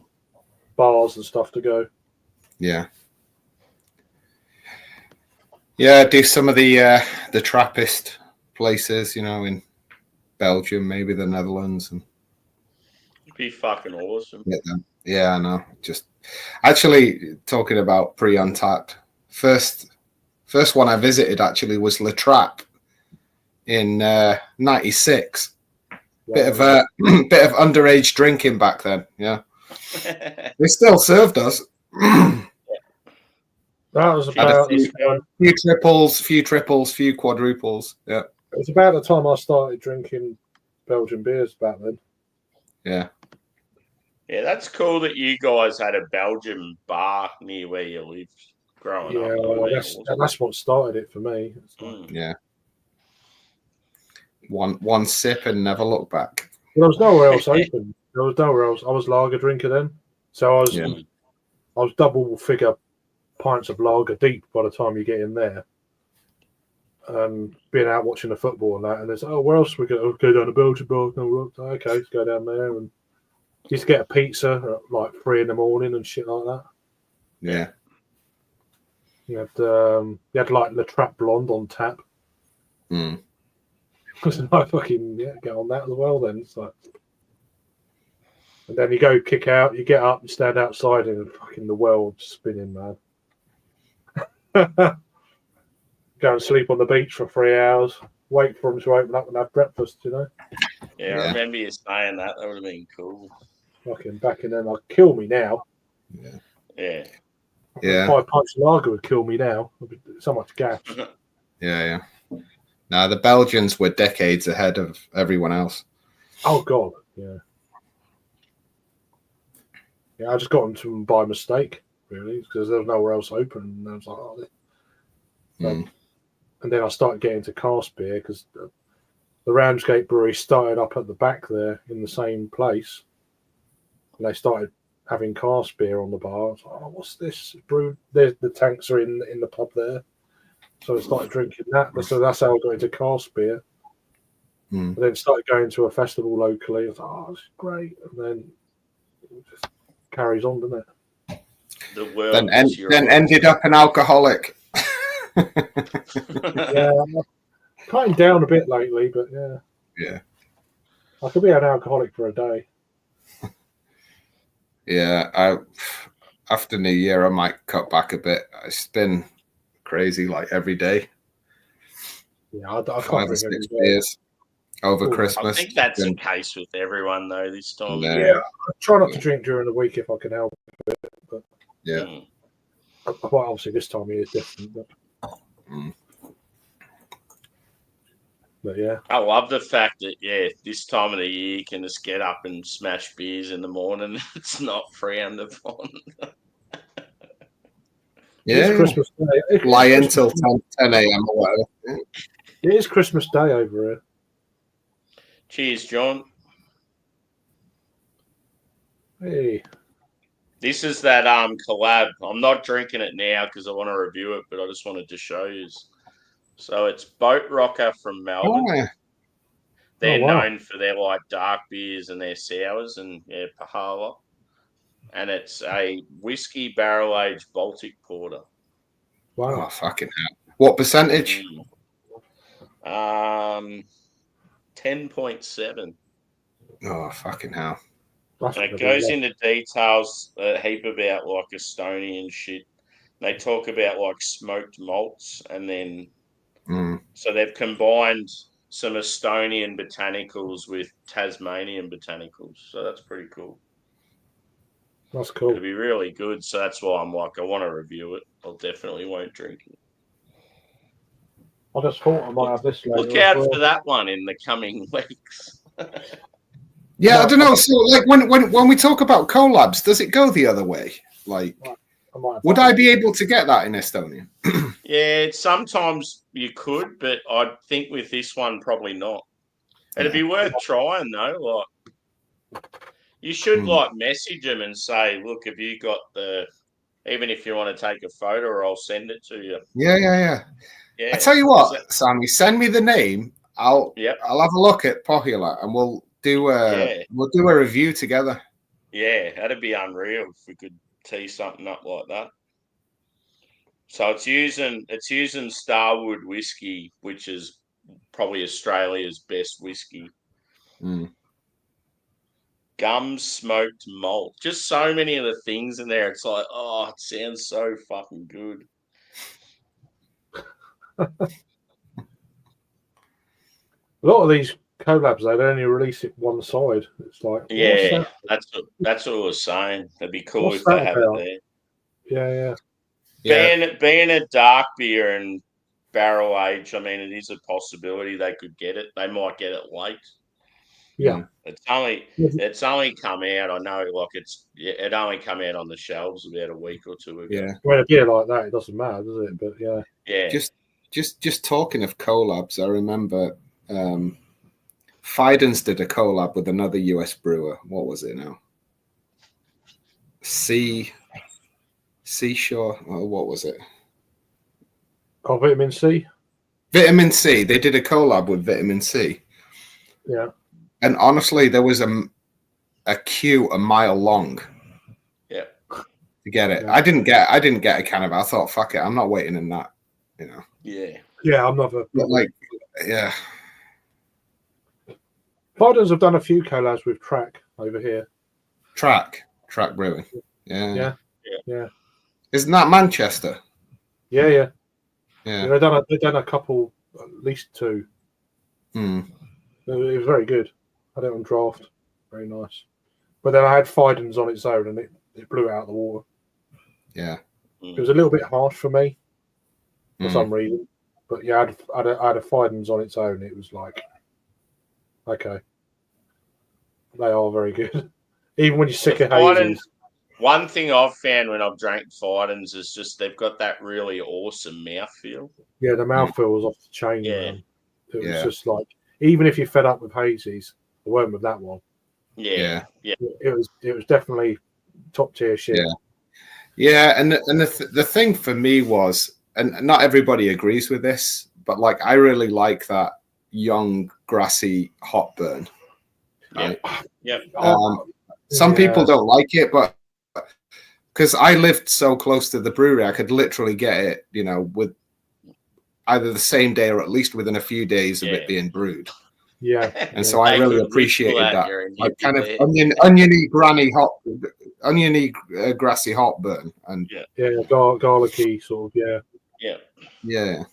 bars and stuff to go. Yeah. Yeah, do some of the Trappist places, in Belgium, maybe the Netherlands, and it'd be fucking awesome. Yeah, I know. Just actually talking about pre-Untapped, first one I visited actually was La Trappe in '96. Wow. Bit of underage drinking back then. Yeah, they still served us. That was about few triples, few quadruples. Yeah, it was about the time I started drinking Belgian beers back then. Yeah. Yeah, that's cool that you guys had a Belgian bar near where you lived growing up. Yeah, that's what started it for me. Yeah. One sip and never look back. There was nowhere else open. There was nowhere else. I was lager drinker then, so I was double figure pints of lager deep by the time you get in there. Being out watching the football and that, and there's where else we go down to Belgian bar? No, okay, let's go down there and just get a pizza at like 3 a.m. and shit like that. Yeah. You had like La Trappe Blonde on tap. Because I fucking get on that as well then. It's like, and then you go kick out, you get up and stand outside and fucking the world's spinning, man. Go and sleep on the beach for 3 hours, wait for them to open up and have breakfast, Yeah, I remember you saying that. That would have been cool. Fucking back in then, I'd kill me now. Yeah. 5 pints of lager would kill me now. So much gas. Yeah. No, the Belgians were decades ahead of everyone else. Oh, God, yeah. Yeah, I just got into them by mistake, really, because there was nowhere else open. And I was like, And then I started getting into cask beer because the Ramsgate Brewery started up at the back there in the same place. And they started having cask beer on the bar. I was like, what's this? Brewed? The tanks are in the pub there. So I started drinking that. So that's how I got into cask beer. And then started going to a festival locally. I was like, this is great. And then it just carries on, doesn't it? The world then ended up an alcoholic. Yeah, cutting down a bit lately, but yeah, I could be an alcoholic for a day. Yeah, after New Year I might cut back a bit. It's been crazy, like every day. Yeah, I can't 5 or 6 beers over Christmas. I think that's the case with everyone though this time. Yeah, I try not to drink during the week if I can help it, but obviously this time of year is different. But... But yeah, I love the fact that this time of the year you can just get up and smash beers in the morning. It's not frowned upon. It's Christmas Day. Lie until 10 a.m. or whatever. It is Christmas Day over here. Cheers, John. Hey. This is that collab. I'm not drinking it now because I want to review it, but I just wanted to show you. So it's Boat Rocker from Melbourne. Oh, yeah. They're known for their like dark beers and their sours and Pahala. And it's a whiskey barrel aged Baltic porter. Wow, fucking hell. What percentage? 10.7. Oh, fucking hell. And it goes into details a heap about like Estonian shit. They talk about like smoked malts and then so they've combined some Estonian botanicals with Tasmanian botanicals. So that's pretty cool. That's cool. It'll be really good. So that's why I'm like, I want to review it. I'll definitely won't drink it. I just thought I might have this later. Look out for that one in the coming weeks. Yeah, I don't know. So, like, when we talk about collabs, does it go the other way? Like, would I be able to get that in Estonia? Yeah, sometimes you could, but I think with this one, probably not. It'd be worth trying, though. Like, you should like message them and say, "Look, have you got the?" Even if you want to take a photo, or I'll send it to you. Yeah. I tell you what, Sammy, send me the name. I'll have a look at Pohjola and we'll do a review together. Yeah, that'd be unreal if we could tee something up like that. So it's using Starwood whiskey, which is probably Australia's best whiskey. Gum smoked malt. Just so many of the things in there. It's like, oh, it sounds so fucking good. A lot of these collabs, they only release it one side. It's like, that's what I was saying. It'd be cool if they have it there. Yeah. Being a dark beer and barrel age, I mean, it is a possibility they could get it. They might get it late. Yeah. It's only come out. I know, like it only come out on the shelves about a week or two ago. Yeah. Well, a beer like that, it doesn't matter, does it? But yeah. Just talking of collabs, I remember Fidens did a collab with another US brewer. What was it now? Seashore. Oh, what was it? Oh, Vitamin C. Vitamin C. They did a collab with Vitamin C. Yeah. And honestly, there was a queue a mile long. Yeah. To get it, I didn't get a can of it. I thought, fuck it, I'm not waiting in that. You know. Yeah. Yeah, I'm not. Yeah. Fidens have done a few collabs with Track over here. Track Brewing. Yeah. Isn't that Manchester? Yeah. They've done a couple, at least two. It was very good. I had it on draft. Very nice. But then I had Fidens on its own and it blew it out of the water. Yeah. It was a little bit harsh for me for some reason. But yeah, I had a Fidens on its own. It was like, okay. They are very good. Even when you're sick of hazies. One thing I've found when I've drank Fidens is just they've got that really awesome mouthfeel. Yeah, the mouthfeel was off the chain. Yeah. It was just like, even if you're fed up with hazies, I weren't with that one. Yeah. It was definitely top tier shit. Yeah, and the thing for me was, and not everybody agrees with this, but like I really like that young grassy hop burn. Right? Yep. Some people don't like it, but because I lived so close to the brewery, I could literally get it, you know, with either the same day or at least within a few days of it being brewed. Yeah. And so I really appreciated that. Like kind of oniony grassy hop burn. And garlicky sort of, Yeah.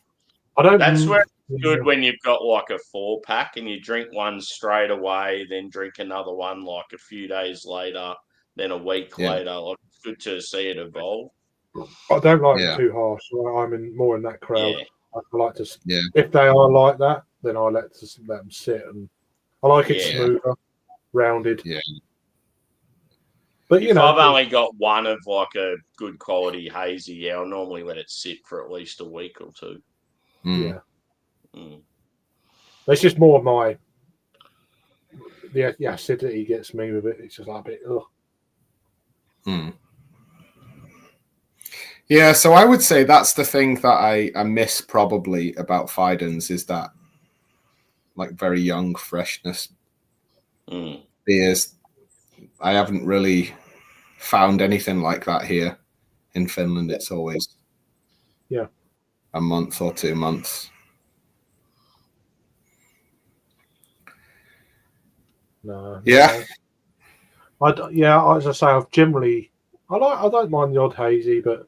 That's where it's good when you've got like a 4-pack and you drink one straight away, then drink another one like a few days later, then a week later. Like, it's good to see it evolve. I don't like it too harsh. I'm more in that crowd. I like to, if they are like that, then I let them sit, and I like it smoother, rounded. Yeah. But if I've only got one of like a good quality hazy, I'll normally let it sit for at least a week or two. Yeah. It's just more of my the acidity gets me with it. It's just like a bit. Yeah, so I would say that's the thing that I miss probably about Fidens is that like very young freshness. Beers, I haven't really found anything like that here in Finland. It's always a month or 2 months. No. Yeah. As I say, I don't mind the odd hazy, but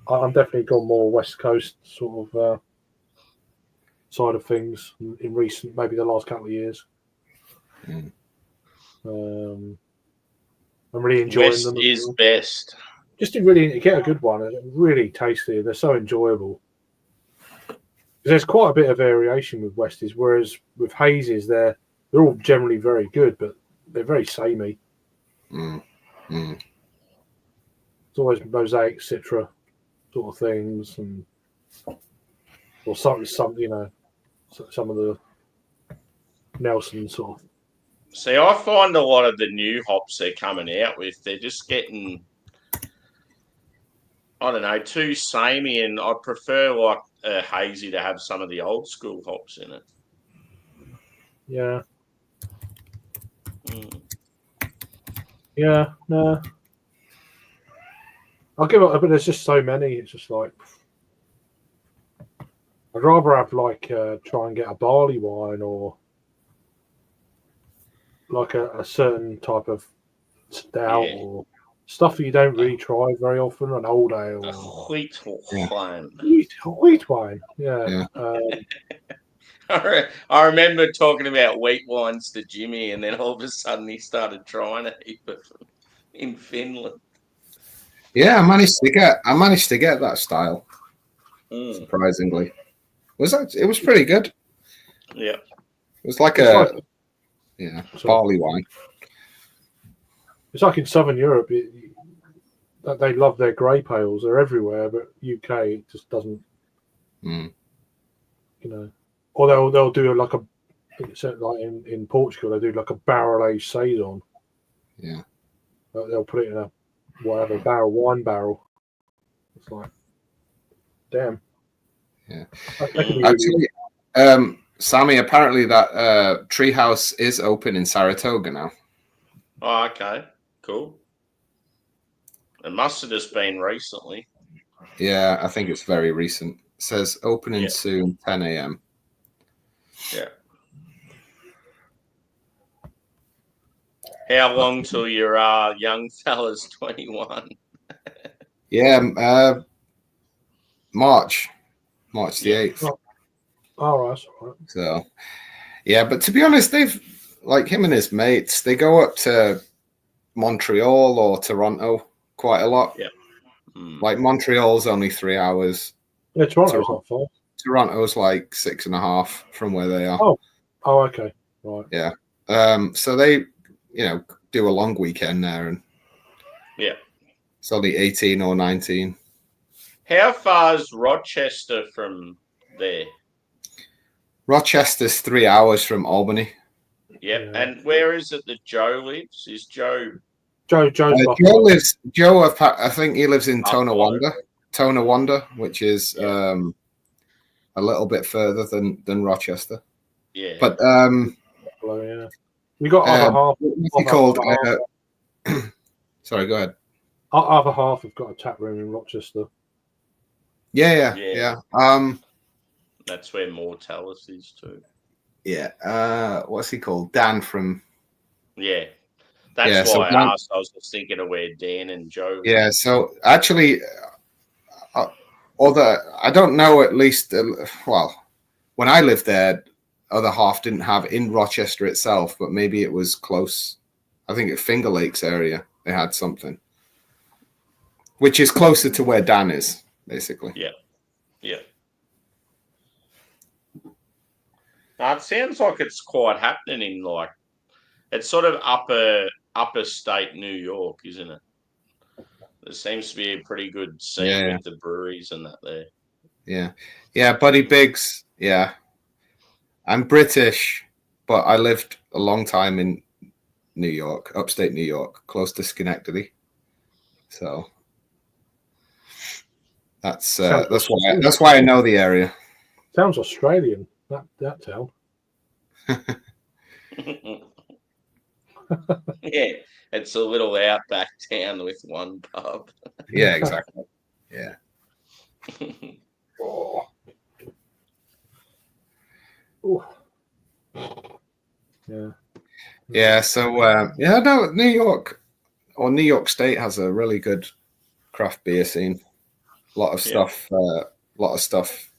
I'm definitely gone more West Coast sort of side of things in recent, maybe the last couple of years. I'm really enjoying West them. Is best. Just to really get a good one, and really tasty. They're so enjoyable. There's quite a bit of variation with Westies, whereas with hazes, they're all generally very good, but they're very samey. It's always Mosaic Citra sort of things, or some of the Nelson sort of. See, I find a lot of the new hops they're coming out with, they're just getting, I don't know, too samey, and I prefer like a hazy to have some of the old school hops in it. Yeah. Yeah, no. I'll give it, but there's just so many. It's just like I'd rather have try and get a barley wine or like a certain type of stout or stuff that you don't really try very often. An old ale, wheat wine. Wheat wine, yeah. I remember talking about wheat wines to Jimmy, and then all of a sudden he started trying a heap of them in Finland. Yeah, I managed to get that style. Surprisingly, it was pretty good. Yeah, it was like barley wine. It's like in Southern Europe, they love their grape ales. They're everywhere, but UK it just doesn't. Or they'll do like in Portugal they do like a barrel aged saison. Yeah, they'll put it in a wine barrel. It's like, damn. Yeah, actually, Sammy, apparently that Treehouse is open in Saratoga now. Oh, okay, cool. It must have just been recently. Yeah, I think it's very recent. It says opening soon, 10 a.m. Yeah. How long till your young fella's 21? Yeah, March the 8th. All right. So, yeah, but to be honest, they've like him and his mates. They go up to Montreal or Toronto quite a lot. Yeah. Like Montreal's only 3 hours. Yeah, Toronto's not far. Toronto's like 6.5 from where they are. Oh, okay, right. Yeah. So they, do a long weekend there, and it's only 18 or 19. How far is Rochester from there? Rochester's 3 hours from Albany. Yep. Yeah. And where is it that Joe lives? Is Joe? Joe lives. I think he lives in Tonawanda, which is a little bit further than Rochester. Yeah. But we got other half. What's called? Sorry, go ahead. Other half have got a tap room in Rochester. Yeah. That's where Mortalis is too. Yeah. What's he called? Dan from. Yeah. That's why I asked. I was just thinking of where Dan and Joe. Yeah. So actually, I don't know. At least, when I lived there, other half didn't have in Rochester itself, but maybe it was close. I think at Finger Lakes area they had something, which is closer to where Dan is, basically. Yeah. It sounds like it's quite happening in like it's sort of upper state New York, isn't it? There seems to be a pretty good scene with the breweries and that there. Yeah, Buddy Biggs. Yeah, I'm British, but I lived a long time in New York, upstate New York, close to Schenectady. So that's why I know the area. Sounds Australian. That town. Yeah, it's a little outback town with one pub. Yeah, exactly. Yeah. Oh. Yeah. Yeah. So no, New York or New York State has a really good craft beer scene. A lot of stuff.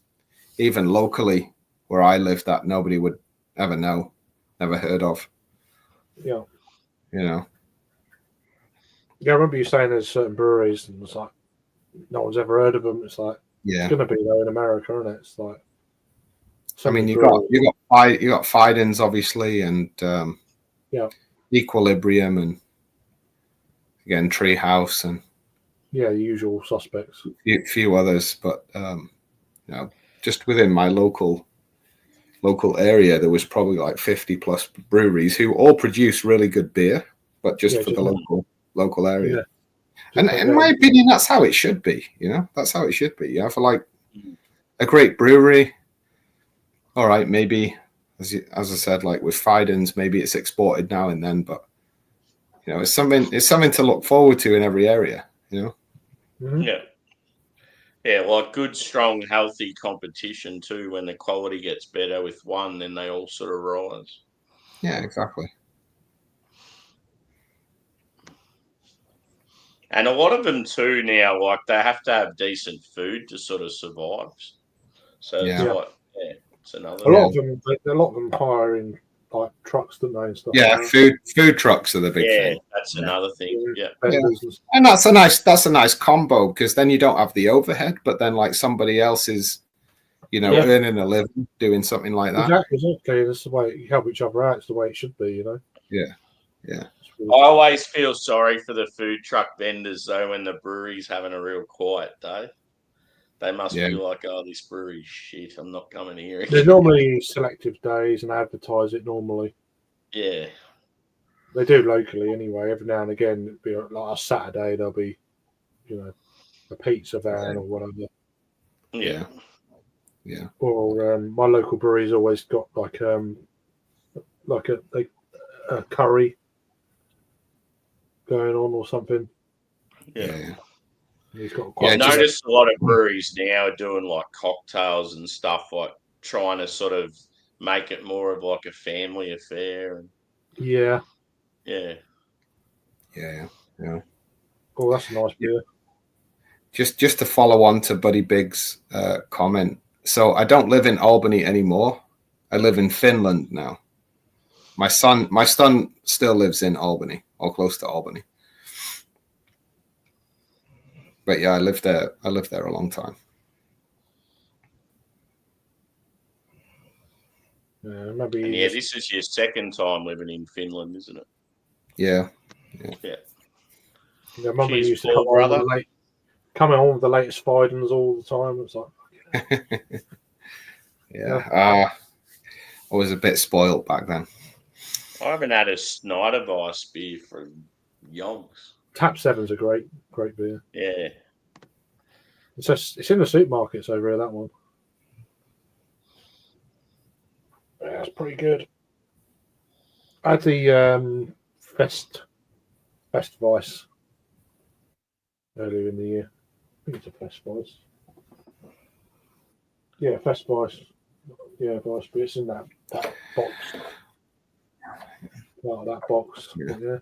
Even locally where I live that nobody would ever know, never heard of. Yeah. You know. Yeah, I remember you saying there's certain breweries and it's like no one's ever heard of them. It's like it's gonna be though in America, isn't it? It's like I mean you got Fidens obviously and Equilibrium and again Treehouse and the usual suspects. A few others, but just within my local area, there was probably like 50 plus breweries who all produce really good beer, but just for the local area. Yeah. And in my opinion, that's how it should be. That's how it should be. Yeah, for like a great brewery. All right, maybe as I said, like with Fidens, maybe it's exported now and then, but it's something to look forward to in every area. Mm-hmm. Yeah, like good, strong, healthy competition too. When the quality gets better with one, then they all sort of rise. Yeah, exactly. And a lot of them too now, like they have to have decent food to sort of survive. So it's another. A lot of them hire in like trucks, don't they, and stuff. Yeah, like food trucks are the big thing. Yeah, that's another thing. Yeah. And that's a nice combo because then you don't have the overhead, but then like somebody else is, earning a living doing something like that. Exactly. That's the way you help each other out. It's the way it should be, Yeah. I always feel sorry for the food truck vendors though when the brewery's having a real quiet day. They must be like, oh, this brewery's shit. I'm not coming here again. There's normally selective days and advertise it normally. Yeah. They do locally anyway. Every now and again, it'd be like a Saturday, there'll be, a pizza van or whatever. Yeah. Yeah. Or my local brewery's always got like a curry going on or something. Yeah. I noticed a lot of breweries now are doing like cocktails and stuff, like trying to sort of make it more of like a family affair. Yeah. Oh, that's a nice beer. Just to follow on to Buddy Biggs' comment. So I don't live in Albany anymore. I live in Finland now. My son still lives in Albany or close to Albany. But yeah, I lived there a long time. This is your second time living in Finland, isn't it? Yeah. Remember you used to coming on with the latest Fidens all the time. It's like I was a bit spoiled back then. I haven't had a Snyder Weiss beer for yonks. Tap 7's a great beer. Yeah. It's in the supermarkets over here, that one. Yeah, it's pretty good. I had the Fest Weiss earlier in the year. I think it's a Fest Weiss. Yeah, Fest Weiss. Yeah, Weiss beer. It's in that box. That box. Yeah.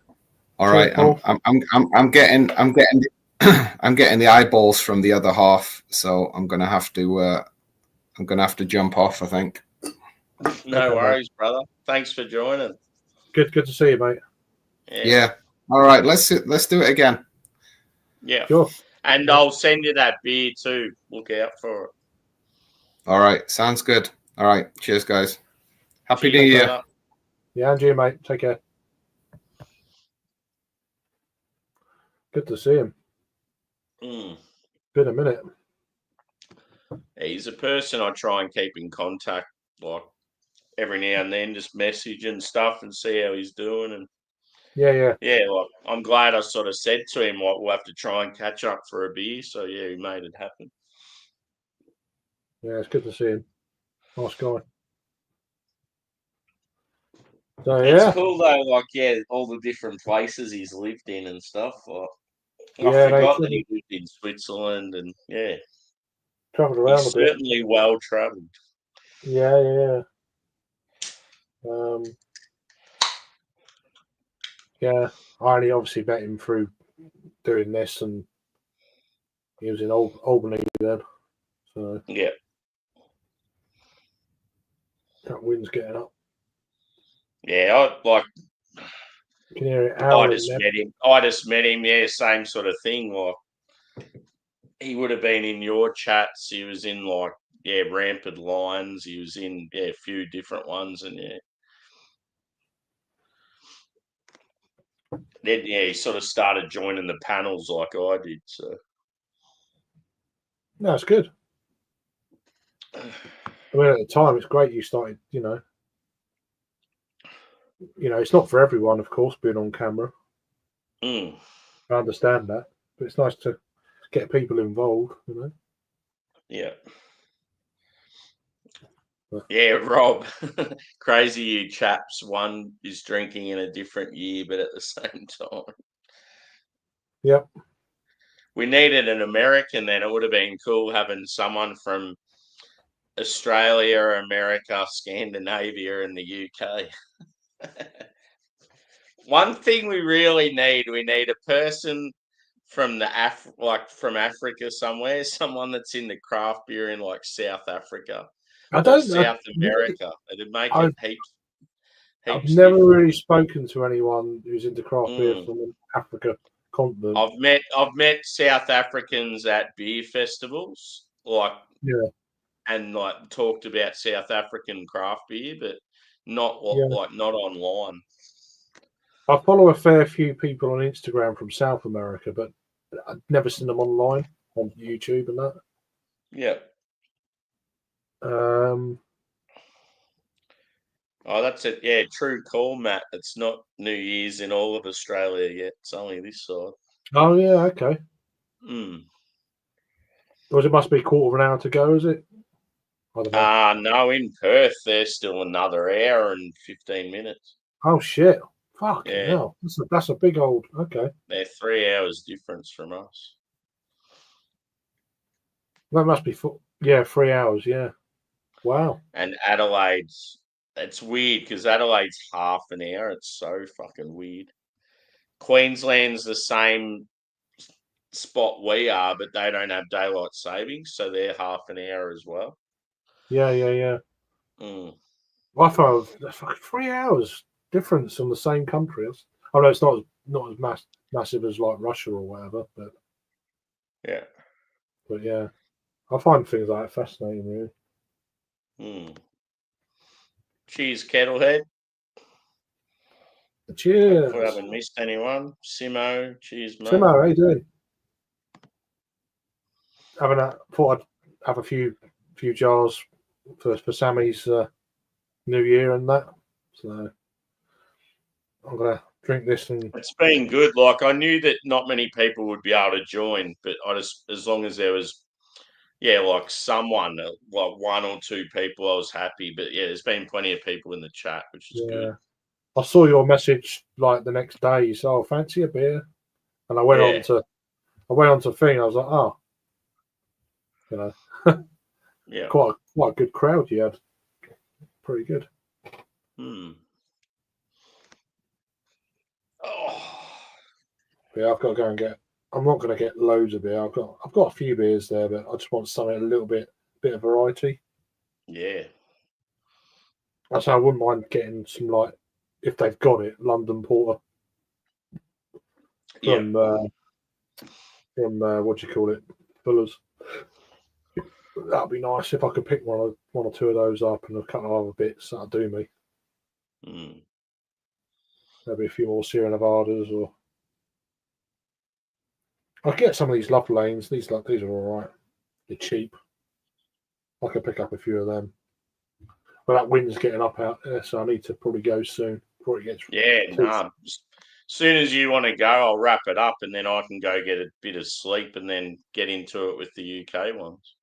All right, I'm getting the eyeballs from the other half, so I'm gonna have to jump off, I think. No worries, brother. Thanks for joining. Good to see you, mate. Yeah. All right, let's do it again. Yeah. Sure. And I'll send you that beer too. Look out for it. All right, sounds good. All right, cheers, guys. Happy New Year. Yeah, and you, mate. Take care. Good to see him. Been a minute. He's a person I try and keep in contact, like every now and then, just message and stuff and see how he's doing. And yeah. Like I'm glad I sort of said to him, like, we'll have to try and catch up for a beer. So yeah, he made it happen. Yeah, it's good to see him. Nice guy. So It's cool though, like all the different places he's lived in and stuff. Like, I forgot that he lived in Switzerland and travelled around he's a bit. Certainly well travelled. Yeah. Yeah, I only obviously met him through doing this, and he was in Albany then. So yeah, that wind's getting up. Yeah, Can you hear it I just met him. Yeah, same sort of thing. Like he would have been in your chats. He was in Rampant Lines. He was in a few different ones, and then he sort of started joining the panels like I did. So no, it's good. I mean, at the time, it's great you started. It's not for everyone, of course, being on camera. I understand that, but it's nice to get people involved. Yeah. Yeah, Rob. Crazy you chaps. One is drinking in a different year, but at the same time. Yep. We needed an American then. It would have been cool having someone from Australia, America, Scandinavia, and the UK. One thing we really need a person from from Africa somewhere, someone that's in the craft beer in South Africa. South America. It'd make it heaps. I've never really spoken to anyone who's into craft beer from the Africa continent. I've met South Africans at beer festivals, and talked about South African craft beer, but not not online. I follow a fair few people on Instagram from South America, but I've never seen them online on YouTube and that. Yeah. Oh, that's it. Yeah, true call, Matt. It's not New Year's in all of Australia yet. It's only this side. Oh, yeah, okay. Well, it must be a quarter of an hour to go, is it? I don't know. No, in Perth, there's still another hour and 15 minutes. Oh, shit. Fuck, hell. That's a big old... Okay. They're 3 hours difference from us. That must be... 3 hours, yeah. Wow. And Adelaide's... It's weird because Adelaide's half an hour. It's so fucking weird. Queensland's the same spot we are, but they don't have daylight savings, so they're half an hour as well. Yeah. I thought it was 3 hours difference on the same country. I know it's not as massive as Russia or whatever, but yeah, I find things like that fascinating, really. Cheers, Kettlehead. Cheers. I haven't missed anyone. Simo, cheers, mate. Simo, how you doing? Thought I'd have a few jars for Sammy's New Year and that. So I'm gonna drink this, and it's been good. I knew that not many people would be able to join, but as long as there was someone, one or two people, I was happy. But there's been plenty of people in the chat, which is good. I saw your message the next day. You said, "Oh, fancy a beer," and I went on to thing. I was like, quite a good crowd you had. Pretty good. Yeah, I've got to go and get. I'm not going to get loads of beer. I've got a few beers there, but I just want something a little bit of variety. Yeah. That's how I wouldn't mind getting some if they've got it, London Porter. From what do you call it, Fuller's. That'd be nice if I could pick one or two of those up and a couple of other bits. That'd do me. Maybe a few more Sierra Nevadas, or I'll get some of these Love Lanes. These are all right. They're cheap. I can pick up a few of them. But that wind's getting up out there, so I need to probably go soon before it gets. As soon as you want to go, I'll wrap it up, and then I can go get a bit of sleep, and then get into it with the UK ones.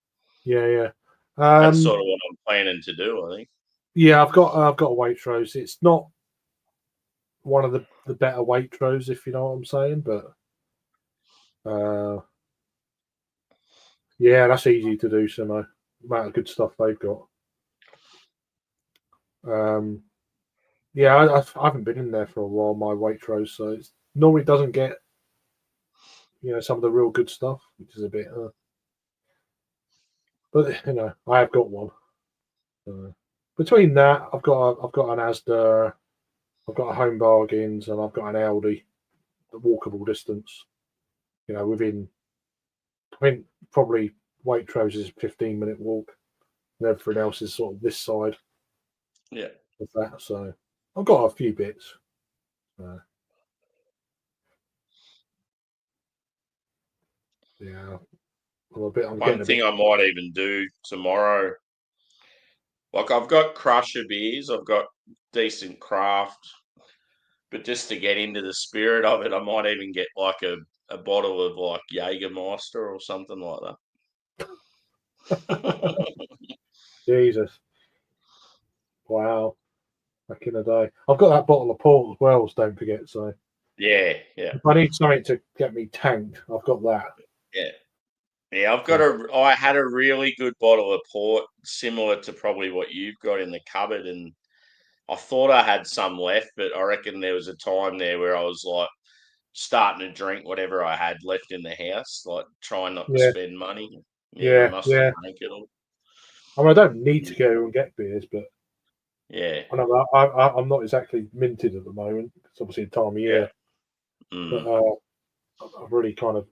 Yeah. That's sort of what I'm planning to do, I think. Yeah, I've got a Waitrose. It's not one of the better Waitrose, if you know what I'm saying, but yeah, that's easy to do. So no amount of good stuff they've got. Yeah, I haven't been in there for a while, my Waitrose, so it normally doesn't get, some of the real good stuff, which is a bit. But I have got one. Between that, I've got an Asda, I've got a Home Bargains, and I've got an Aldi, the walkable distance. Within, I think probably Waitrose is a 15-minute walk, and everything else is sort of this side. Yeah. Of that, so I've got a few bits. Yeah. One thing I might even do tomorrow, like I've got Crusher beers, I've got decent craft, but just to get into the spirit of it, I might even get like a bottle of like Jägermeister or something like that. Jesus. Wow. Back in the day. I've got that bottle of port as well, so don't forget. So yeah. If I need something to get me tanked, I've got that. Yeah, I had a really good bottle of port, similar to probably what you've got in the cupboard, and I thought I had some left, but I reckon there was a time there where I was like starting to drink whatever I had left in the house, like trying not to spend money. I must have drank it all. I mean, I don't need to go and get beers, but I'm not exactly minted at the moment. It's obviously a time of year, but I've really kind of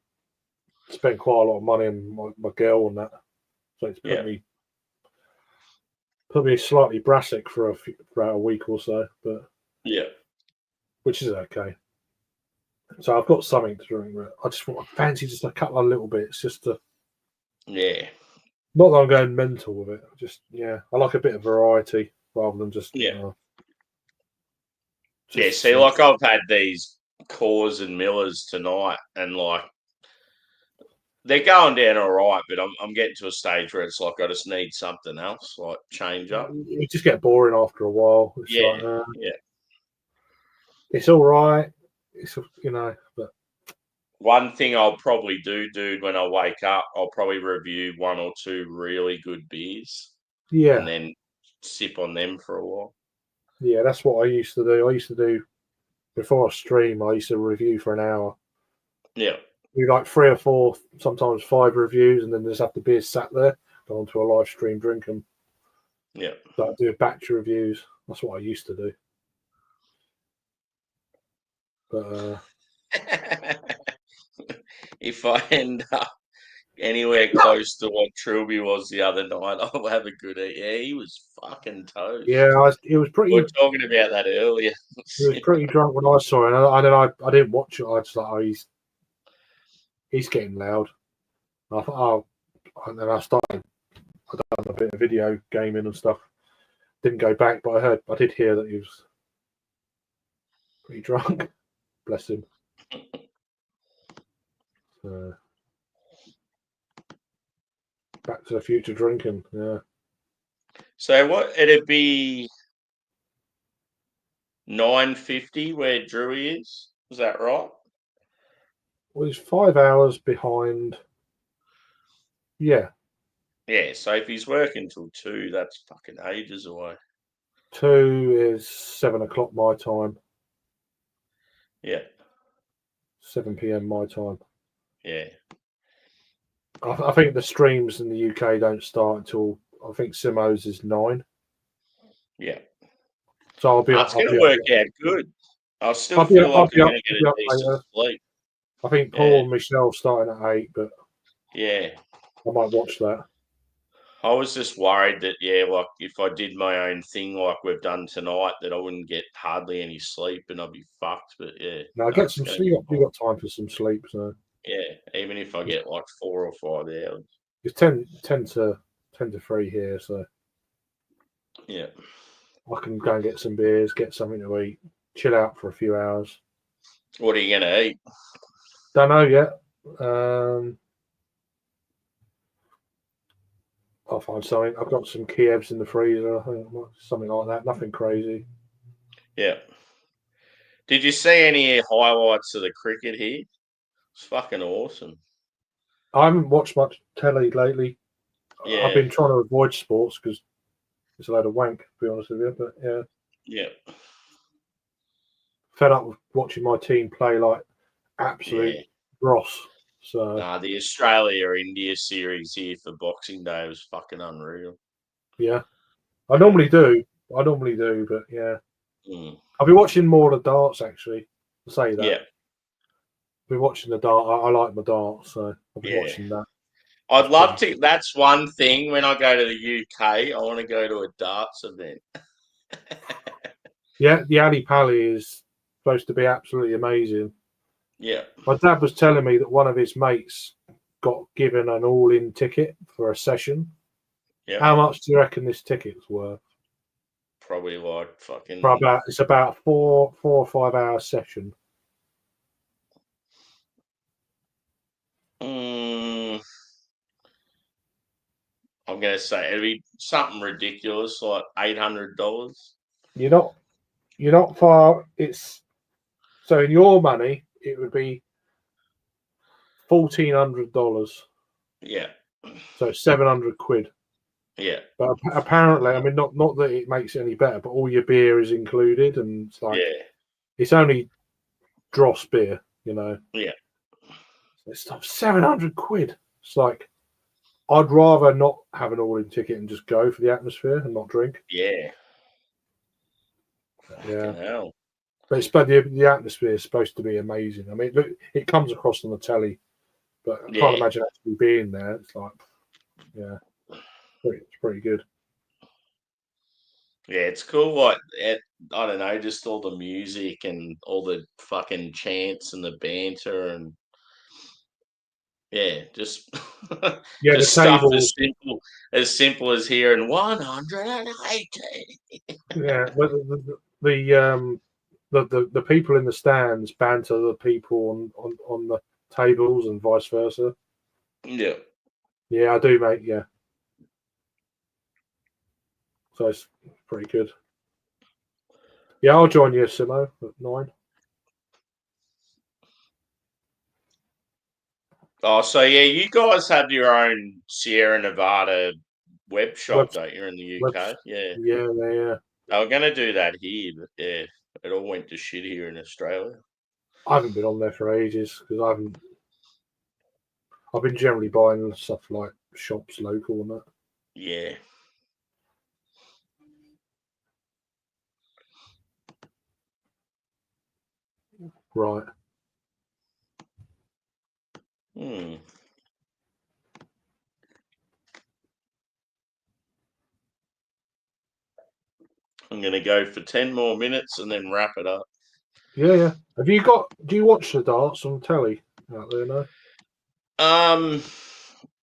spent quite a lot of money on my girl and that, so it's put me slightly brassic for about a week or so, but which is okay. So I've got something to drink. I fancy just a couple of little bits, just to. Not that I'm going mental with it. Just I like a bit of variety rather than just. See, like I've had these Coors and Millers tonight, and like they're going down all right, but I'm getting to a stage where it's like I just need something else, like change up. You just get boring after a while. It's it's all right. It's but one thing I'll probably do, dude, when I wake up, I'll probably review one or two really good beers. Yeah. And then sip on them for a while. Yeah, that's what I used to do. I used to do before I stream, I used to review for an hour. Yeah. Do like 3 or 4, sometimes 5 reviews, and then just have the beers sat there, go onto a live stream, drink them. Yeah. So I do a batch of reviews. That's what I used to do. But if I end up anywhere close to what Trilby was the other night, I'll have a good eat. Yeah, he was fucking toast. Yeah, it was pretty. We were talking about that earlier. He was pretty drunk when I saw it, and then I didn't watch it. I just like, oh, he's getting loud. And I thought, and then I done a bit of video gaming and stuff. Didn't go back, but I did hear that he was pretty drunk. Bless him. Back to the future drinking, yeah. So what it'd be 9:50 where Drewy is? Is that right? Well, he's 5 hours behind. Yeah. Yeah, so if he's working till 2, that's fucking ages away. 2 is 7 o'clock my time. Yeah. 7 p.m. my time. Yeah. I think the streams in the UK don't start until, I think Simo's is 9. Yeah. So I'll be. It's going to work out good. I still feel like I'm going to get a decent sleep. I think Paul and Michelle starting at 8, but yeah, I might watch that. I was just worried that, like if I did my own thing like we've done tonight, that I wouldn't get hardly any sleep and I'd be fucked. But yeah. No, I get some sleep. You got time for some sleep, so. Yeah, even if I get like 4 or 5 hours. It's 10 to 3 here, so. Yeah. I can go and get some beers, get something to eat, chill out for a few hours. What are you going to eat? Don't know yet. I'll find something. I've got some Kievs in the freezer, I think, something like that. Nothing crazy. Yeah. Did you see any highlights of the cricket here? It's fucking awesome. I haven't watched much telly lately. Yeah. I've been trying to avoid sports because it's a load of wank, to be honest with you. But yeah. Yeah. Fed up with watching my team play like absolute dross. So the Australia-India series here for Boxing Day was fucking unreal. Yeah. I normally do, but yeah. Mm. I'll be watching more of the darts, actually. I'll say that. Yeah. I'll be watching the dart. I like my darts, so I'll be watching that. I'd love to. That's one thing. When I go to the UK, I want to go to a darts event. Yeah, the Ali Pali is supposed to be absolutely amazing. Yeah. My dad was telling me that one of his mates got given an all-in ticket for a session. Yeah. How much do you reckon this ticket's worth? Probably like fucking. It's about 4 or 5 hour session. I'm going to say it'd be something ridiculous, like $800. You're not far. It's so in your money, it would be $1,400. Yeah. So 700 quid. Yeah. But apparently, I mean, not that it makes it any better, but all your beer is included, and it's like it's only dross beer, you know. Yeah. It's 700 quid. It's like I'd rather not have an all-in ticket and just go for the atmosphere and not drink. Yeah. Yeah. Hell. But the atmosphere is supposed to be amazing. I mean, look, it comes across on the telly, but I can't imagine actually being there. It's like, it's pretty good. Yeah, it's cool. Like, I don't know, just all the music and all the fucking chants and the banter and just just stuff as simple as hearing 180. Yeah, the people in the stands banter the people on the tables and vice versa. Yeah. Yeah, I do, mate. Yeah. So it's pretty good. Yeah, I'll join you, Simo, at 9. Oh, so you guys have your own Sierra Nevada web shop, don't you, in the UK? Yeah. Yeah. They were going to do that here, but it all went to shit here in Australia. I haven't been on there for ages because I've been generally buying stuff like shops local and that. Yeah. Right. I'm going to go for 10 more minutes and then wrap it up. Yeah. Do you watch the darts on telly out there now?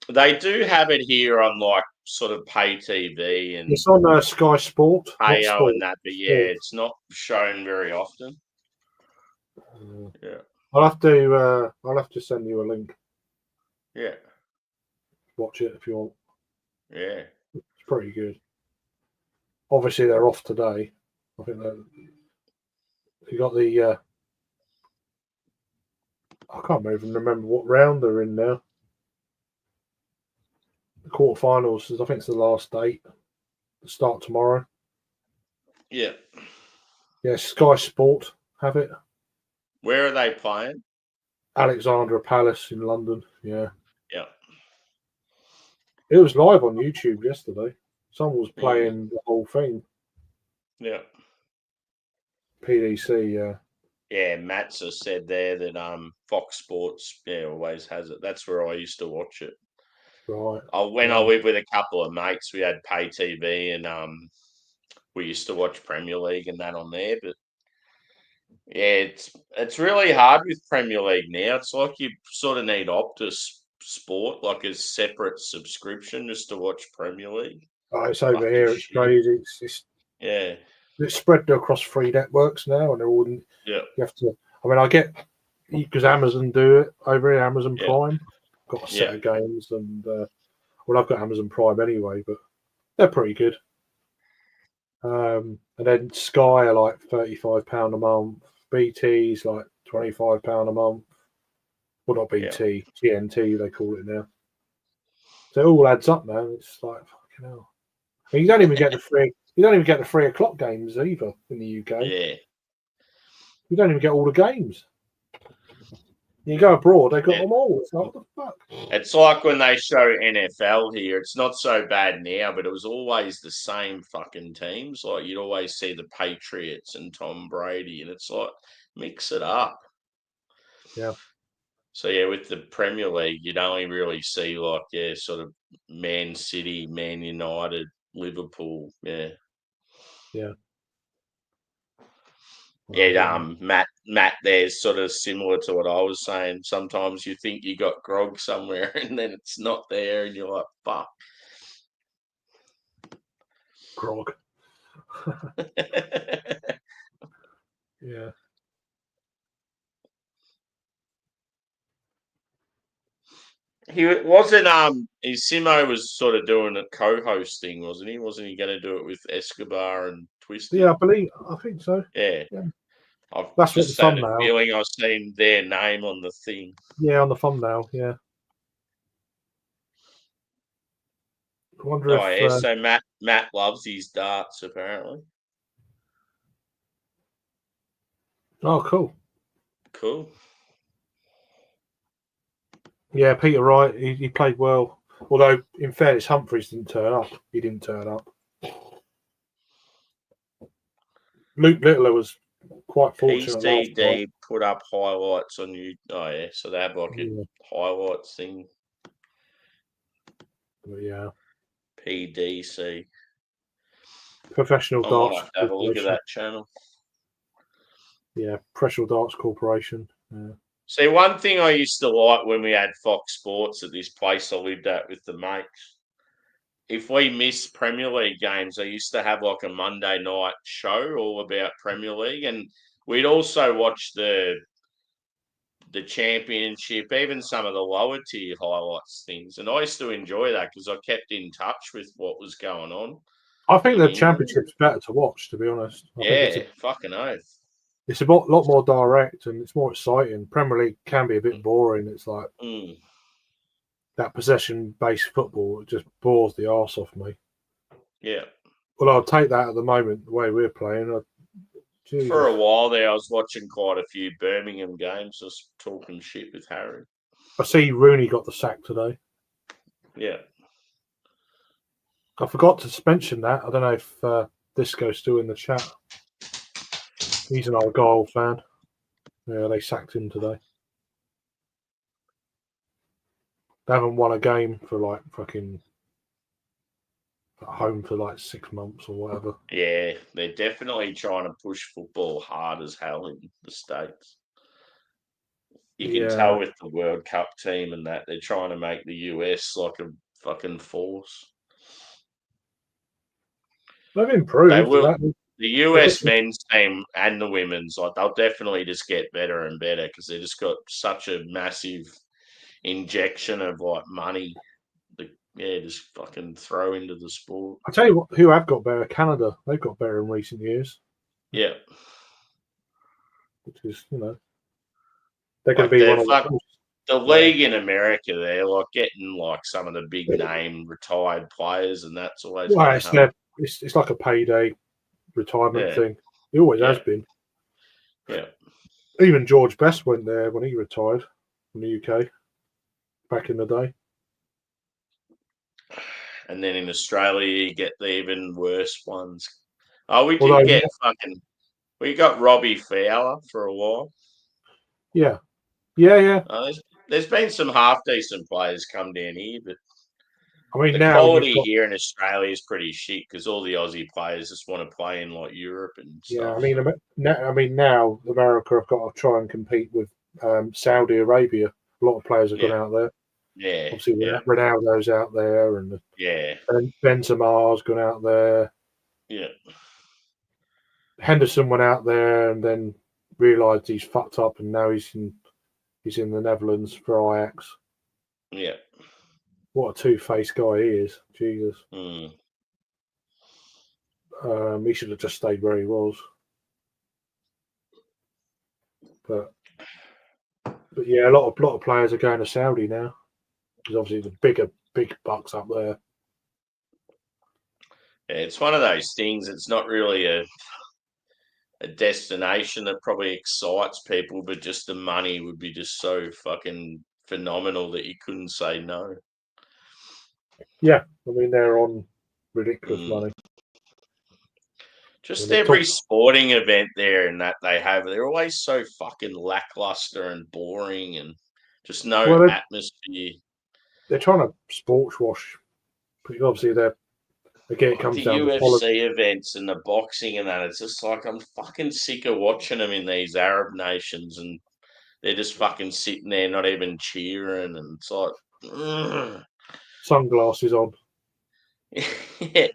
They do have it here on like sort of pay TV and it's on Sky Sport. AO and that, but it's not shown very often. Yeah. I'll have to send you a link. Yeah. Watch it if you want. Yeah. It's pretty good. Obviously, they're off today. I think you got the. I can't even remember what round they're in now. The quarterfinals, I think it's the last date. Start tomorrow. Yeah. Yeah, Sky Sport have it. Where are they playing? Alexandra Palace in London. Yeah. Yeah. It was live on YouTube yesterday. Someone was playing the whole thing. Yeah. PDC, yeah. Yeah, Matt's has said there that Fox Sports always has it. That's where I used to watch it. Right. When I lived with a couple of mates, we had pay TV, and we used to watch Premier League and that on there. But yeah, it's really hard with Premier League now. It's like you sort of need Optus Sport, like a separate subscription just to watch Premier League. Oh, it's over here. It's crazy. It's spread across 3 networks now, and they're all. Yeah. You have to. I mean, I get because Amazon do it over here. Amazon Prime got a set of games, and well, I've got Amazon Prime anyway, but they're pretty good. And then Sky are like £35 a month. BT's like £25 a month. Well, not BT, TNT they call it now. So it all adds up now. It's like fucking hell. I mean, you don't even get the free. You don't even get the 3 o'clock games either in the UK. Yeah. You don't even get all the games. You go abroad, they got them all. It's like, what the fuck? It's like when they show NFL here. It's not so bad now, but it was always the same fucking teams. Like you'd always see the Patriots and Tom Brady, and it's like mix it up. Yeah. So yeah, with the Premier League, you'd only really see like sort of Man City, Man United, Liverpool. Yeah. Yeah. Yeah, Matt, there's sort of similar to what I was saying. Sometimes you think you got grog somewhere and then it's not there and you're like, fuck. Grog. Yeah. He wasn't Simo was sort of doing a co-host thing, wasn't he? Wasn't he going to do it with Escobar and Twisted? Yeah, I think so. Yeah. That's just the thumbnail. Feeling I've seen their name on the thing. Yeah, on the thumbnail. Yeah. I wonder if. So Matt loves his darts apparently. Oh, cool. Cool. Yeah, Peter Wright. He played well. Although, in fairness, Humphries didn't turn up. He didn't turn up. Luke Littler was quite fortunate. PCD put up highlights on you. Oh yeah, so they have like a highlights thing. But yeah. PDC. Professional Darts. Have a look at that channel. Yeah, Professional Darts Corporation. Yeah. See, one thing I used to like when we had Fox Sports at this place I lived at with the mates, if we missed Premier League games, they used to have like a Monday night show all about Premier League, and we'd also watch the Championship, even some of the lower tier highlights things. And I used to enjoy that because I kept in touch with what was going on. I think the Championship's better to watch, to be honest. Fucking oath. It's a lot more direct and it's more exciting. Premier League can be a bit boring. It's like that possession-based football. It just bores the arse off me. Yeah. Well, I'll take that at the moment, the way we're playing. For a while there, I was watching quite a few Birmingham games, just talking shit with Harry. I see Rooney got the sack today. Yeah. I forgot to mention that. I don't know if Disco's still in the chat. He's an old goal fan. Yeah, they sacked him today. They haven't won a game for like fucking at home for like 6 months or whatever. Yeah, they're definitely trying to push football hard as hell in the States. You can tell with the World Cup team and that they're trying to make the US like a fucking force. They've improved. They will. The US men's team and the women's, like they'll definitely just get better and better because they just got such a massive injection of like money. Just fucking throw into the sport. I tell you what, who have got better? Canada. They've got better in recent years. Yeah, which is they're going to be one of the league in America. They're like getting like some of the big name retired players, and that's always it's like a payday retirement thing. It always has been. Yeah. Even George Best went there when he retired from the UK back in the day. And then in Australia, you get the even worse ones. We got Robbie Fowler for a while. Yeah. There's been some half decent players come down here, but I mean, the now quality here in Australia is pretty shit because all the Aussie players just want to play in like Europe and stuff. Yeah, I mean, now America have got to try and compete with Saudi Arabia. A lot of players have gone out there. Yeah, obviously Ronaldo's out there, and Benzema's gone out there. Yeah, Henderson went out there and then realised he's fucked up, and now he's in the Netherlands for Ajax. Yeah. What a two-faced guy he is. Jesus. Mm. He should have just stayed where he was. But yeah, a lot of players are going to Saudi now. Because obviously the big bucks up there. Yeah, it's one of those things. It's not really a destination that probably excites people, but just the money would be just so fucking phenomenal that you couldn't say no. Yeah, I mean, they're on ridiculous money. Just every sporting event there and that they have, they're always so fucking lackluster and boring and just no atmosphere. They're trying to sports wash, because obviously it comes down to UFC events and the boxing and that. It's just like, I'm fucking sick of watching them in these Arab nations, and they're just fucking sitting there, not even cheering, and it's like, ugh. Sunglasses on. Yeah.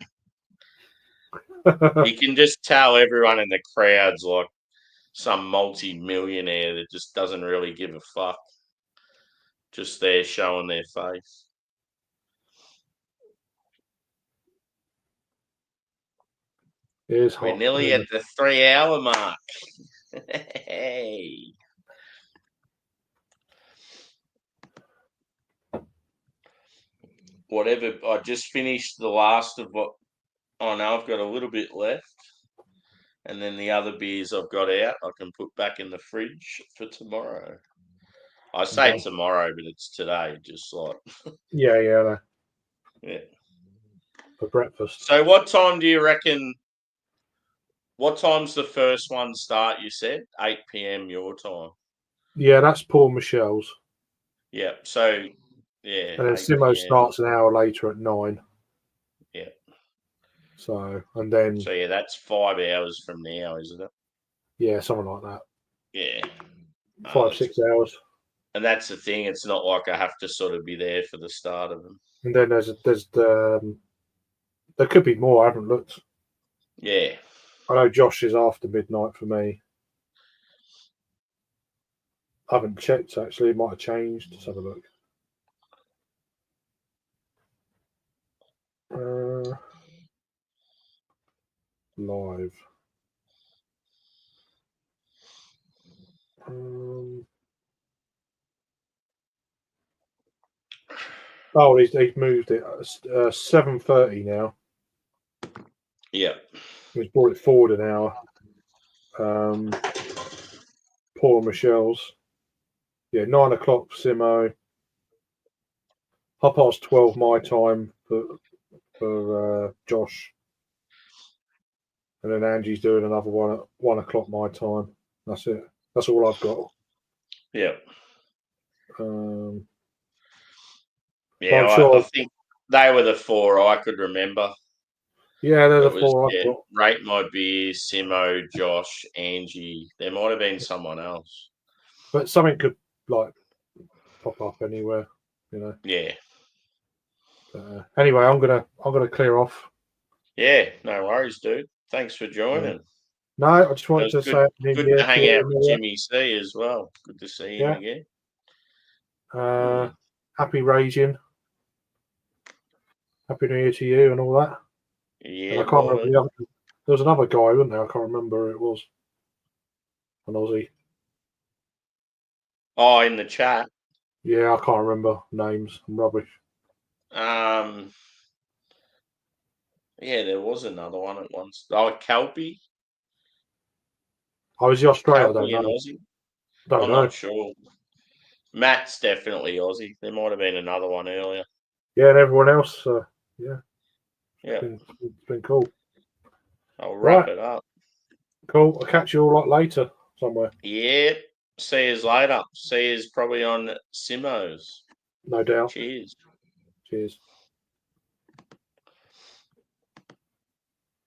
You can just tell everyone in the crowd's like some multi-millionaire that just doesn't really give a fuck. Just there showing their face. We're nearly at the 3-hour mark. Hey. Whatever. I just finished the last of what. Oh no, I've got a little bit left. And then the other beers I've got out, I can put back in the fridge for tomorrow. I say tomorrow, but it's today, just like. Yeah. Yeah. For breakfast. So what time do you reckon? What time's the first one start, you said? 8 p.m. your time. Yeah, that's Paul Michel's. Yeah, so, yeah. And then Simo starts an hour later at 9. Yeah. So, and then... So, yeah, that's 5 hours from now, isn't it? Yeah, something like that. Yeah. 5-6 hours. And that's the thing. It's not like I have to sort of be there for the start of them. And then there's there could be more. I haven't looked. Yeah. I know Josh is after midnight for me. I haven't checked, actually. It might have changed. Let's have a look. Live. Oh, he's moved it. 7:30 now. Yeah. He's brought it forward an hour. Paul Michel's. Yeah, 9 o'clock Simo. 12:30 my time for Josh. And then Angie's doing another one at 1 o'clock my time. That's it. That's all I've got. Yeah. Yeah, I think they were the 4 I could remember. Yeah, they're the 4 I've got. Rate My Beer, Simo, Josh, Angie. There might have been someone else. But something could like pop up anywhere, you know. Yeah. Anyway, I'm gonna clear off. Yeah, no worries, dude. Thanks for joining. No, I just wanted to say good to hang out with Jimmy C as well. Good to see him again. Happy raging. Happy New Year to you and all that. Yeah. And I can't remember there was another guy, wasn't there? I can't remember who it was. An Aussie. Oh, in the chat. Yeah, I can't remember names. I'm rubbish. Yeah, there was another one at once. Oh, Kelpie. Oh, is he Australian? I don't know. Aussie? I'm not sure. Matt's definitely Aussie. There might have been another one earlier. Yeah, and everyone else, yeah. Yeah. It's been cool. I'll wrap it up. Cool. I'll catch you all later somewhere. Yeah. See you later. See you probably on Simo's. No doubt. Cheers. Cheers.